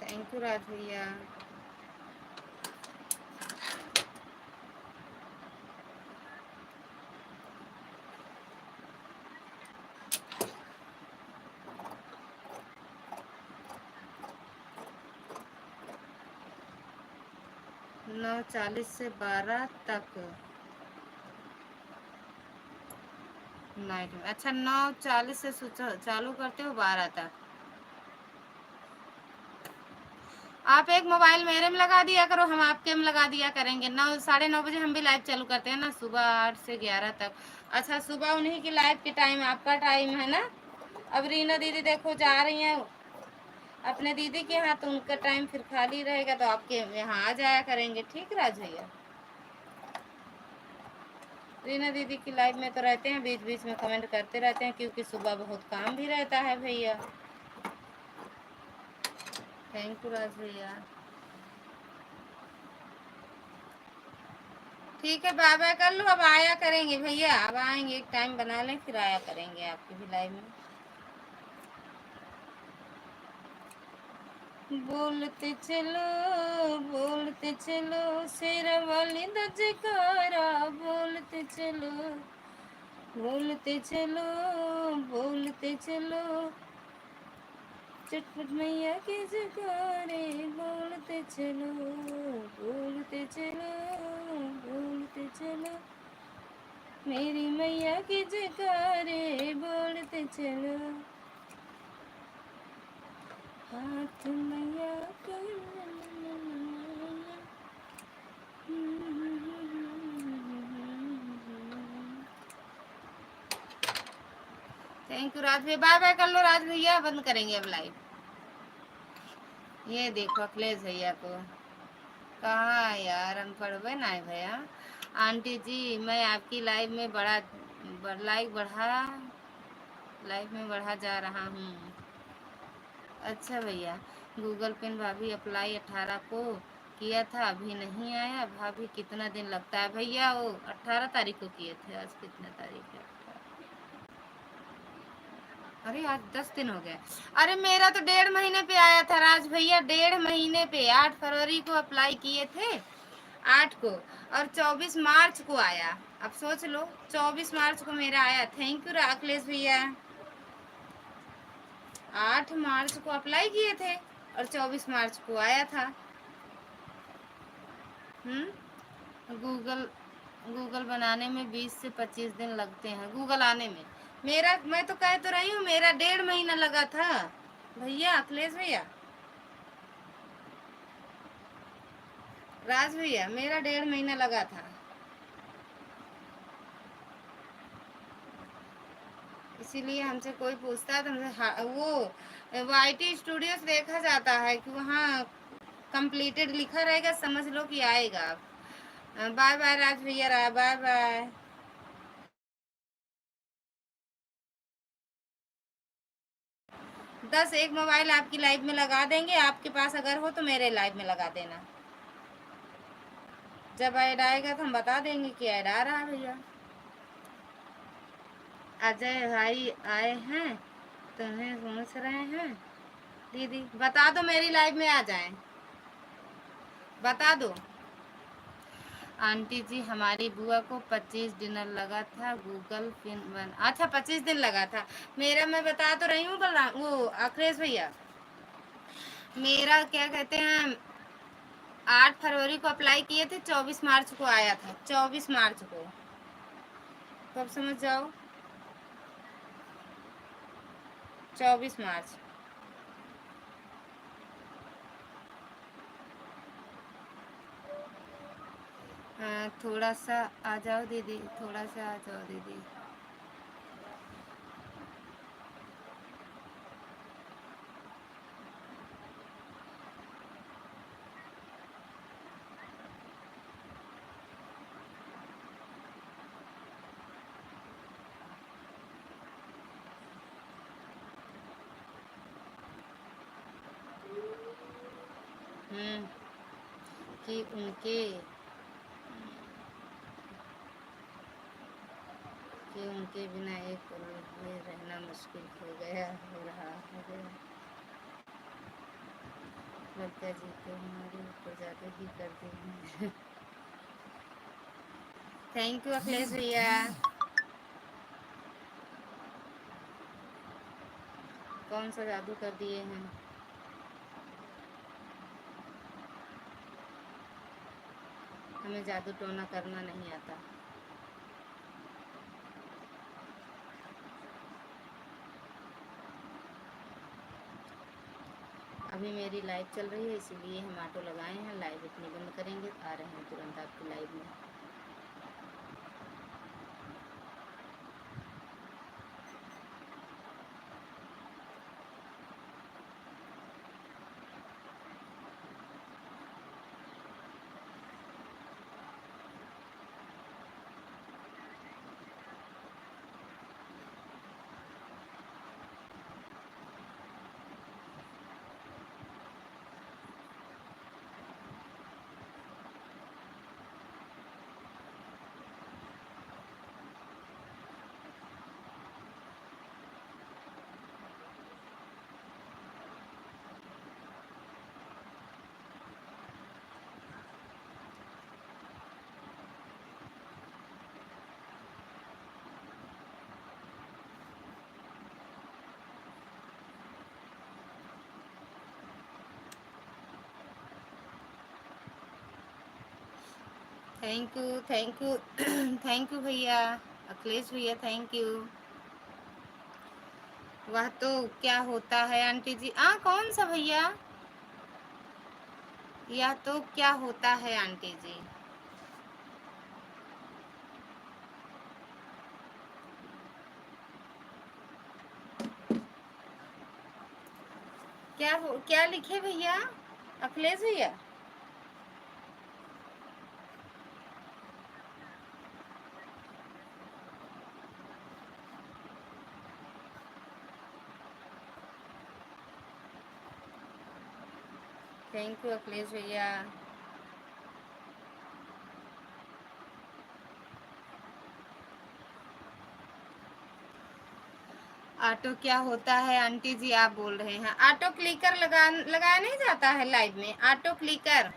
थैंक यू राज भैया। नौ 40 से 12 तक नाइट में। अच्छा 9:40 से चालू करते हो 12 तक। आप एक मोबाइल मेरे में लगा दिया करो, हम आपके में लगा दिया करेंगे। 9 साढ़े 9 बजे हम भी लाइव चालू करते हैं ना, सुबह 8 से 11 तक। अच्छा सुबह उन्हीं की लाइव के टाइम आपका टाइम है ना। अब रीना दीदी देखो जा रही हैं अपने दीदी के यहाँ, तो उनका टाइम फिर खाली रहेगा तो आपके यहाँ आ जाया करेंगे। ठीक राज भैया। रीना दीदी की लाइव में तो रहते हैं, बीच बीच में कमेंट करते रहते हैं क्योंकि सुबह बहुत काम भी रहता है भैया। थैंक यू राज भैया। ठीक है बाय बाय कर लो, अब आया करेंगे भैया, अब आएंगे, एक टाइम बना लें फिर आया करेंगे आपकी भी लाइव में। बोलते चलो शेर वाली द जयकारा, बोलते चलो बोलते चलो चटपट मैया के जयकारे, बोलते चलो बोलते चलो बोलते चलो, मेरी मैया के जयकारे बोलते चलो, हाथ मैया का। थैंक यू राज भैया, बाय बाय कर लो राज भैया, बंद करेंगे अब लाइव। ये देखो अखिलेश भैया को, कहाँ यार अनपढ़ हुए ना भैया। आंटी जी मैं आपकी लाइव में लाइव में बढ़ा जा रहा हूँ। अच्छा भैया, गूगल पेन भाभी अप्लाई 18 को किया था, अभी नहीं आया। भाभी कितना दिन लगता है? भैया वो 18 तारीख को किए थे, आज कितने तारीख है? अरे आज 10 दिन हो गए। अरे मेरा तो 1.5 महीने पे आया था राज भैया, 1.5 महीने पे। 8 फरवरी को अप्लाई किए थे, 8 को, और 24 मार्च को आया। अब सोच लो, 24 मार्च को मेरा आया। थैंक यू अखिलेश भैया। 8 मार्च को अप्लाई किए थे और 24 मार्च को आया था। गूगल बनाने में 20 से 25 दिन लगते हैं, गूगल आने में। मैं तो कह तो रही हूँ, मेरा 1.5 महीना लगा था भैया, अखिलेश भैया, राज भैया, मेरा 1.5 महीना लगा था। इसीलिए हमसे कोई पूछता है तो हमसे वो IT स्टूडियो से देखा जाता है कि वहाँ कंप्लीटेड लिखा रहेगा, समझ लो कि आएगा। बाय बाय राज भैया, बाय बाय। एक मोबाइल आपकी लाइव में लगा देंगे, आपके पास अगर हो तो मेरे लाइव में लगा देना। जब ऐड आएगा तो हम बता देंगे कि ऐड आ रहा है भैया। अजय भाई आए हैं, तुम्हें पूछ रहे हैं। दीदी बता दो मेरी लाइव में आ जाएं, बता दो। आंटी जी हमारी बुआ को 25 दिन लगा था गूगल पिन बन। अच्छा 25 दिन लगा था मेरा, मैं बता तो रही हूँ बलराम, वो अखिलेश भैया, मेरा क्या कहते हैं 8 फरवरी को अप्लाई किए थे, 24 मार्च को आया था। 24 मार्च को, तो अब समझ जाओ 24 मार्च। थोड़ा सा आ जाओ दीदी, थोड़ा सा आ जाओ दीदी। कि उनके बिना एक पल में रहना मुश्किल हो रहा है। लगता जी तो हमारे ऊपर ज़्यादा ही करते हैं। थैंक यू अखिलेश भैया। कौन सा जादू कर दिए हैं? हमें जादू टोना करना नहीं आता। अभी मेरी लाइव चल रही है, इसीलिए हम ऑटो लगाए हैं। लाइव इतनी बंद करेंगे, आ रहे हैं तुरंत आपकी लाइव में। Thank you thank you thank you भैया, अखिलेश भैया थैंक यू। वह तो क्या होता है आंटी जी, कौन सा भैया? यह तो क्या होता है आंटी जी? क्या लिखे भैया, अखिलेश भैया? थैंक यू अखिलेश भैया। ऑटो क्या होता है आंटी जी, आप बोल रहे हैं? ऑटो क्लिकर लगाया नहीं जाता है लाइव में? ऑटो क्लिकर,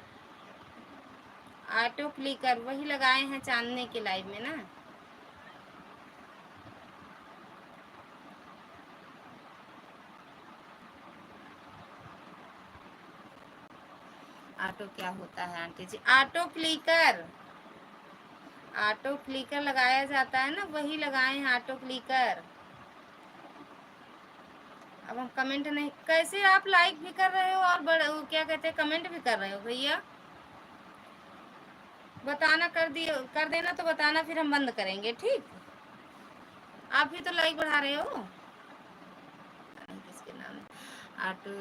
ऑटो क्लिकर वही लगाए हैं चांदनी के लाइव में ना। ऑटो क्या होता है आंटी जी? ऑटो क्लिकर, ऑटो क्लिकर लगाया जाता है ना, वही लगाए हैं ऑटो क्लिकर। अब हम कमेंट नहीं, कैसे आप लाइक भी कर रहे हो और वो क्या कहते हैं कमेंट भी कर रहे हो भैया? बताना, कर देना तो बताना, फिर हम बंद करेंगे ठीक। आप भी तो लाइक बढ़ा रहे हो। किसके नाम? ऑटो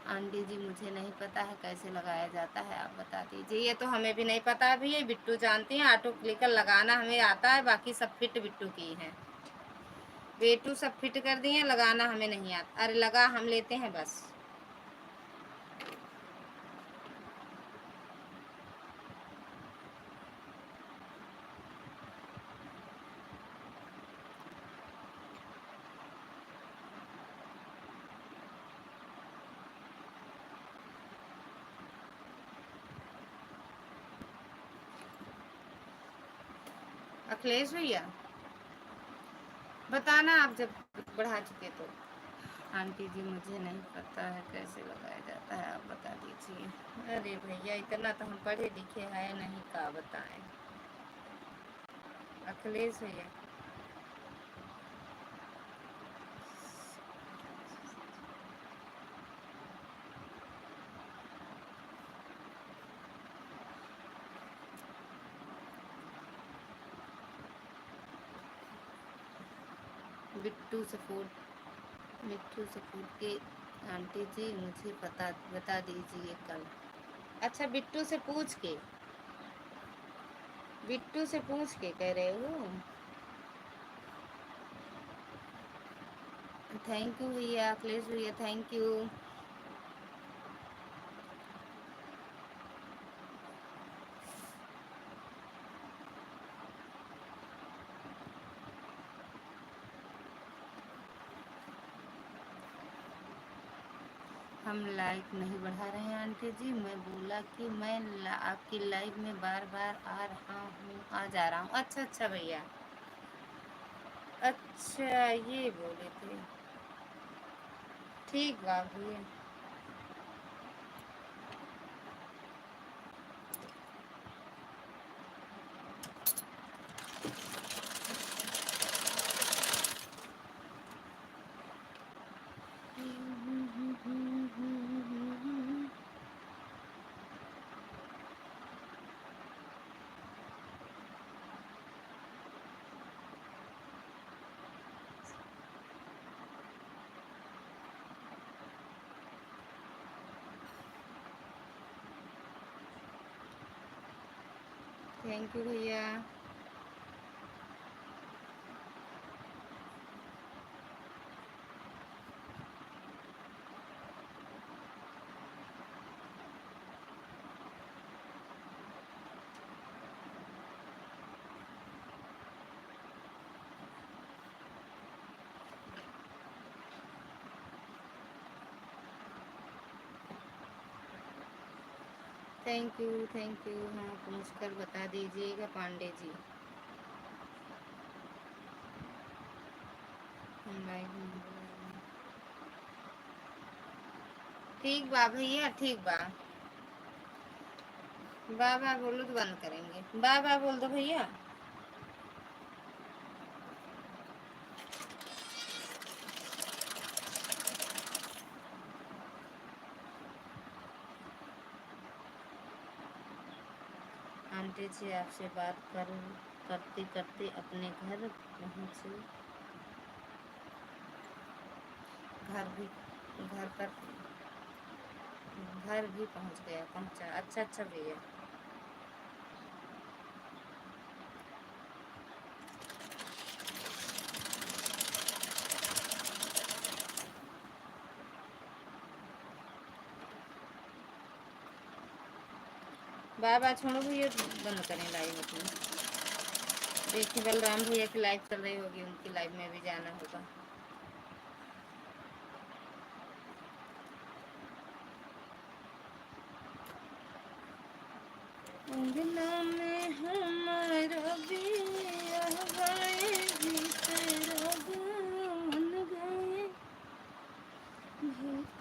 आंटी जी मुझे नहीं पता है कैसे लगाया जाता है, आप बता दीजिए। ये तो हमें भी नहीं पता है भैया, बिट्टू जानती हैं। ऑटो क्लिकर लगाना हमें आता है, बाकी सब फिट बिट्टू की हैं। बेटू सब फिट कर दिए, लगाना हमें नहीं आता। अरे लगा हम लेते हैं बस। अखिलेश भैया बताना आप जब बढ़ा चुके तो। आंटी जी मुझे नहीं पता है कैसे लगाया जाता है, आप बता दीजिए। अरे भैया इतना तो हम पढ़े लिखे हैं नहीं, का बताएं अखिलेश भैया। बिट्टू सपोर्ट, बिट्टू सपोर्ट के आंटी जी मुझे बता दीजिए कल। अच्छा बिट्टू से पूछ के, बिट्टू से पूछ के कह रहे हो? थैंक यू भैया, अखिलेश भैया थैंक यू। हम लाइक नहीं बढ़ा रहे हैं आंटी जी, मैं बोला कि मैं आपकी लाइव में बार बार आ रहा हूँ, आ जा रहा हूँ। अच्छा अच्छा भैया, अच्छा ये बोले थे, ठीक बात भैया। थैंक यू भैया। Thank you thank you. हाँ पूछ कर बता दीजिएगा पांडे जी। हम लाइव में ठीक बा भैया, ठीक बा। बाय बाय बोलो तो बंद करेंगे। बाय बाय बोल दो भैया। आंटी जी आपसे बात करते करते अपने घर पहुँचे। घर पर घर भी पहुँचा। अच्छा भैया। बाय बाय छोड़ो भैया, बंद करें लाइव अपनी। देखिए बलराम भैया की लाइव चल रही होगी, उनकी लाइव में भी जाना होगा। अंगना में हमारा बिया गाए, तेरा गान गाए,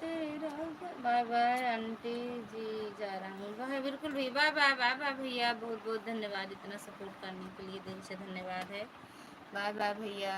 तेरा बाय बाय आंटी जी, जा रहा हूँ बाय। बिल्कुल भी बाय बाय। बाय बाय भैया, बहुत बहुत धन्यवाद इतना सपोर्ट करने के लिए, दिल से धन्यवाद है। बाय बाय भैया।